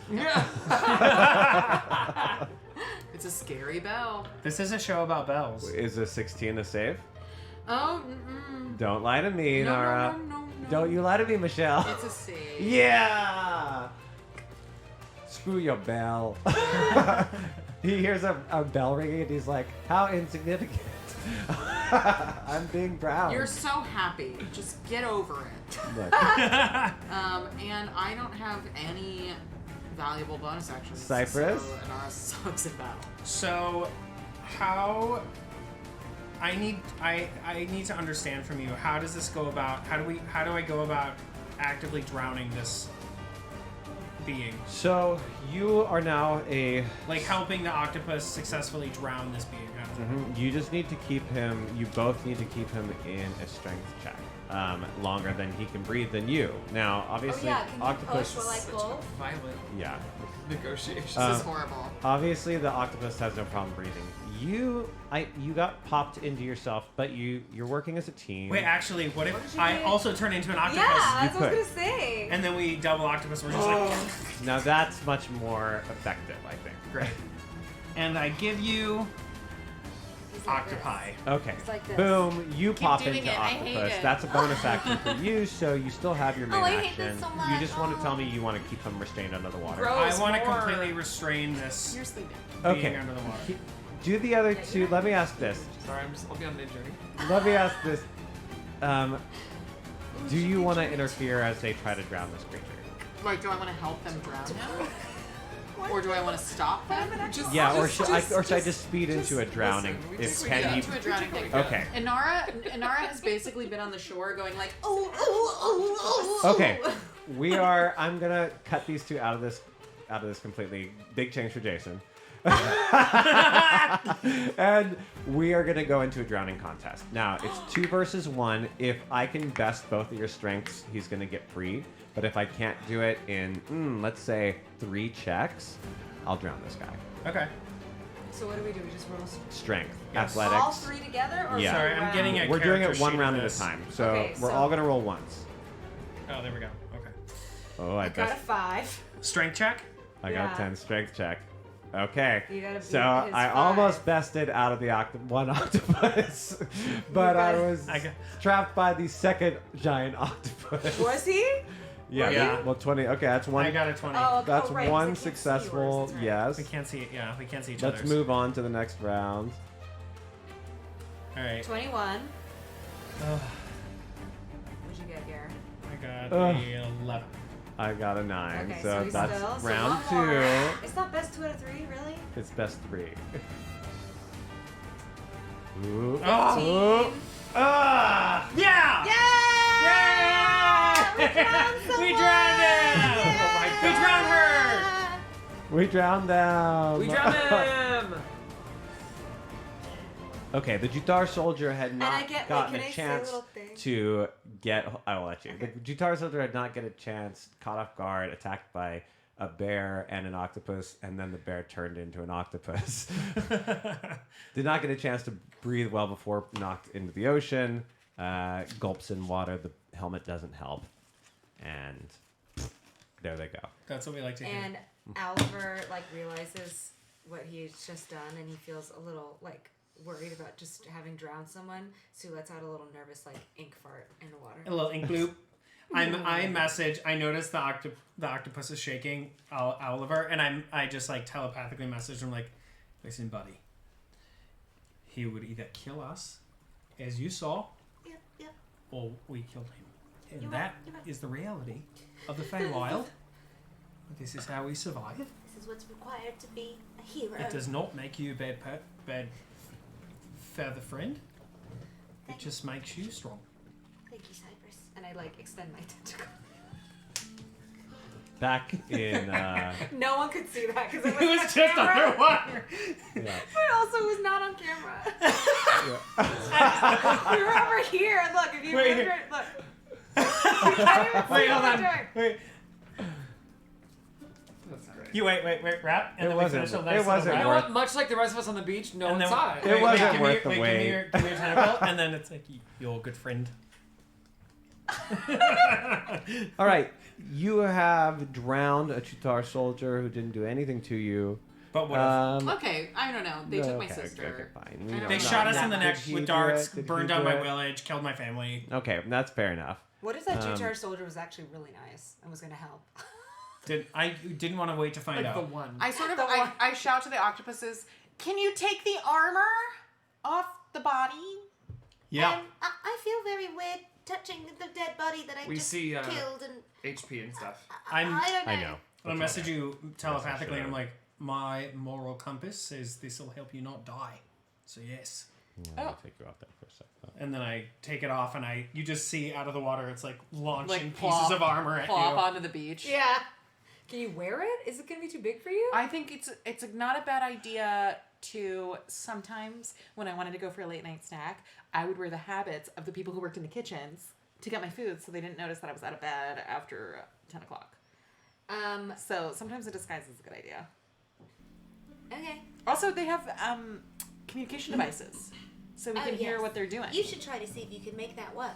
It's a scary bell. This is a show about bells. Is a 16 a save? Oh, Don't lie to me, No, no, Nara. no. Don't you lie to me, Michelle. It's a save. Yeah. Screw your bell. He hears a bell ringing and he's like, "How insignificant." I'm being proud. You're so happy. Just get over it. Look. And I don't have any valuable bonus actions. Cypress? So Inara sucks at battle. So, how? I need to understand from you. How does this go about? How do I go about actively drowning this being? So you are now helping the octopus successfully drown this being. How does that You just need to keep him. You both need to keep him in a strength check longer than he can breathe than you. Now, obviously, Can you octopus. push while I pull? Violent Yeah. negotiations. This is horrible. Obviously, the octopus has no problem breathing. You got popped into yourself, but you're working as a team. Wait, actually, what if did you I do? also turn into an octopus? Yeah, that's You what I could. was gonna say. And then we double octopus. We're just like, Now that's much more effective, I think. great. And I give you He's like octopi. Okay. It's like this. Boom. You Keep pop doing into it. I hate octopus. it. That's a bonus action for you, so you still have your main Oh, I hate action. this so You much. just want to tell me you want to keep them restrained under the water. I want to completely restrain this. You're sleeping. Okay. Being under the water. Do the other two. Let me ask this. Sorry, I'll be on mid journey. Let me ask this. Do you want to interfere as they try to drown this creature? Like, do I want to help them drown him? Or do I want to stop them? Yeah, or should I just speed into a drowning? Just If can speed you? into a drowning thing. Okay. Inara has basically been on the shore going like, oh. Okay. I'm gonna cut these two out of this completely. Big change for Jason. And we are gonna go into a drowning contest. Now it's 2 versus 1. If I can best both of your strengths, he's gonna get free. But if I can't do it in, let's say 3 checks, I'll drown this guy. Okay. So what do? We just roll Strength, Yes. athletics. all 3 together, or Yeah. Sorry, I'm getting a We're doing it character one sheet round of at a this. time. So Okay, we're so- all gonna roll once. Oh, there we go. Okay. Oh, I Got a bet. 5. Strength check. I got Yeah. 10 strength check. Okay. You gotta beat So his I 5. almost bested out of the one octopus, but I was trapped by the second giant octopus. Was he? Yeah. Yeah. Well, 20. Okay, that's one. I got a 20. That's right, 'cause I one can't see yours, successful. that's right. Yes. We can't see. Yeah, we can't see each Let's other's. move on to the next round. All right. 21. Ugh, What'd you get, Garrett? I got Ugh. a 11. I got a 9, Okay, so he's that's still, so round one 2. more. It's not best 2 out of 3, really? It's best 3. Ooh. Oh. Ooh. Ah! Yeah! Yeah! We drowned him! We drowned her! We drowned them. We drowned him! Okay, the Jutar soldier had not gotten can I a say a chance little thing? to get. I will let you. The Jutar soldier had not get a chance, caught off guard, attacked by a bear and an octopus, and then the bear turned into an octopus. Did not get a chance to breathe well before knocked into the ocean. Gulps in water. The helmet doesn't help, and there they go. That's what we like to hear. And Oliver realizes what he's just done, and he feels a little worried about just having drowned someone, so he lets out a little nervous ink fart in the water. A little ink bloop. I noticed the octopus is shaking Oliver, and I just telepathically message him listen, buddy, he would either kill us, as you saw, or we killed him. And that is the reality of the Feywild. This is how we survive. This is what's required to be a hero. It does not make you a bad feather friend. It just makes you strong. Thank you, Cypress. And I extend my tentacle. Back in. No one could see that because it It was on just camera. underwater. Yeah. But also it was not on camera. We were over here. Look, if you Wait. moved it, look. You can't even see Wait, what hold we're on. doing. Wait. You wait, rap, and It then wasn't- we finish a it nice little wasn't rap. You know what? Much like the rest of us on the beach, no And one then- saw it. It wasn't give worth the me, wait. Give me your tentacle, and then it's you're a good friend. All right, you have drowned a Chutar soldier who didn't do anything to you. But what Okay, I don't know. They took my sister. Okay, fine. I don't They know. shot us in the neck Did he with do darts, it? Did burned he down do my it? village, killed my family. Okay, that's fair enough. What if that Jutar soldier was actually really nice and was going to help? I didn't want to wait to find out. The one. I I shout to the octopuses, can you take the armor off the body? Yeah. And I feel very weird touching the dead body that I We just see killed and HP and stuff. I don't know. I know. I'll message you telepathically, and I'm sure. like, my moral compass says this will help you not die. So yes. Let me take you off there for a second. And then I take it off, and you just see out of the water, it's launching plop- pieces of armor at plop you. onto the beach. Yeah. Can you wear it? Is it going to be too big for you? I think it's not a bad idea to sometimes when I wanted to go for a late night snack, I would wear the habits of the people who worked in the kitchens to get my food, so they didn't notice that I was out of bed after 10 o'clock. So sometimes a disguise is a good idea. Okay. Also, they have communication devices, so we can hear yes. what they're doing. You should try to see if you can make that work.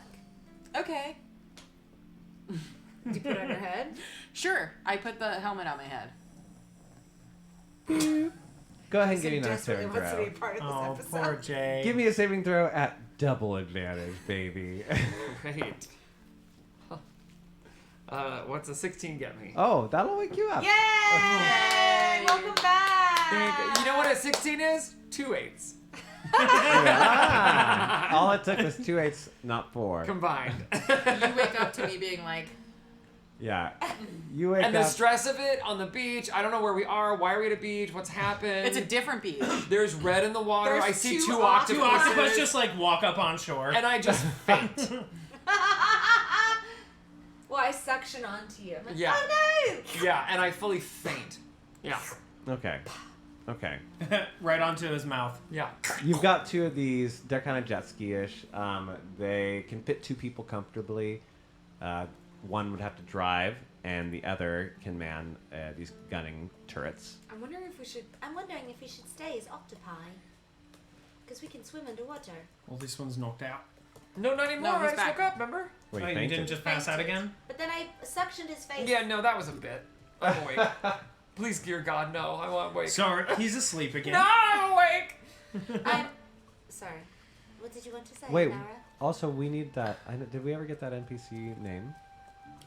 Okay. Do you put it on your head? Sure. I put the helmet on my head. Go ahead and give Jason me another desperately saving wants to be throw. part of this Oh, episode. poor Jay. Give me a saving throw at double advantage, baby. Great. What's a 16 get me? Oh, that'll wake you up. Yay! Welcome back. You know what a 16 is? 2 8s. All it took was 2 8s, not 4. Combined. You wake up to me being like, Yeah. You wake And up. the stress of it on the beach. I don't know where we are. Why are we at a beach? What's happened? it's a different beach. There's red in the water. There's I see two two octopuses. Two octopus just like walk up on shore. And I just faint. Well, I suction onto you. I'm like, Yeah. oh no! Yeah, and I fully faint. Yeah. Okay. Okay. Right onto his mouth. Yeah. You've got 2 of these. They're kind of jet ski-ish. They can fit 2 people comfortably. One would have to drive, and the other can man these gunning turrets. I'm wondering if we should stay as octopi. Because we can swim underwater. Well, this one's knocked out. No, not anymore. No, I he's just back. woke up, remember? Wait, Oh, you fainted? didn't just pass out again? But then I suctioned his face. Yeah, no, that was a bit. I'm awake. Please, dear God, no. I want to wake. Sorry, he's asleep again. No, I'm awake. I'm sorry. What did you want to say, Wait. Nara? Also, we need that. Did we ever get that NPC name?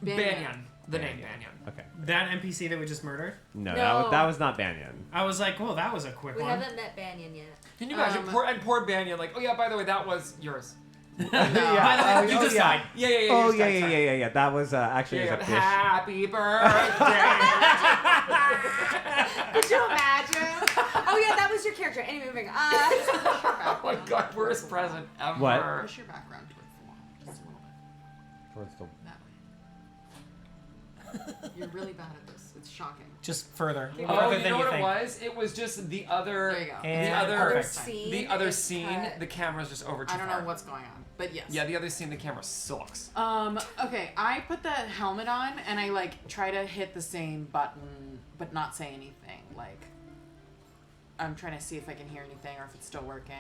Banyan. The name Banyan. Okay. That NPC that we just murdered? No, No. that was not Banyan. I was like, well, that was a quick We one. haven't met Banyan yet. Can you imagine? Poor Banyan, like, oh yeah, by the way, that was yours. Yeah. You decide. Yeah. Oh you yeah, decide, yeah. That was actually Yeah, it was a yeah. fish. Happy birthday. Could you imagine? Oh yeah, that was your character. Anyway, moving on. Oh my God, worst present ever. What? Push your background towards the wall, just a little bit. Towards the. That way. You're really bad at this. It's shocking. Just further. Oh, Further you than know you what think. it was? It was just the other, There you go. the And other, perfect. the other is scene. cut. The camera's just over too I don't far. know what's going on, but yes. Yeah, the other scene, the camera sucks. Okay, I put the helmet on and I like try to hit the same button, but not say anything. Like, I'm trying to see if I can hear anything or if it's still working.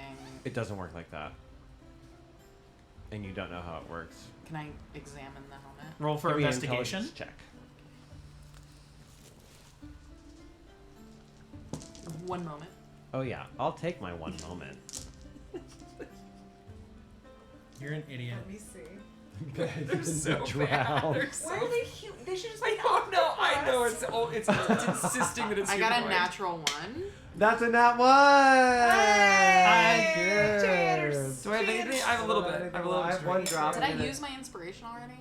It doesn't work like that. And you don't know how it works. Can I examine the helmet? Roll for Give me an investigation. intelligence check. 1 moment. Oh yeah, I'll take my 1 moment. You're an idiot. Let me see. They're so drown. bad. They're so Why are they cute? They should just be I know. It's insisting that it's I got a humanoid. natural 1. That's a nat 1. Cheers. Do I have anything? I have a little bit. I have a little. I have 1 drop. Did I use my inspiration already?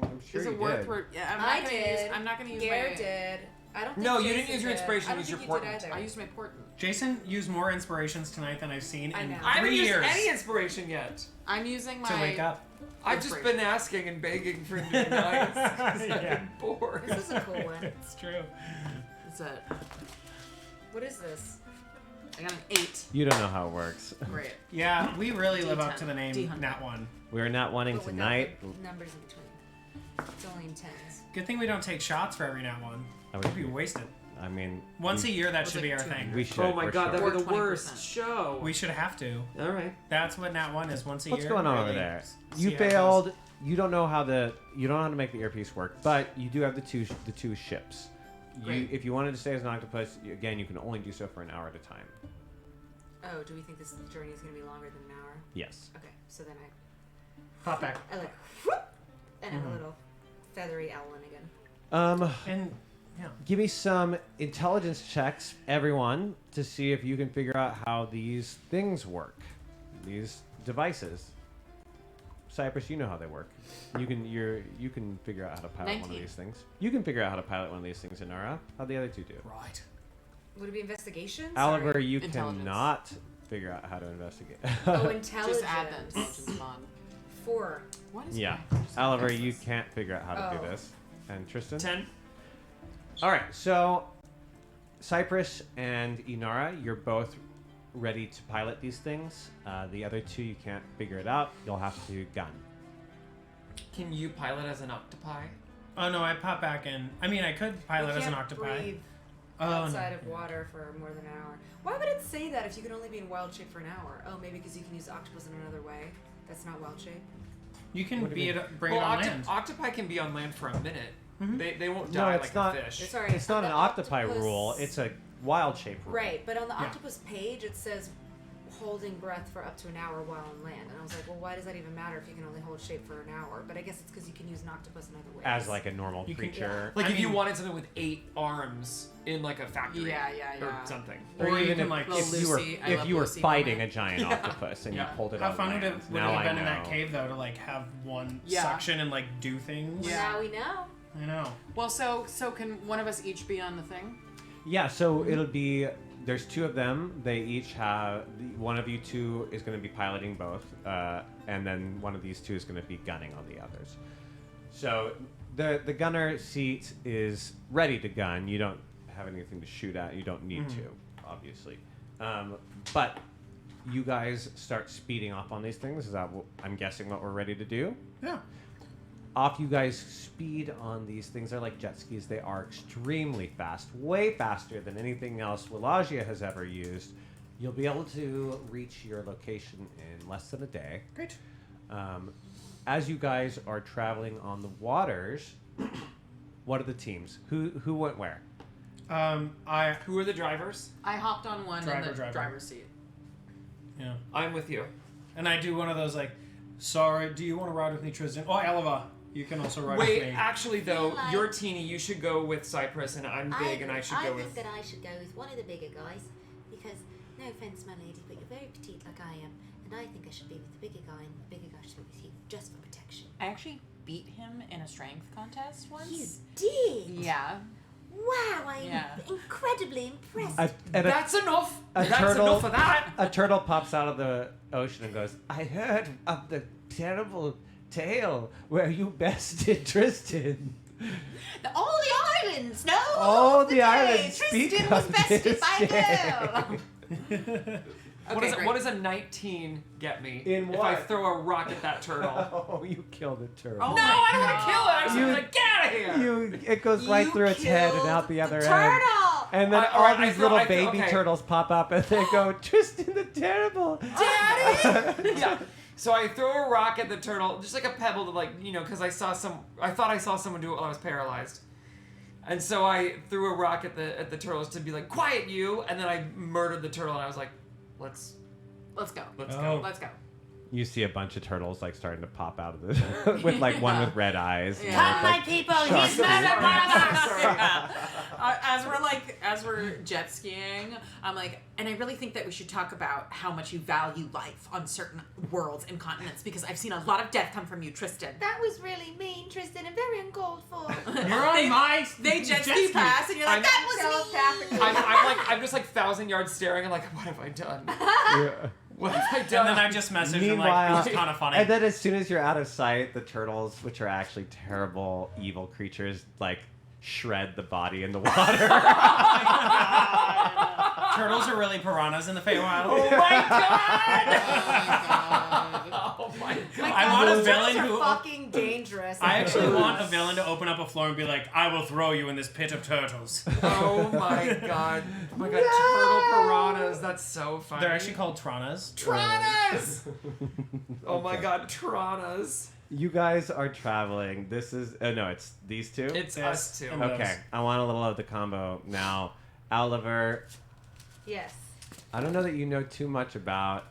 I'm sure Is you it worth? did. Yeah, I did. I'm not gonna use Garrett my. did. I don't think No, you Jason didn't use your did. inspiration, I don't you used think your you did portent. either. I used my portent. Jason used more inspirations tonight than I've seen I in know. I haven't 3 used years any inspiration yet. I'm using my. to wake up. I've just been asking and begging for new nights because I've Yeah. been bored. This is a cool one. It's true. Is it? What is this? I got an 8. You don't know how it works. Great. Yeah, we really live up D10. to the name D100. NatOne. We're not wanting But without tonight. the numbers in between. It's only in tens. Good thing we don't take shots for every NatOne. I We'd be wasted. I mean, Once a year, that was should like be our 200. thing. we should. Oh my for God, sure. that'd be the 20%. worst show. We should have to. All right. That's what NatOne is once a What's year. going on over Really there? see You how it goes. failed. You don't know how you don't know how to make the earpiece work, but you do have the two ships. Great. If you wanted to stay as an octopus, again, you can only do so for an hour at a time. Oh, do we think this journey is going to be longer than an hour? Yes. Okay, so then Pop back. I like whoop, and I'm a Mhm. little feathery Ellen again. And yeah. Give me some intelligence checks, everyone, to see if you can figure out how these things work. These devices. Cypress, you know how they work. You can figure out how to pilot one of 19. these things. You can figure out how to pilot one of these things, Inara. How'd the other two do? Right. Would it be investigation? Oliver, Sorry. you Intelligence. cannot figure out how to investigate. Oh, intelligence. Just add the intelligence on. 4. What is Yeah. my- Oliver, you can't figure out how to do Oh. this. And Tristan? 10. All right, so Cypress and Inara, you're both ready to pilot these things. The other two, you can't figure it out. You'll have to gun. Can you pilot as an octopi? Oh no, I pop back in. I mean, I could pilot You as an can't octopi. breathe Oh, outside no. of water for more than an hour. Why would it say that if you could only be in wild shape for an hour? Oh, maybe because you can use octopus in another way. That's not wild shape. You can What do you be mean? it, bring it on land. Octopi can be on land for a minute. Mhm. They won't No, die it's like not. a fish. Sorry, It's not the an octopi octopus- rule. It's a wild shape rule. Right, but on the octopus page it says holding breath for up to an hour while on land, and I was like, well, why does that even matter if you can only hold shape for an hour? But I guess it's because you can use an octopus in other ways. As like a normal creature. Like if you wanted something with 8 arms in like a factory, or something, Or even can, like, if you were fighting a giant octopus and you pulled it How on fun land. would it Now have I been in that know. cave though to like have one Yeah. suction and like do things? Well, now we know. I know. Well, so can one of us each be on the thing? Yeah, so it'll be. There's 2 of them. They each have. One of you 2 is going to be piloting both, and then one of these 2 is going to be gunning on the others. So the gunner seat is ready to gun. You don't have anything to shoot at. You don't need to, obviously. But you guys start speeding up on these things. Is that what, I'm guessing what we're ready to do? Yeah. Off you guys speed on these things. They're like jet skis. They are extremely fast, way faster than anything else Wallachia has ever used. You'll be able to reach your location in less than a day. Great. As you guys are traveling on the waters, what are the teams? Who went where? Who are the drivers? I hopped on one in the Driver. driver's seat. Yeah. I'm with you. And I do one of those like, sorry, do you want to ride with me, Tristan? Oh, Elva, you can also ride Wait, with me. actually though, Feel like- you're teeny. You should go with Cypress, and I'm big, and I should go I with. think that I should go with one of the bigger guys because, no offense, my lady, but you're very petite like I am, and I think I should be with the bigger guy, and the bigger guy should be with you just for protection. I actually beat him in a strength contest once. You did? Yeah. Wow, I'm incredibly impressed. That's enough. A That's turtle, enough of that. A turtle pops out of the ocean and goes, I heard of the terrible tale where you bested Tristan. All the islands, no? All the day. islands Tristan speak was of bested this by day. girl. What does a 19 get me? In if I what? throw a rock at that turtle? Oh, you killed the turtle. Oh, no, I don't want to kill it. I just want to get out of here. It goes right through its head and out the other end. Turtle! And then All right, all these little baby turtles pop up and they go, Tristan the Terrible. Daddy! Yeah. So I throw a rock at the turtle, just like a pebble to because I thought I saw someone do it while I was paralyzed. And so I threw a rock at the turtles to be like, quiet you, and then I murdered the turtle and I was like, let's go. Let's go. You see a bunch of turtles like starting to pop out of the with like one with red eyes. Come, my people, he's murdered one of us! As we're jet skiing, I'm like, and I really think that we should talk about how much you value life on certain worlds and continents because I've seen a lot of death come from you, Tristan. That was really mean, Tristan, and very uncalled for. You're on my They jet ski past, and you're like, that was me. I'm just like 1,000 yards staring and like, what have I done? What have I And done? then I just message him Meanwhile, like, it's kind of funny. And then as soon as you're out of sight, the turtles, which are actually terrible, evil creatures, like shred the body in the water. Turtles are really piranhas in the Feywild. Oh my god! Oh my god! I want a villain Turtles who. are fucking dangerous. I actually want a villain to open up a floor and be like, I will throw you in this pit of turtles. Oh my god. Oh my god, turtle piranhas. That's so funny. They're actually called Tranas. Tranas! Oh my god, Tranas. You guys are traveling. This is no, it's these two. It's us two. Okay, I want a little of the combo now. Oliver, Yes. I don't know that you know too much about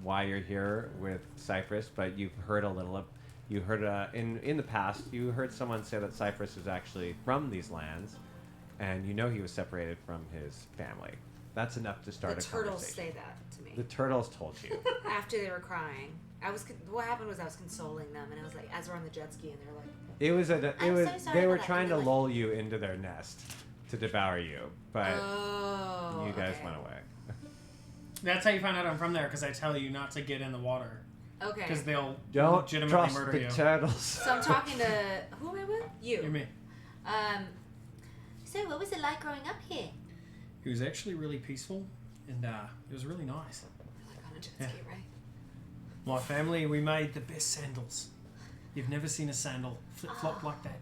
why you're here with Cypress, but you've heard a little of. You heard in the past. You heard someone say that Cypress is actually from these lands, and you know he was separated from his family. That's enough to start The a turtles conversation. say that to me. The turtles told you. After they were crying. What happened was I was consoling them, and I was like, as we're on the jet ski, and they're like, It was I'm so sorry they were about that. trying to lull you into their nest to devour you, but you guys okay. went away. That's how you find out I'm from there, because I tell you not to get in the water. Okay. Because they'll Don't legitimately trust murder the you. turtles. So I'm talking to who am I with? You. You're me. So, what was it like growing up here? It was actually really peaceful, and it was really nice. Like on a jet ski, right? My family, we made the best sandals. You've never seen a sandal flip-flop like that.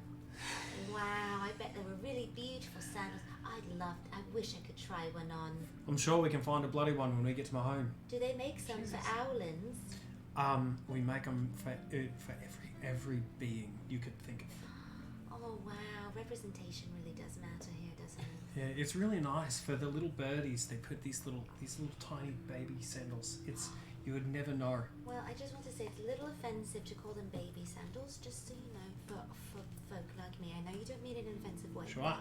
Wow, I bet they were really beautiful sandals. I wish I could try one on. I'm sure we can find a bloody one when we get to my home. Do they make some for owlins? We make them for every being you could think of. Oh, Oh wow, representation really does matter here, doesn't it? Yeah, it's really nice for the little birdies. They put these little tiny baby sandals. You would never know. Well, I just want to say it's a little offensive to call them baby sandals, just so you know, for folk like me. I know you don't mean it in an offensive way. Sure.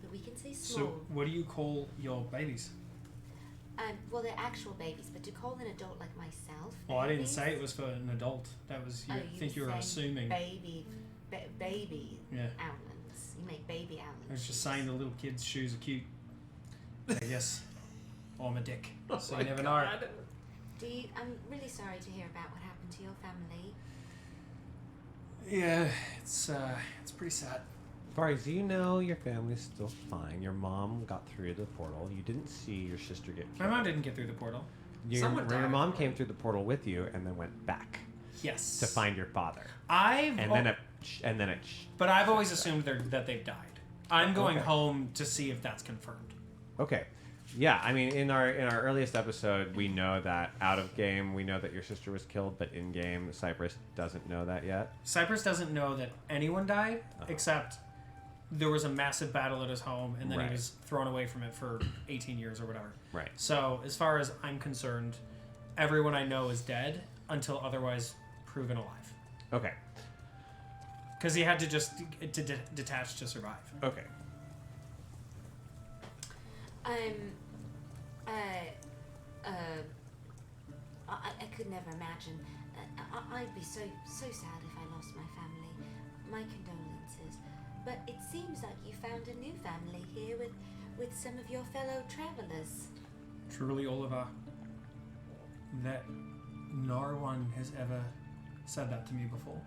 But we can say So, small. what do you call your babies? Well, they're actual babies, but to call an adult like myself. Well, I didn't babies- say it was for an adult. That was you. Oh, think you were saying assuming. Baby Yeah. owlets. You make baby owlets. I was just saying the little kids' shoes are cute. I guess. Oh, I'm a dick. So you never know. I'm really sorry to hear about what happened to your family. Yeah, it's pretty sad. Bari, do you know your family's still fine? Your mom got through the portal. You didn't see your sister get killed. My mom didn't get through the portal. Your mom came through the portal with you and then went back. Yes. To find your father. But I've always assumed that they've died. I'm going Okay. home to see if that's confirmed. Okay. Yeah, I mean, in our earliest episode, we know that out of game, we know that your sister was killed, but in game, Cypress doesn't know that yet. Cypress doesn't know that anyone died, except there was a massive battle at his home, and then Right. he was thrown away from it for 18 years or whatever. Right. So, as far as I'm concerned, everyone I know is dead until otherwise proven alive. Okay. Because he had to just detach to survive. Okay. I could never imagine. I'd be so sad if I lost my family. My condolences. But it seems like you found a new family here with some of your fellow travelers. Truly, Oliver, that no one has ever said that to me before.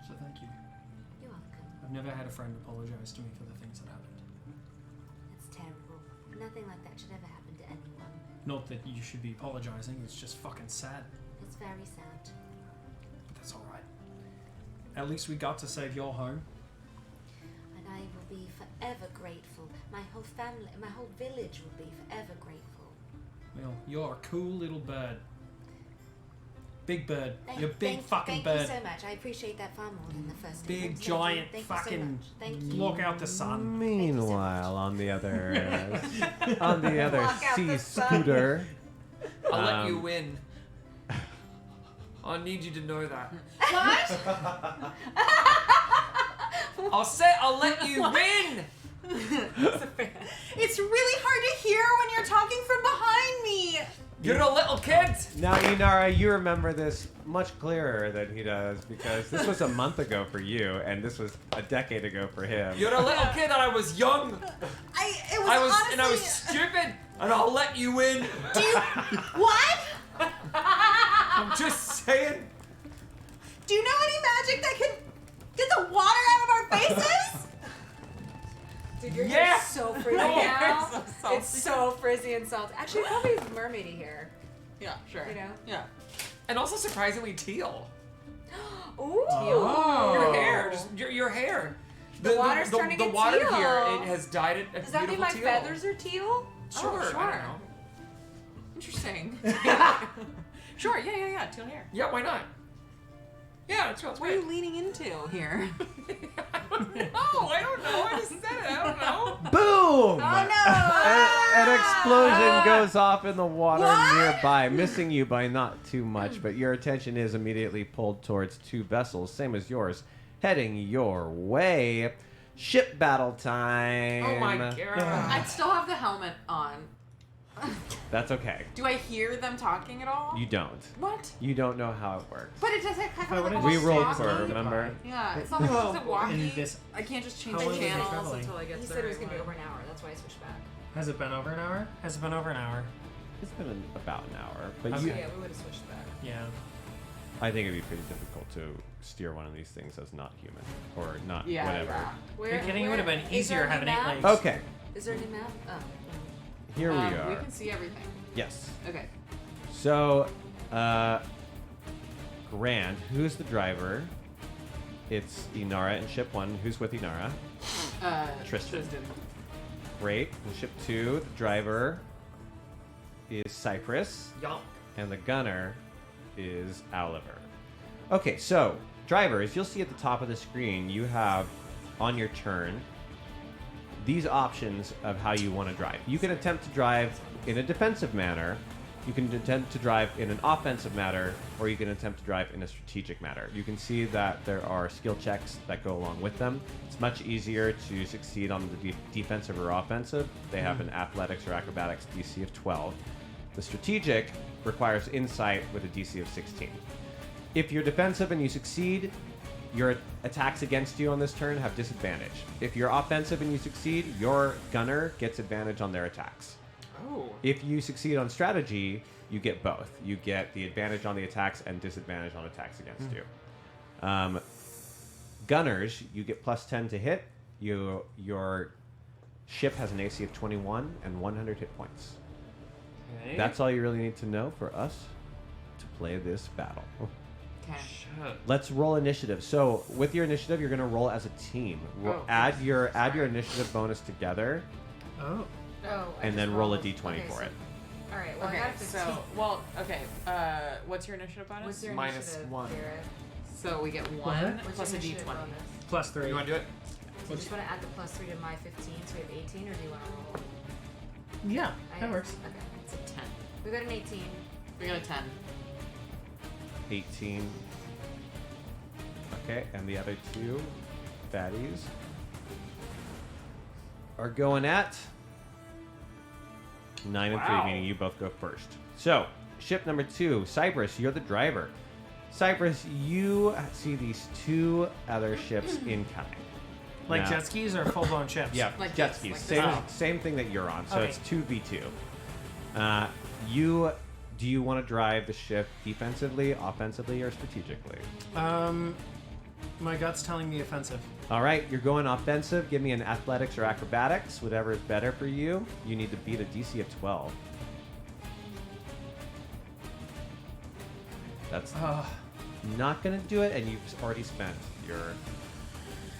So thank you. You're welcome. I've never had a friend apologize to me for the things that happened. It's terrible. Nothing like that should ever happen to anyone. Not that you should be apologizing, it's just fucking sad. It's very sad. But that's alright. At least we got to save your home. And I will be forever grateful. My whole family, my whole village will be forever grateful. Well, you're a cool little bird. Big bird. You're a big Thank fucking bird. you so much. I appreciate that far more than the first Big, instance. giant, Thank you so fucking much. Thank you. block out the sun. Meanwhile, on the other Block out sea the sun. scooter, I'll let you win. I need you to know that. What? I'll let you win. It's really hard to hear when you're talking from behind me. You're a little kid. Now, Inara, you remember this much clearer than he does because this was a month ago for you, and this was a decade ago for him. You're a little kid, and I was young. I was stupid, and I'll let you win. Do you what? I'm just saying. Do you know any magic that can get the water out of our faces? Dude, your Yeah. hair's so frizzy No. now. It's so salty. It's so frizzy and salty. Actually, probably mermaidy hair. Yeah, sure. You know? Yeah. And also surprisingly teal. Ooh. Oh. Your hair, just your hair. The water's turning the it water teal. here, it has dyed it a Does that mean beautiful my teal. feathers are teal? Sure, Oh, sure. I don't know. Interesting. Sure, yeah. Teal hair. Yeah, why not? Yeah, that's What are you leaning into here? I don't know. I just said it. I don't know. Boom! Oh no! An explosion goes off in the water nearby, missing you by not too much, but your attention is immediately pulled towards two vessels, same as yours, heading your way. Ship battle time. Oh my god. I still have the helmet on. That's okay. Do I hear them talking at all? You don't. What? You don't know how it works. But it doesn't kind of like We almost rolled walkie. for, remember? Yeah, it's not like it's just a walkie. In this- I can't just change How the long is it channels traveling? until I get He to said it was the gonna be right over one. an hour. That's why I switched back. Has it been over an hour? Has it been over an hour? It's been about an hour, but Okay. you. Yeah, we would have switched back. Yeah. I think it'd be pretty difficult to steer one of these things as not human or not Yeah, whatever. yeah. Where, You're kidding? It would have been is there easier a having new 8 map? legs. Okay, Is there a new map? Oh. here we We are. can see everything. Yes. Okay. So, Grant, who's the driver? It's Inara in ship 1. Who's with Inara? Tristan. Great. In ship 2, the driver is Cypress. Yup. And the gunner is Oliver. Okay, so, drivers, you'll see at the top of the screen, you have on your turn these options of how you want to drive. You can attempt to drive in a defensive manner, you can attempt to drive in an offensive manner, or you can attempt to drive in a strategic manner. You can see that there are skill checks that go along with them. It's much easier to succeed on the defensive or offensive. They have an athletics or acrobatics DC of 12. The strategic requires insight with a DC of 16. If you're defensive and you succeed, your attacks against you on this turn have disadvantage. If you're offensive and you succeed, your gunner gets advantage on their attacks. Oh. If you succeed on strategy, you get both. You get the advantage on the attacks and disadvantage on attacks against you. Gunners, you get plus 10 to hit. Your ship has an AC of 21 and 100 hit points. Okay. That's all you really need to know for us to play this battle. Okay. Let's roll initiative. So with your initiative, you're going to roll as a team. Add your initiative bonus together. Oh. And then roll a d20 for it. All right. Well, I got 15. What's your initiative bonus? What's your Minus initiative, 1. Garrett? So we get 1 What's plus a your d20. initiative bonus? Plus 3. You want to do it? Do you just want to add the plus 3 to my 15, so we have 18, or do you want to roll? Yeah, that works. Okay. It's a 10. We got an 18. We got a 10. 18. Okay, and the other two fatties are going at 9 and 3, meaning you both go first. So, ship number 2, Cypress, you're the driver. Cypress, you see these two other ships incoming. Like Now- jet skis or full blown ships? Yeah, Like jet this, skis. like this. Same, Oh. same thing that you're on. So Okay. it's 2v2. Do you want to drive the ship defensively, offensively, or strategically? My gut's telling me offensive. All right, you're going offensive. Give me an athletics or acrobatics, whatever is better for you. You need to beat a DC of 12. That's not going to do it, and you've already spent your...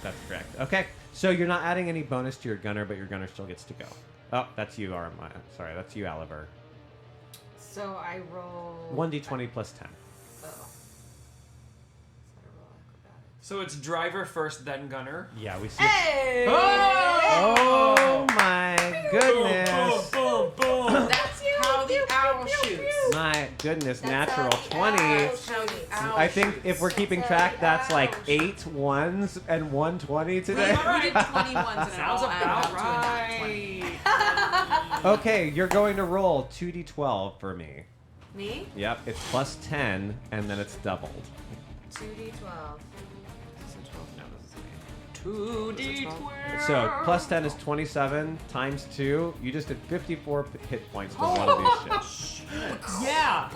That's correct. Okay, so you're not adding any bonus to your gunner, but your gunner still gets to go. Oh, that's you, Arma. Sorry, that's you, Oliver. So I roll 1d20 plus 10. Oh. So it's driver first, then gunner. Yeah, we see. Hey! Oh my goodness! Boom, boom, boom. That's how the owl shoots. My goodness, That's natural how the 20. owl That's how the owl I think shoots. if we're keeping track, that's like 8 ones and 120 today. We did 20 ones and it Sounds all added up about to a nat 20. right. Okay, you're going to roll 2d12 for me. Me? Yep, it's plus 10, and then it's doubled. 2d12. 2d12. So plus 10 is 27 times 2. You just did 54 hit points with one of these ships. Yeah.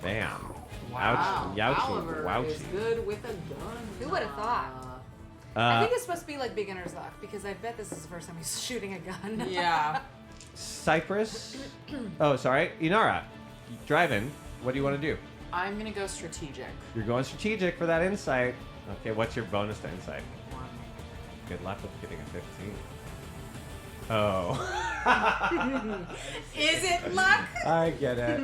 Bam. Wow. Ouch. Oliver is Ouchie. good with a gun. Who would have thought? I think it's supposed to be like beginner's luck because I bet this is the first time he's shooting a gun. Yeah. Cypress. Oh, sorry. Inara, driving. What do you want to do? I'm gonna go strategic. You're going strategic for that insight. Okay, what's your bonus to insight? 1. Good luck with getting a 15. Oh. Is it luck? I get it.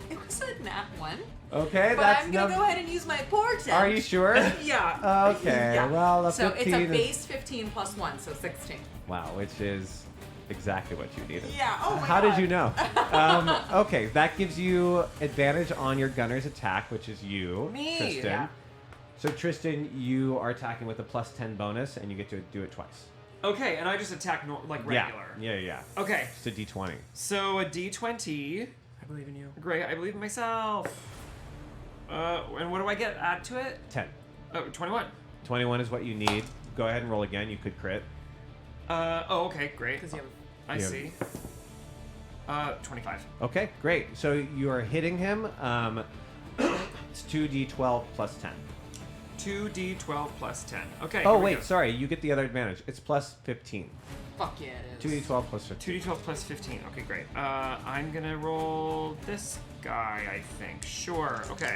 It was a nat 1. Okay, But that's I'm gonna go ahead and use my portent. Are you sure? Yeah. Okay, Yeah. well, a so 15 it's a is- base 15 plus 1, so 16. Wow, which is exactly what you needed. Yeah. Oh my How God. did you know? Okay, that gives you advantage on your gunner's attack, which is you, Me. Tristan. Yeah. So Tristan, you are attacking with a plus 10 bonus, and you get to do it twice. Okay, and I just attack like regular. Yeah. Okay. It's a d20. So a d20. I believe in you. Great, I believe in myself. And what do I get? Add to it? 10. Oh, 21. 21 is what you need. Go ahead and roll again. You could crit. Oh, okay, great. Because you have. I You have- see. 25. Okay, great. So you are hitting him. It's 2d12 plus 10. 2d12 plus 10. Okay. Oh, here we wait, go. sorry. You get the other advantage. It's plus 15. Fuck yeah, it is. 2d12 plus 15. 2d12 plus 15. Okay, great. I'm gonna roll this guy, I think. Sure. Okay.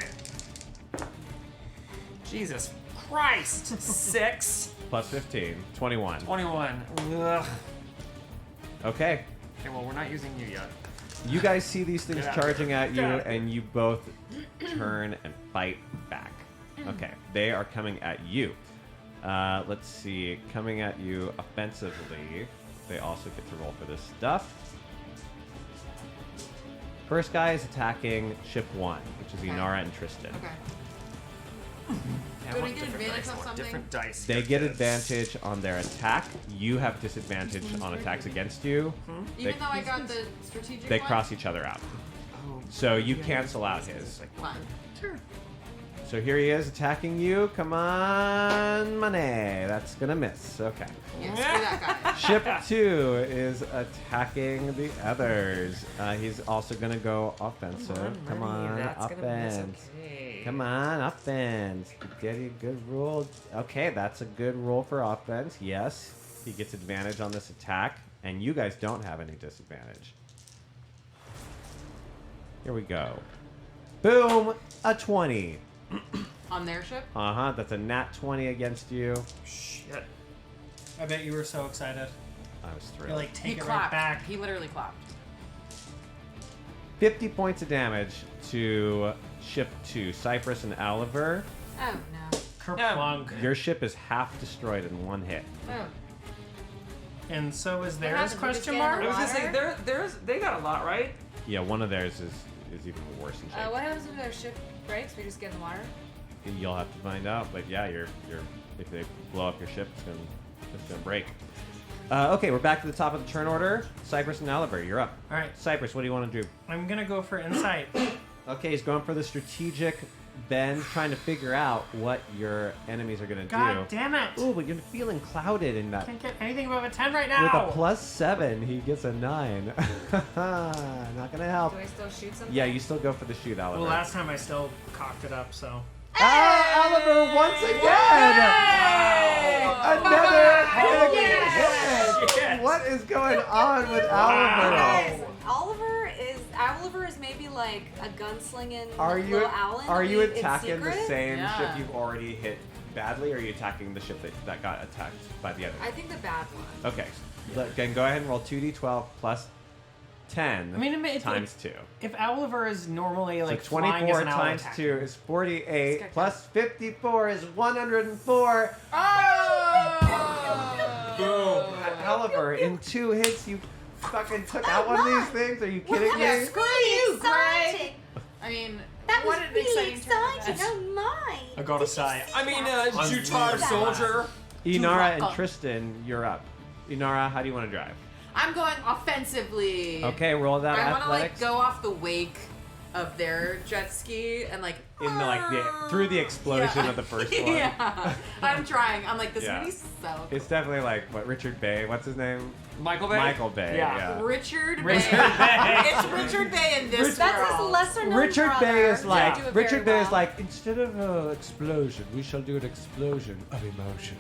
Jesus Christ. 6. Plus 15. 21. 21. Ugh. Okay. Okay, well, we're not using you yet. You guys see these things Get out. charging at you, Get out. and you both turn and fight back. Okay, they are coming at you. Let's see, coming at you offensively. They also get to roll for this stuff. First guy is attacking ship 1, which is Inara and Tristan. Okay. Yeah, Do I they want get different advantage dice. I on want something? different dice. They get advantage on their attack. You have disadvantage on attacks against you. Even though I got the strategic They one? cross each other out. So you cancel out his. Fine. Sure. So here he is attacking you. Come on, money. That's gonna miss. Okay. Yes, be that guy. Ship 2 is attacking the others. He's also gonna go offensive. Come on, that's gonna miss, offense. okay. Come on, offense. Get a good roll. Okay, that's a good roll for offense. Yes, he gets advantage on this attack, and you guys don't have any disadvantage. Here we go. Boom, a 20. On their ship? Uh-huh, that's a nat 20 against you. Shit. I bet you were so excited. I was You thrilled. like He take it clapped. right back. He literally clapped. 50 points of damage to ship 2, Cypress and Oliver. Oh no. Kerplunk. Your ship is half destroyed in one hit. Oh. And so is What theirs? happened? Did it Question get in mark. the I was gonna say water? they got a lot, right? Yeah, one of theirs is even worse in shape. What happens if their ship breaks? We just get in the water? You'll have to find out, but yeah, you're if they blow up your ship, it's gonna break. Okay, we're back to the top of the turn order. Cypress and Oliver, you're up. All right. Cypress, what do you want to do? I'm gonna go for insight. Okay, he's going for the strategic bend, trying to figure out what your enemies are gonna God do. damn it! Ooh, but you're feeling clouded in that. Can't get anything above a 10 right now. With a +7, he gets a 9. Not gonna help. Do I still shoot something? Yeah, you still go for the shoot, Oliver. Well, last time I still cocked it up, so. Ah, Oliver once again! Another hit! What is going on with Oliver? Guys, Oliver is maybe like a gunslinging little Alan. Are you in attacking the secret? same Yeah. ship you've already hit badly, or are you attacking the ship that got attacked by the other? I think the bad one. Okay, then go ahead and roll 2d12 plus 10 I mean, it's times like, 2. If Oliver is normally like So flying as 24 an owl times attacker. 2 is 48, plus 54 is 104. Boom! Oliver, in 2 hits, you fucking took out one of these things? Are you kidding me? Screw you, Greg! Exciting. I mean, That was what an really exciting turn. exciting. Oh my. I gotta say. I mean, Jutar soldier. Inara and Welcome. Tristan, you're up. Inara, how do you want to drive? I'm going offensively. Okay, roll that I want to like athletics. go off the wake of their jet ski and like In the through the explosion Yeah. of the first one. Yeah, I'm trying. I'm like, this Yeah. movie's so cool. It's definitely like what Richard Bay. What's his name? Michael Bay? Michael Bay. Yeah. Richard Richard Bay. Bay. It's Richard Bay in this That's world. his lesser known Richard brother. Bay is like Do it Richard very Bay is well. like instead of an explosion, we shall do an explosion of emotion.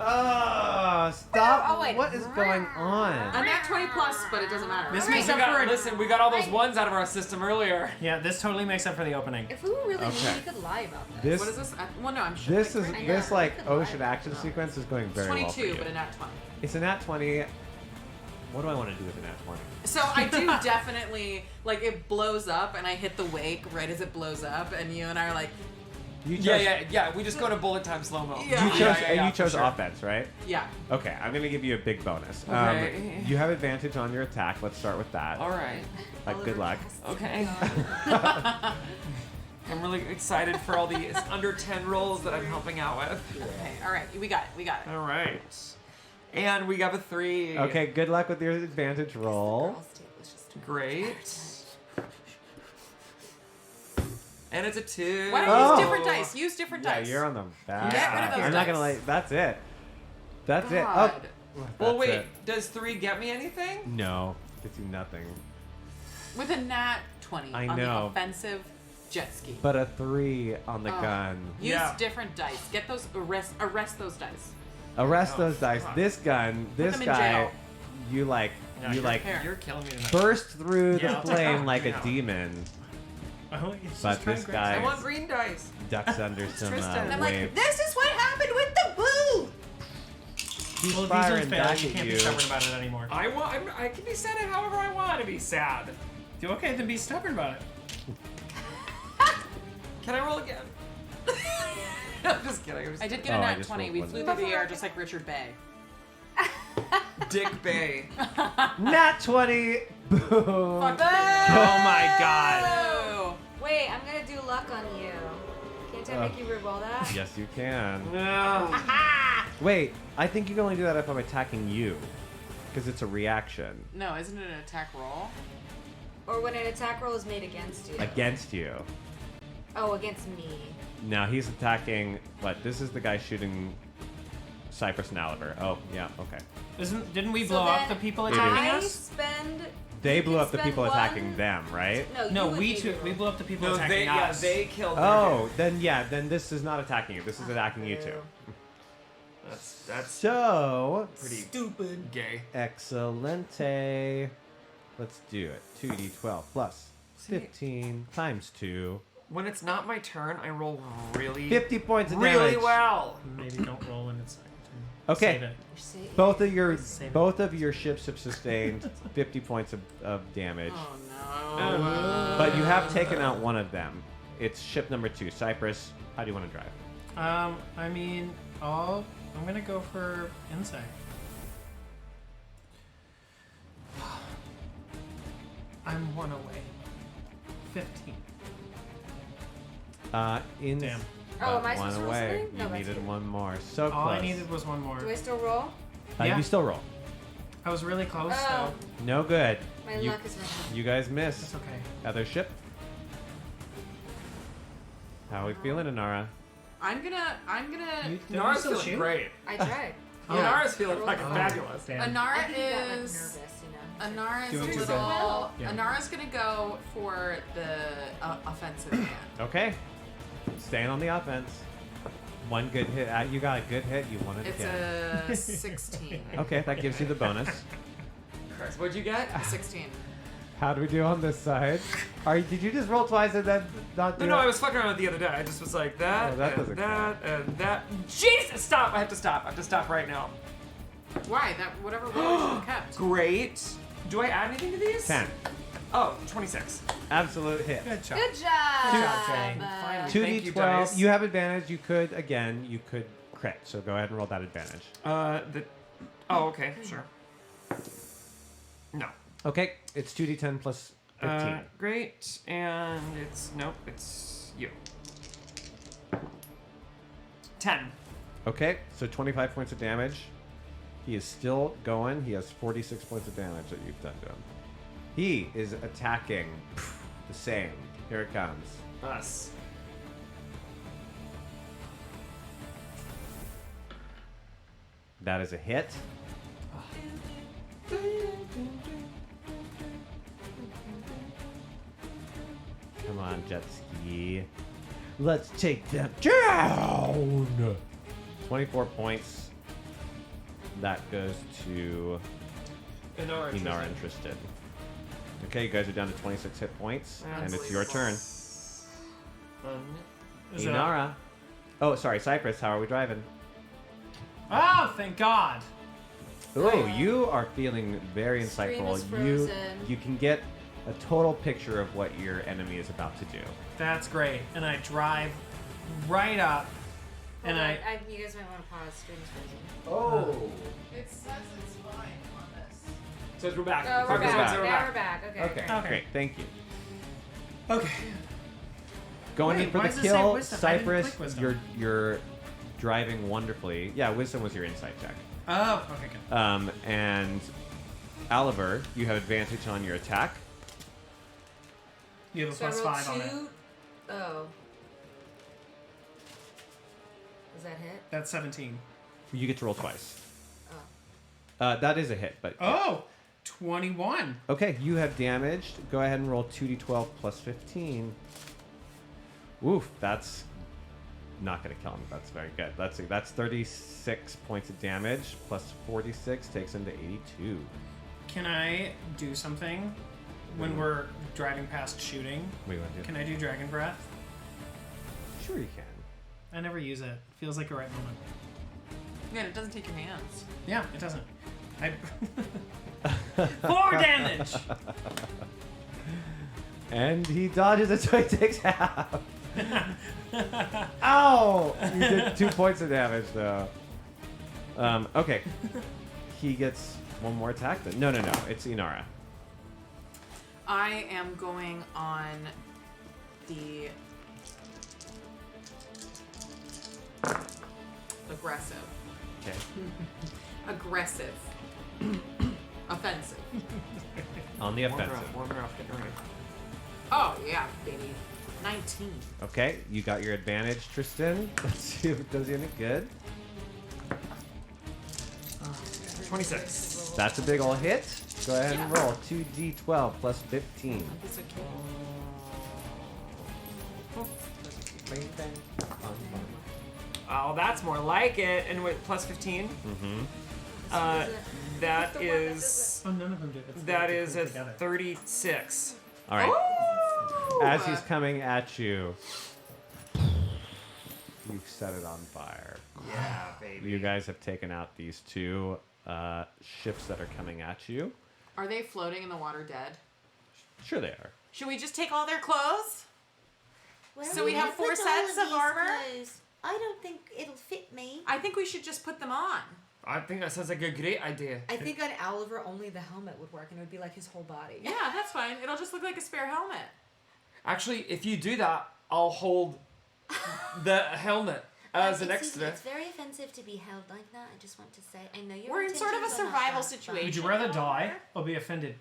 Oh, stop! Oh, wait. What is going on? I'm at 20 plus, but it doesn't matter. This We makes up got, for it. listen, we got all those ones out of our system earlier. Yeah, this totally makes up for the opening. If we were really Okay. mean, we could lie about this. What is this? Well, no, I'm sure. This is I know. this like I could ocean lie. action sequence is going very well for 22, you. but a nat 20. It's a nat 20. What do I want to do with a nat 20? So I do definitely like it blows up, and I hit the wake right as it blows up, and you and I are like, You chose, Yeah. We just go to bullet time slow mo. Yeah. You chose, and you for chose sure. offense, right? yeah. Okay, I'm gonna give you a big bonus. Okay. You have advantage on your attack. Let's start with that. All right. Good luck. Okay. I'm really excited for all these under 10 rolls that I'm helping out with. Okay, all right, we got it. All right. And we got a 3. Okay, good luck with your advantage roll. Great. And it's a 2. Why don't you use different dice? Use different Yeah, dice. you're on the bad Get rid of side. those I'm not gonna dice. like. That's it. That's it. God. Oh. Well, That's wait. it. Does 3 get me anything? No, gets you nothing. With a nat 20 I on the know. offensive jet ski. But a 3 on the Oh. gun. Use different dice. Get those arrest those dice. Arrest those dice. This gun, this them in guy, jail. you like, you like You're killing me tonight. burst through Yeah, the I'll take flame that. like Yeah. a demon. Oh, it's But just trying this to guy I want green dice. ducks under some Tristan. I'm wave. like, this is what happened with the boo. He's Well, if firing these ones fail, back you at can't be you. stubborn about it anymore. I can be sad however I want to be sad. Okay, then be stubborn about it. Can I roll again? I'm just kidding. I did get a nat 20. We flew through the air just like Richard Bay. Dick Bay. Nat 20. Boom. Fuck Oh my god. Wait, I'm gonna do luck on you. Can't I make you re-roll that? Yes, you can. No. Wait, I think you can only do that if I'm attacking you, because it's a reaction No, isn't it an attack roll? Or when an attack roll is made against you. against you. Oh, against me. Now he's attacking. What? This is the guy shooting Cypress and Oliver. Oh, yeah. Okay. Didn't we So blow up then the people I attacking I us? spend. They you blew can up the spend people one- attacking them, right? No, you We blew up the people No, attacking they us. they killed. Oh, then this is not attacking you. This is attacking you too. That's So pretty stupid. Gay. Excelente. Let's do it. 2d12 plus 15 times 2. When it's not my turn, I roll really 50 points of really damage. well. Maybe don't roll when it's Okay. Save it. Both of your ships have sustained 50 points of damage. Oh no. But you have taken out one of them. It's ship number 2, Cypress. How do you want to drive? I mean, I'm gonna go for insight. I'm one away. 15. Damn. Oh, am I one supposed to roll away. something? No, You that's needed you. one more. So All I close. needed was one more. Do I still roll? Yeah. You still roll. I was really close Oh. though. No good. My you, luck is running. You guys missed. It's okay. Other ship. How are we feeling, Inara? I'm gonna. Nara's feeling great. I tried. Nara's feeling I fucking rolled fabulous. I Anara think he got, like, is. nervous, you know. Anara Doing is too little. bad. Yeah. Anara's gonna go for the offensive hand. Okay. Staying on the offense. One good hit. You got a good hit. You won it It's again. a 16. Okay, that gives you the bonus. Chris, what'd you get? 16. How do we do on this side? Did you just roll twice and then not do No, it? I was fucking around with the other day. I just was like that, Oh, that and doesn't that, and that. Jesus, stop! I have to stop. I have to stop right now. Why? That whatever roll you should've kept. Great. Do I add anything to these? 10. Oh, 26. Absolute hit. Good job. Good job. Good job, Jay. Finally, 2d12. thank you, dice. You have advantage. You could crit. So go ahead and roll that advantage. Oh, okay, sure. No. Okay, it's 2d10 plus 15. Great, and it's you. 10. Okay, so 25 points of damage. He is still going. He has 46 points of damage that you've done to him. He is attacking the same. Here it comes. Us. That is a hit. Come on, jet ski. Let's take them down. 24 points. That goes to Inara interested. Okay, you guys are down to 26 hit points, and it's your turn. Inara. Oh, sorry, Cypress. How are we driving? Oh, thank God. Oh, you are feeling very Stream insightful. is frozen. You can get a total picture of what your enemy is about to do. That's great. And I drive right up, and Hold I. on, you guys might want to pause. Stream is frozen. Oh. It says it's fine on this. Says we're back. Oh, we're Fuck us back. back. Now we're back. Okay. Okay, great. Thank you. Okay. Going Wait, in for why the does it say kill, wisdom? I didn't Cypress. click wisdom. You're driving wonderfully. Yeah, wisdom was your insight check. Oh, okay, good. And Oliver, you have advantage on your attack. You have a So I plus rolled 5 on it. 2. Oh. Does that hit? That's 17. You get to roll twice. Oh. That is a hit, but Oh, 21. okay, you have damaged. Go ahead and roll 2d12 plus 15. Oof, that's not going to kill him. That's very good. That's 36 points of damage plus 46 takes him to 82. Can I do something when we're driving past shooting? What do you want to do? Can I do Dragon Breath? Sure you can. I never use it. Feels like a right moment. Yeah, it doesn't take your hands. Yeah, it doesn't. 4 damage! And he dodges it, so he takes half. Ow! You did 2 points of damage, though. Okay. He gets one more attack then. No. It's Inara. I am going on the aggressive. Okay. Aggressive. Offensive. On the offensive. Warm her up, get ready. Oh, yeah, baby. 19. Okay, you got your advantage, Tristan. Let's see if it does you any good. 26. That's a big ol' hit. Go ahead and roll 2d12 plus 15. Oh, that's more like it. And with plus 15? Mm-hmm. That is... Oh, none of them did. That is a 36. All right. Ooh! As he's coming at you, you've set it on fire. Yeah, baby. You guys have taken out these two ships that are coming at you. Are they floating in the water dead? Sure they are. Should we just take all their clothes? Where So are we gonna have 4 put all sets of these armor? clothes? I don't think it'll fit me. I think we should just put them on. I think that sounds like a great idea. I think on Oliver only the helmet would work, and it would be like his whole body. Yeah, that's fine. It'll just look like a spare helmet. Actually, if you do that, I'll hold the helmet as an extra. It's very offensive to be held like that. I just want to say, I know you're. We're in sort of a survival situation. Would you rather die or be offended?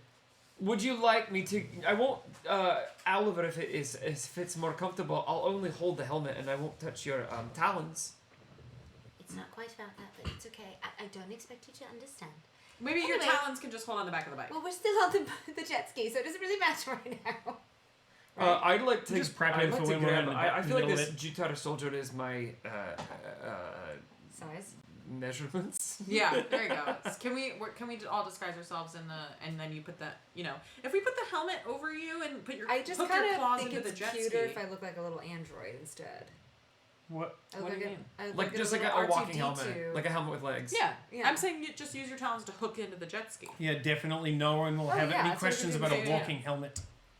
Would you like me to? I won't. Oliver, if it's more comfortable, I'll only hold the helmet and I won't touch your talons. It's not quite about that, but it's okay. I don't expect you to understand. Maybe your Anyway. talons can just hold on the back of the bike. Well, we're still on the jet ski, so it doesn't really matter right now. I'd like to Just prep I'd it like for to when we're in grab. the I feel like middle this of Jutara soldier is my Size. measurements. Yeah, there you go. Can we all disguise ourselves and then you put the if we put the helmet over you and put your I just hook your kind claws of think into it's the jet cuter ski. if I look like a little android instead. What? I look What do you like mean? I look Like just like little a walking R2D2. helmet, like a helmet with legs. Yeah, Yeah. I'm saying you just use your talons to hook into the jet ski. Yeah, definitely. No one will Oh, have yeah, any that's what questions we about do. a walking helmet.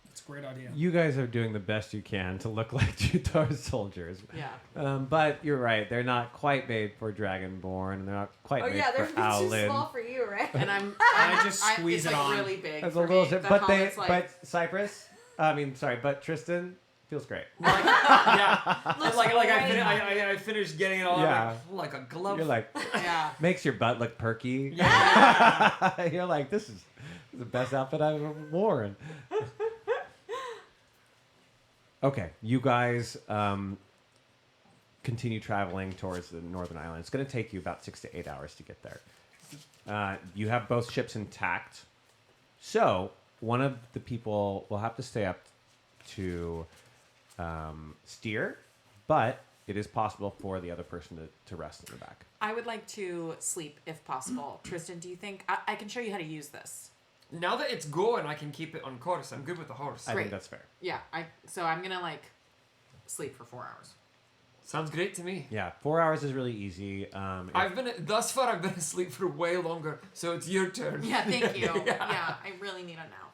It's a great idea. You guys are doing the best you can to look like Jutar soldiers. Yeah. But you're right. They're not quite made for Dragonborn, and they're not quite Oh made yeah, for they're too Owlin. small for you, right? And I'm I just squeeze it's it like on. really big. That's a for little me. shit. The But helmet's like, but Cypress. But Tristan feels great. Yeah. Looks like great. I finished getting it all. Yeah. I'm like a glove. You're like yeah. makes your butt look perky. Yeah. You're like this is the best outfit I've ever worn. Okay, you guys continue traveling towards the northern island. It's going to take you about 6 to 8 hours to get there. You have both ships intact, so one of the people will have to stay up to steer, but it is possible for the other person to rest in the back. I would like to sleep if possible. Tristan, do you think I can show you how to use this? Now that it's going, I can keep it on course. I'm good with the horse. I think that's fair. Yeah, so I'm gonna sleep for 4 hours. Sounds great to me. Yeah, 4 hours is really easy. I've been asleep for way longer, so it's your turn. Yeah, thank you. Yeah, I really need a nap.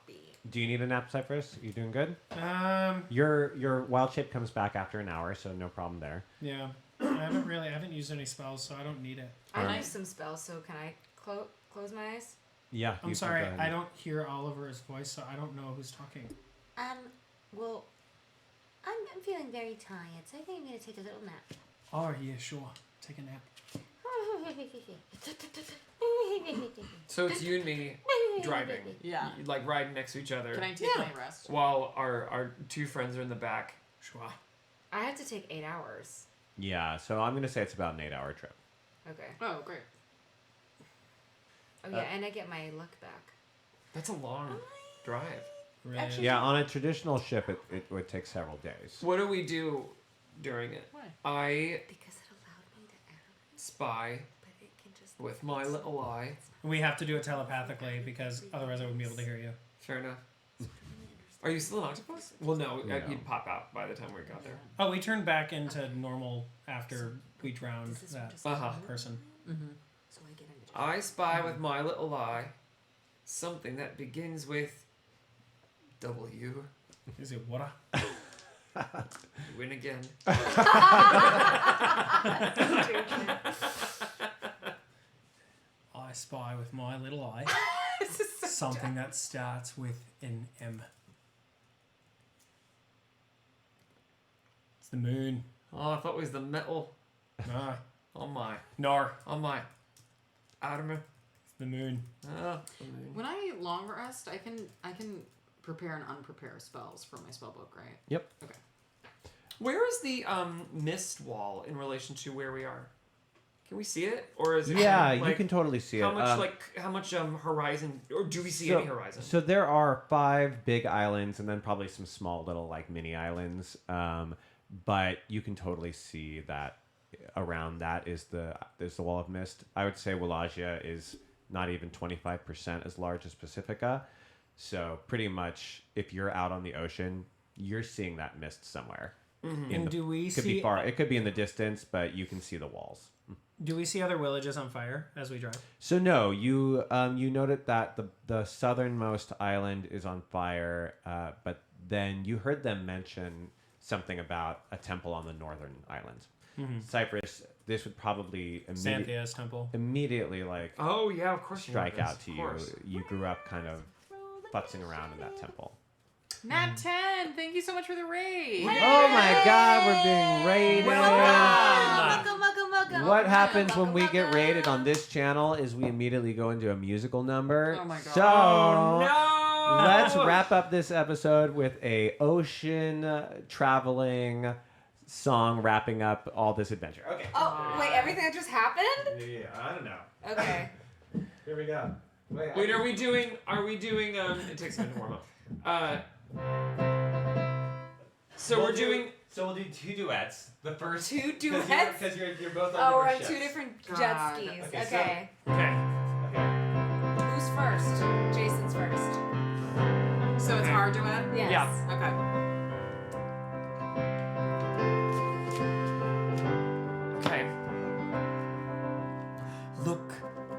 Do you need a nap, Cypress? Are you doing good? Um. Your wild shape comes back after an hour, so no problem there. Yeah. I haven't used any spells, so I don't need it. I used some spells, so can I close my eyes? Yeah. I'm you can sorry, go ahead. I don't hear Oliver's voice, so I don't know who's talking. Well, I'm feeling very tired, so I think I'm gonna take a little nap. Oh yeah, sure. Take a nap. So it's you and me driving. Yeah. Like riding next to each other. Can I take my rest? While our two friends are in the back. Sure. I have to take 8 hours. Yeah, so I'm going to say it's about an 8-hour trip. Okay. Oh, great. Oh yeah, and I get my luck back. That's a long drive. Really? Actually- Yeah, on a traditional ship, it would take several days. What do we do during it? Why? I Because it allowed me to spy but it can just with my little eye. We have to do it telepathically because otherwise I wouldn't be able to hear you. Fair enough. Are you still an octopus? Well, no, No. you'd pop out by the time we got there. Oh, we turned back into normal after we drowned that person. Mm-hmm. So I get into I spy with my little eye something that begins with W. Is it water? Win again. I spy with my little eye something that starts with an M. It's the moon. Oh, I thought it was the metal. No. Oh my. Nor. Oh my. Adamant. It's the moon. Oh, the moon. When I long rest, I can prepare and unprepare spells from my spell book, right? Yep. Okay. Where is the mist wall in relation to where we are? Can we see it, or is it? Yeah, kind of you can totally see how it. Much how much horizon, or do we see any horizon? So there are 5 big islands, and then probably some small little like mini islands. But you can totally see that around that is the wall of mist. I would say Wallachia is not even 25% as large as Pacifica. So pretty much, if you're out on the ocean, you're seeing that mist somewhere. Mm-hmm. And do we could see? be far. It could be in the distance, but you can see the walls. Do we see other villages on fire as we drive? So no, you noted that the southernmost island is on fire, but then you heard them mention something about a temple on the northern island. Mm-hmm. Cyprus, this would probably Xanthia's temple. Immediately like oh yeah, of course strike you know out to you. You grew up kind of futzing around in that temple. Nat 10, thank you so much for the raid. Oh my God, we're being raided. Welcome. What happens when we get raided on this channel is we immediately go into a musical number. Oh my God. So no! Let's wrap up this episode with a ocean traveling song wrapping up all this adventure. Okay. Oh, wait, everything that just happened? Yeah, I don't know. Okay. Here we go. Wait, are we doing? It takes a minute to warm up. So we're doing. So we'll do 2 duets. The first 2 duets? because you're both on Oh, we're on different 2 ships. different jet God. skis. Okay, Okay. Okay. Who's first? Jason's first. So it's our duet? Yes. Yeah. Okay. Okay. Look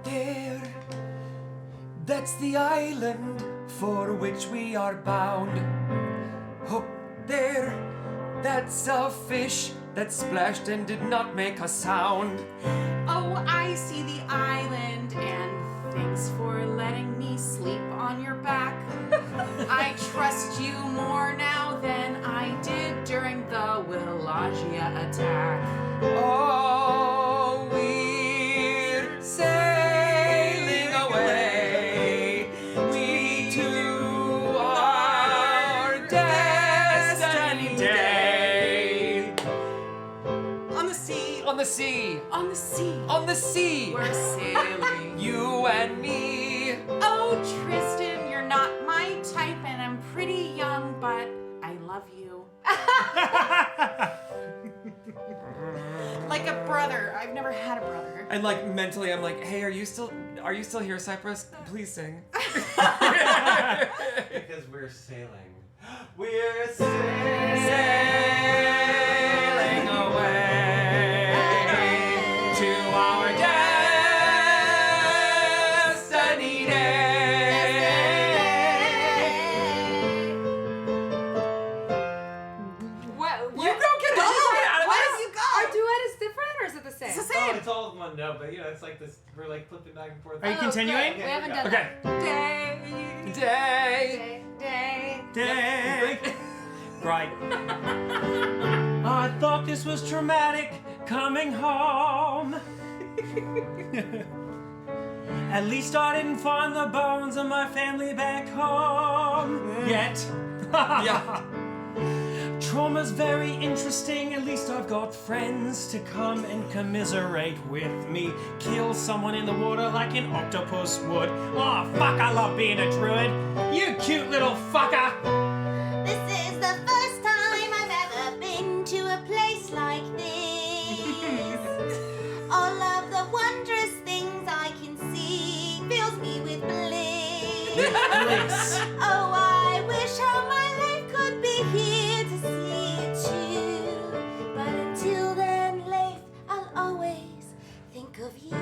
there, that's the island for which we are bound. Up there, that's a fish that splashed and did not make a sound. Oh, I see the island, and thanks for letting me sleep on your back. I trust you more now than I did during the Wallachia attack. Oh, we're sailing away. We to our destiny day. On the sea, On the sea, on the sea, on the sea. we're sailing. You and me. Oh, Tristan, you're not my type, and I'm pretty young, but I love you. Like a brother. I've never had a brother. And like mentally, I'm like, hey, are you still here, Cyprus? Please sing. Because we're sailing. We're sailing away to our destiny day. What? You go get it. You get out of What this. have you got? Our duet is different, or is it the same? It's the Oh, same. it's all in one note, but it's like this. We're like flipping back and forth. Are you continuing? We haven't done Okay. Day. Day. Right. I thought this was traumatic coming home. At least I didn't find the bones of my family back home yet. Yeah. Trauma's very interesting. At least I've got friends to come and commiserate with me. Kill someone in the water like an octopus would. Oh, fuck, I love being a druid. You cute little fucker. This is the first time I've ever been to a place like this. All of the wondrous things I can see fills me with bliss. Oh, I wish how my life could be here to see it too. But until then, Leif, I'll always think of you.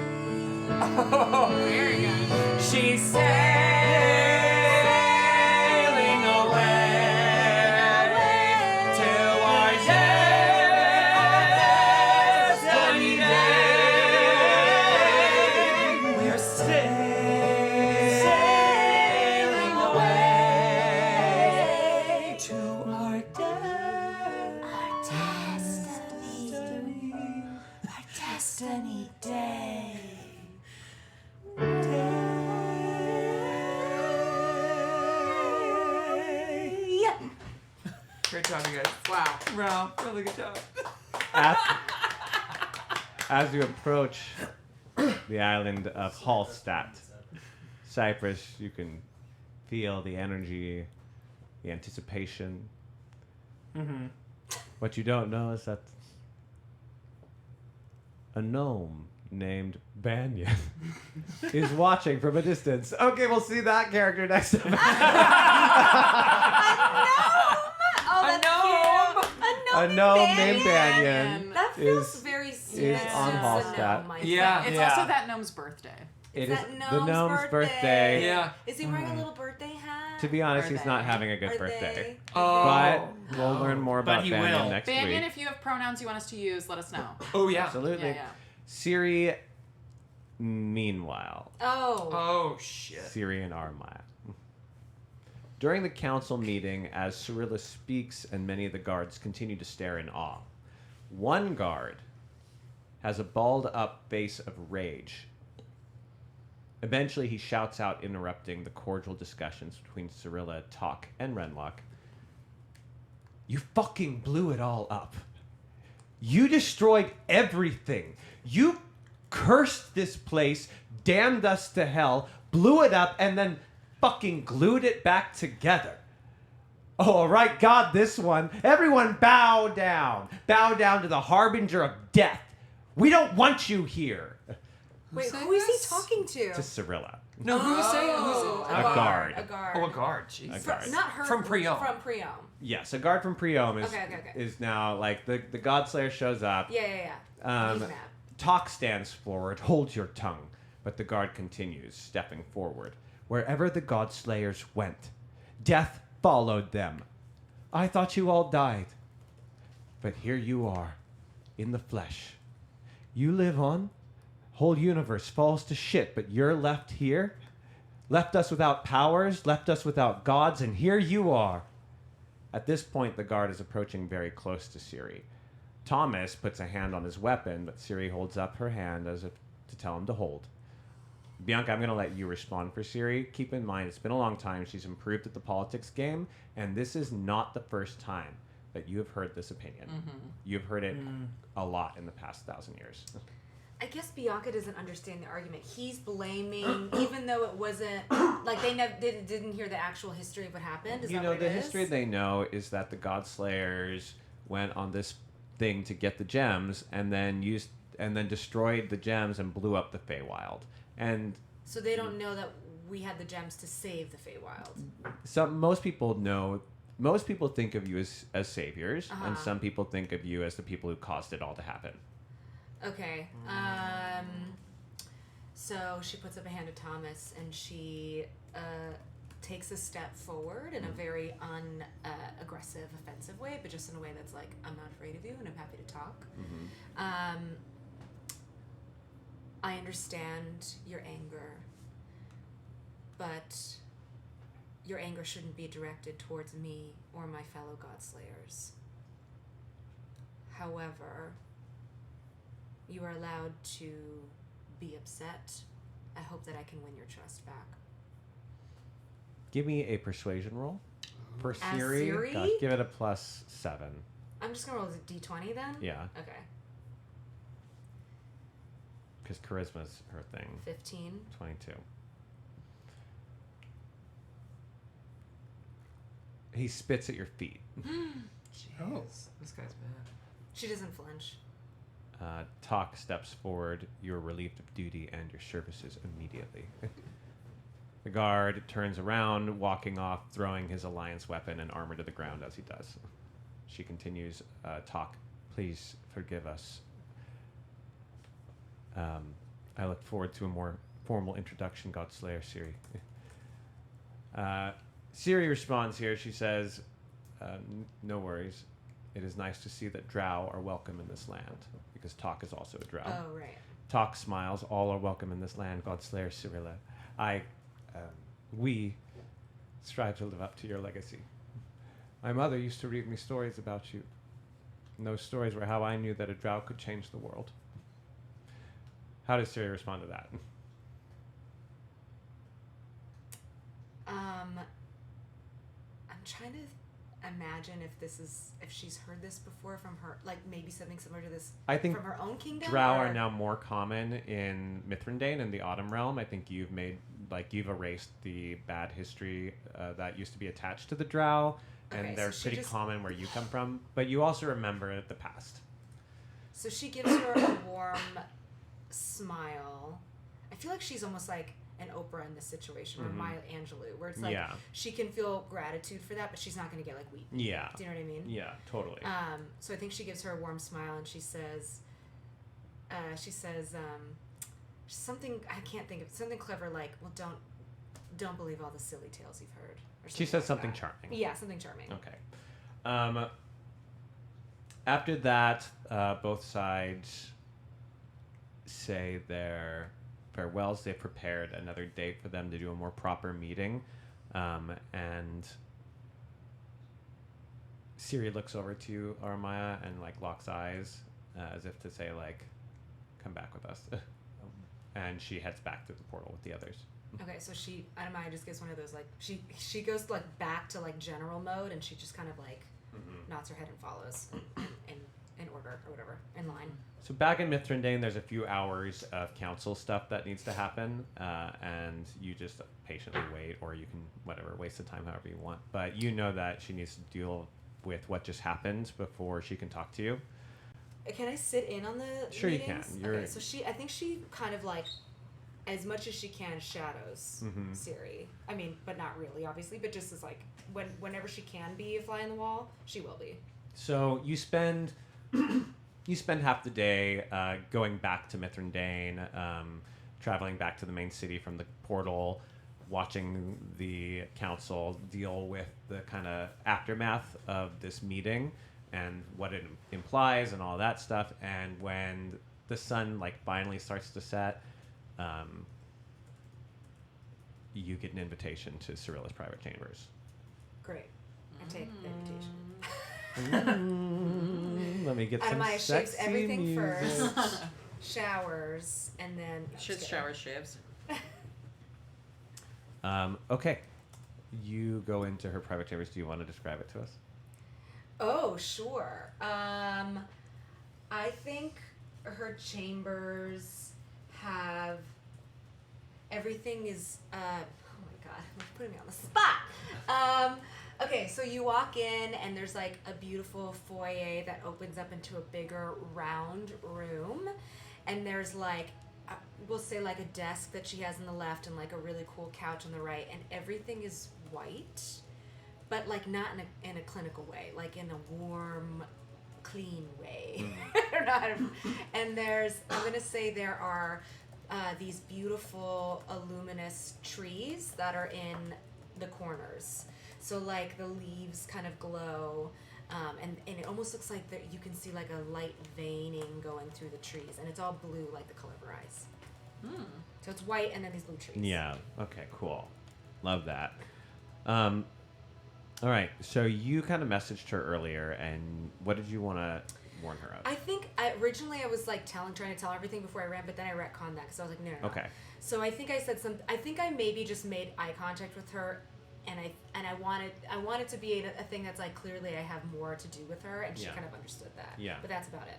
Very good. She's sailing away to Great job, you guys. Wow. Wow, really good job. As you approach the island of Hallstatt, Cyprus, you can feel the energy, the anticipation. Mm-hmm. What you don't know is that a gnome named Banyan is watching from a distance. Okay, we'll see that character next time. A gnome named Banyan That feels is, very is serious. on Hallstatt. It's also that gnome's birthday. It Is is that the gnome's birthday. Yeah. Is he wearing a little birthday hat? To be honest, Are he's they? not having a good Are birthday. they? But we'll learn more But about he Banyan will. next Banyan, week. if you have pronouns you want us to use, let us know. Oh, yeah. Absolutely. Yeah. Siri, meanwhile. Oh, shit. Siri and Armaya. During the council meeting, as Cyrilla speaks and many of the guards continue to stare in awe, one guard has a balled-up face of rage. Eventually, he shouts out, interrupting the cordial discussions between Cyrilla, Talk, and Renlock. You fucking blew it all up. You destroyed everything. You cursed this place, damned us to hell, blew it up, and then fucking glued it back together. Oh, all right, God, this one. Everyone bow down. Bow down to the harbinger of death. We don't want you here. Wait, who is he talking to? To Cyrilla. No, who is saying? A guard. A guard. Oh, a guard. Jeez. A guard. Not her. From Priam. From Priam. Yes, a guard from Priam is, Okay. is now, like, the Godslayer shows up. Yeah. He's mad. Talk stands forward. Hold your tongue. But the guard continues, stepping forward. Wherever the Godslayers went, death followed them. I thought you all died. But here you are, in the flesh. You live on. Whole universe falls to shit, but you're left here. Left us without powers, left us without gods, and here you are. At this point, the guard is approaching very close to Ciri. Thomas puts a hand on his weapon, but Ciri holds up her hand as if to tell him to hold. Bianca, I'm going to let you respond for Ciri. Keep in mind, it's been a long time. She's improved at the politics game, and this is not the first time that you have heard this opinion. Mm-hmm. You've heard it a lot in the past 1,000 years. I guess Bianca doesn't understand the argument. He's blaming, even though it wasn't like they didn't hear the actual history of what happened. Is You that know, what the it is? history they know is that the Godslayers went on this thing to get the gems, and then destroyed the gems and blew up the Feywild. And So they don't know that we had the gems to save the Feywild. most people know. Most people think of you as saviors, and Uh-huh. some people think of you as the people who caused it all to happen. Okay. So she puts up a hand to Thomas, and she takes a step forward in a very aggressive, offensive way, but just in a way that's like, I'm not afraid of you, and I'm happy to talk. I understand your anger, but your anger shouldn't be directed towards me or my fellow Godslayers. However, you are allowed to be upset. I hope that I can win your trust back. Give me a persuasion roll for As Ciri. Ciri? Gosh, give it a +7. I'm just gonna roll a d20 then? Yeah. Okay. Because charisma's her thing. 15. 22. He spits at your feet. Oh, this guy's mad. She doesn't flinch. Talk steps forward. You're relieved of duty and your services immediately. The guard turns around, walking off, throwing his alliance weapon and armor to the ground as he does. She continues, Talk, please forgive us. I look forward to a more formal introduction, Godslayer Ciri. Ciri responds here. She says, no worries. It is nice to see that drow are welcome in this land, because Talk is also a drow. Oh, right. Talk smiles. All are welcome in this land, Godslayer Cyrilla. We strive to live up to your legacy. My mother used to read me stories about you. And those stories were how I knew that a drow could change the world. How does Ciri respond to that? I'm trying to imagine if she's heard this before from her, like maybe something similar to this. I think from her own kingdom. Drow or? are now more common in Mithrandain in the Autumn Realm. I think you've erased the bad history that used to be attached to the Drow, and Okay, they're so she pretty just- common where you come from. But you also remember the past. So she gives her a warm smile. I feel like she's almost like an Oprah in this situation, or Mhm. Maya Angelou, where it's like Yeah. she can feel gratitude for that, but she's not going to get like weepy. Yeah. Do you know what I mean? Yeah, totally. So I think she gives her a warm smile, and she says, something I can't think of, something clever like, well, don't believe all the silly tales you've heard. Or She says like something that. charming. Yeah, something charming. Okay. After that, both sides say their farewells. They've prepared another date for them to do a more proper meeting. And Siri looks over to Aramaya and like locks eyes as if to say like, come back with us. And she heads back to the portal with the others. Okay, so Anamaya just gives one of those like she goes like back to like general mode, and she just kind of like nods her head and follows in order or whatever, in line. So back in Mithrandain, there's a few hours of council stuff that needs to happen, and you just patiently wait, or you can waste the time however you want. But you know that she needs to deal with what just happened before she can talk to you. Can I sit in on the Sure you meetings? can. Okay, so I think she kind of like, as much as she can, shadows Mhm. Siri. I mean, but not really, obviously, but just as like whenever she can be a fly on the wall, she will be. So you spend half the day going back to Mithrandain, traveling back to the main city from the portal, watching the council deal with the kind of aftermath of this meeting and what it implies and all that stuff. And when the sun like finally starts to set, you get an invitation to Cyrilla's private chambers. Great. I take the invitation. Let me get some Anamaya sexy shaves everything music. first, showers, and then Shit, shower, shaves. Okay. You go into her private chambers. Do you want to describe it to us? Oh, sure. I think her chambers have everything is oh my god, you're putting me on the spot. Okay, so you walk in and there's like a beautiful foyer that opens up into a bigger round room, and there's like we'll say like a desk that she has on the left and like a really cool couch on the right, and everything is white, but like not in a clinical way, like in a warm, clean way. I don't know how to, and I'm gonna say there are these beautiful luminous trees that are in the corners. So like the leaves kind of glow, and it almost looks like that you can see like a light veining going through the trees, and it's all blue like the color of her eyes. So it's white and then these blue trees. Yeah. Okay, cool. Love that. All right. So you kind of messaged her earlier, and what did you want to warn her of? I think originally I was like trying to tell everything before I ran, but then I retconned that because I was like, no. Okay. So I think I said something. I think I maybe just made eye contact with her, and I wanted to be a thing that's like clearly I have more to do with her, and she Yeah. kind of understood that. Yeah. But that's about it.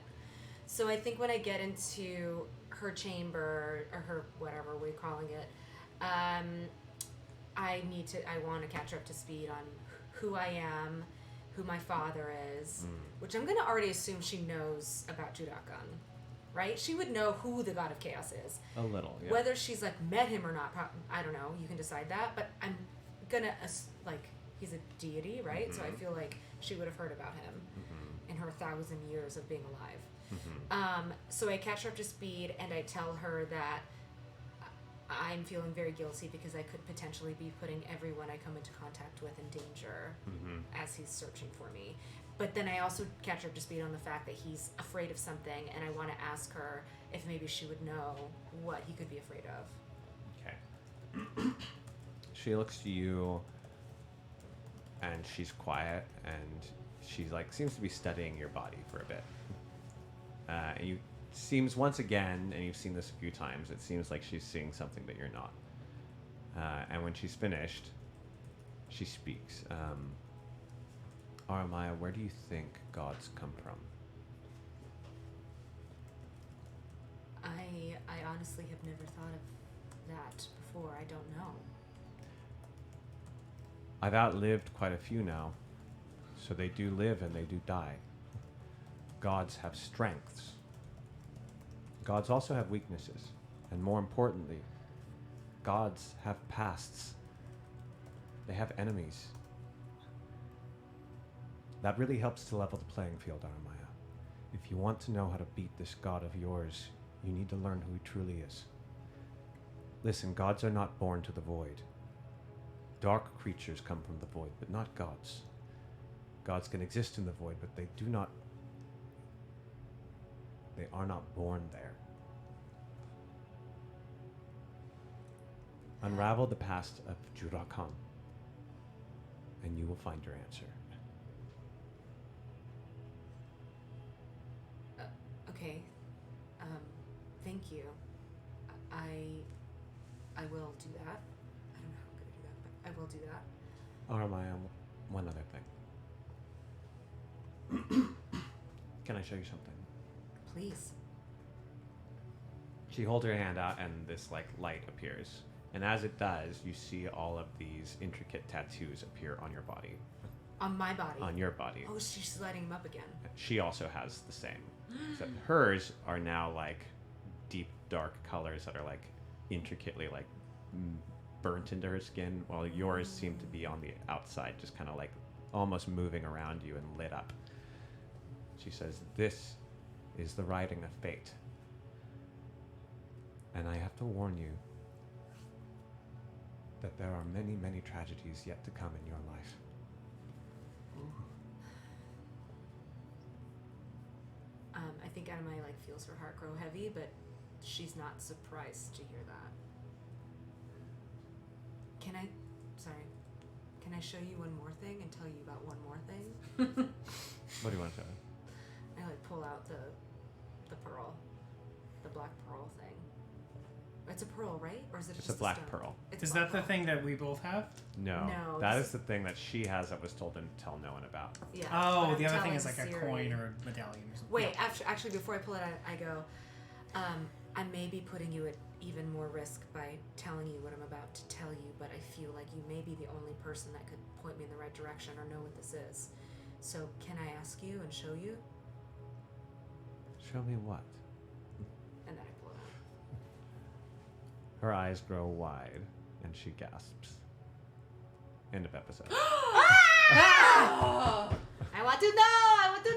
So I think when I get into her chamber or her whatever we're calling it, I want to catch her up to speed on who I am, who my father is, which I'm gonna already assume she knows about Judakan, right? She would know who the god of chaos is. A little, yeah. Whether she's like met him or not, I don't know. You can decide that, but I'm gonna like he's a deity, right? So I feel like she would have heard about him in her 1,000 years of being alive. So I catch her up to speed, and I tell her that I'm feeling very guilty because I could potentially be putting everyone I come into contact with in danger as he's searching for me. But then I also catch her up to speed on the fact that he's afraid of something, and I want to ask her if maybe she would know what he could be afraid of. Okay. She looks to you, and she's quiet, and she's like seems to be studying your body for a bit. And you seems once again, and you've seen this a few times, it seems like she's seeing something that you're not. And when she's finished, she speaks. Aramaya, where do you think gods come from? I honestly have never thought of that before. I don't know. I've outlived quite a few now, so they do live and they do die. Gods have strengths. Gods also have weaknesses, and more importantly, gods have pasts. They have enemies. That really helps to level the playing field, Aramaya. If you want to know how to beat this god of yours, you need to learn who he truly is. Listen, gods are not born to the void. Dark creatures come from the void, but not gods. Gods can exist in the void, but they are not born there. Unravel the past of Jurakan, and you will find your answer. Okay. Thank you. I will do that. I don't know how I'm gonna do that, but I will do that. Aramaya, one other thing. Can I show you something? Please. She holds her hand out and this light appears. And as it does, you see all of these intricate tattoos appear on your body. On my body? On your body. Oh, she's lighting him up again. She also has the same. Except hers are now deep dark colors that are intricately burnt into her skin, while yours seem to be on the outside, just kind of almost moving around you and lit up. She says, "This is the writing of fate. And I have to warn you that there are many, many tragedies yet to come in your life." I think Anamai feels her heart grow heavy, but she's not surprised to hear that. Can I show you one more thing and tell you about one more thing? What do you want to say? I pull out the pearl, the black pearl thing. It's a pearl, right? Or is it just a black stone? pearl. Is that the thing that we both have? No, that is the thing that she has that was told to tell no one about. Yeah. Oh, but the I'm other thing is telling a Siri. coin or a medallion or something. Wait, actually, before I pull it out, I go, I may be putting you at even more risk by telling you what I'm about to tell you, but I feel like you may be the only person that could point me in the right direction or know what this is. So can I ask you and show you? Show me what? And then I pull it out. Her eyes grow wide, and she gasps. End of episode. I want to know! I want to know!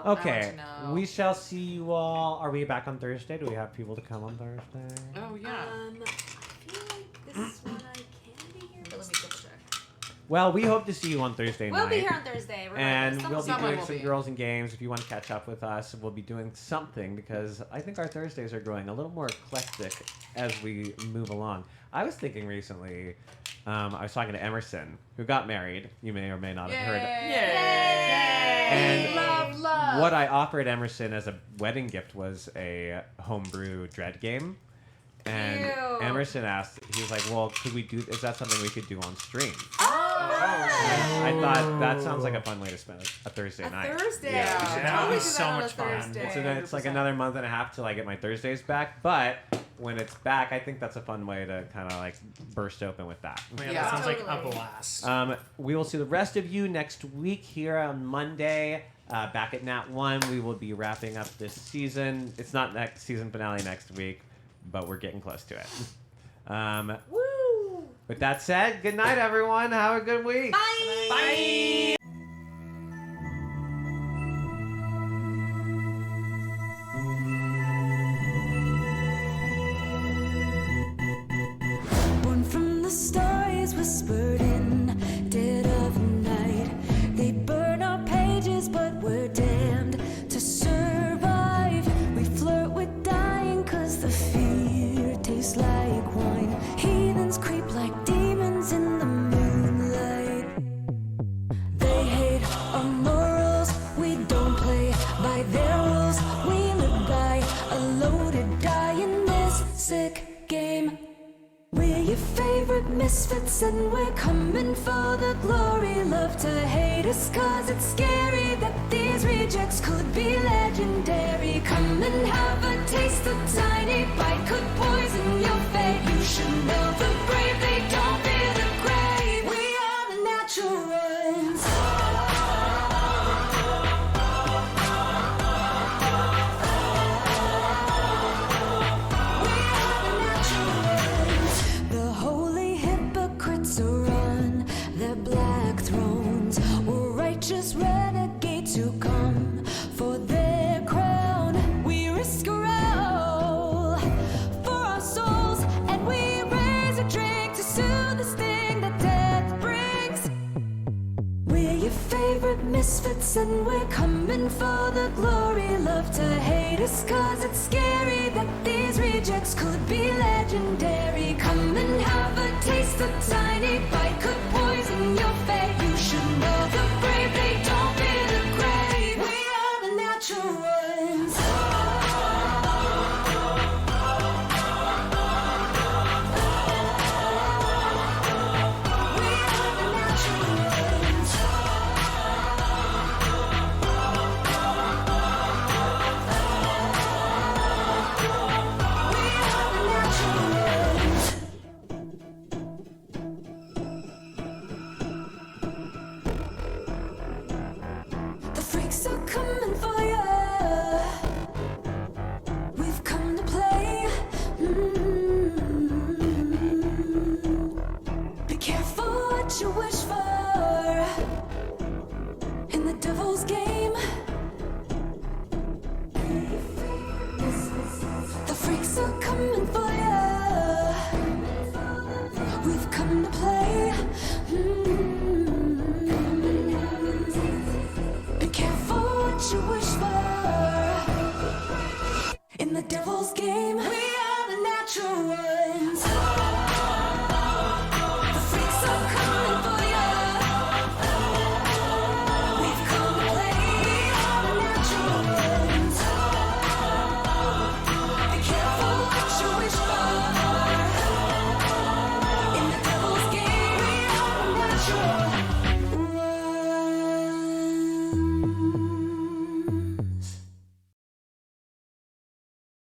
Okay, we shall see you all. Are we back on Thursday? Do we have people to come on Thursday? Oh, yeah. I feel like this one I can be here. But let me double check. Well, we hope to see you on Thursday night. We'll be here on Thursday. And regardless. we'll be Someone doing will some be. girls and games. If you want to catch up with us, we'll be doing something because I think our Thursdays are growing a little more eclectic as we move along. I was thinking recently, I was talking to Emerson, who got married. You may or may not have heard. And love. what I offered Emerson as a wedding gift was a homebrew Dread game. And Ew. Emerson asked, he was like, well, could we do, is that something we could do on stream? Oh, And I thought that sounds like a fun way to spend a Thursday night. Thursday. Yeah. We should that totally would be do so that on much a fun. Thursday. It's like another month and a half till I get my Thursdays back. But when it's back, I think that's a fun way to kind of burst open with that. Yeah, that sounds like a blast. We will see the rest of you next week here on Monday. Back at NatOne, we will be wrapping up this season. It's not next season finale next week, but we're getting close to it. Woo! With that said, good night, everyone. Have a good week. Bye. Bye. Born from the stories whispered in dead of night. They burn our pages, but we're damned to survive. We flirt with dying, cause the fear tastes like wine. Heathens creep like demons in the moonlight. misfits and we're coming for the glory. Love to hate us cause it's scary that these rejects could be legendary. Come and have a taste, a tiny bite could poison your fate. You should know the brave, they don't fear the grave. We are the natural ones. The holy hypocrites are on their black thrones, or righteous renegades who come for their crown. We risk a all for our souls, and we raise a drink to soothe the sting that death brings. We're your favorite misfits and we're coming for the glory. Love to hate us cause it's scary that these rejects could be legendary. Come and have a taste, a tiny bite could poison your fate. You should know the brave, they don't fear the grave. We are the natural ones. The freaks are coming for you. We've come to play. Be careful what you wish for in the devil's game.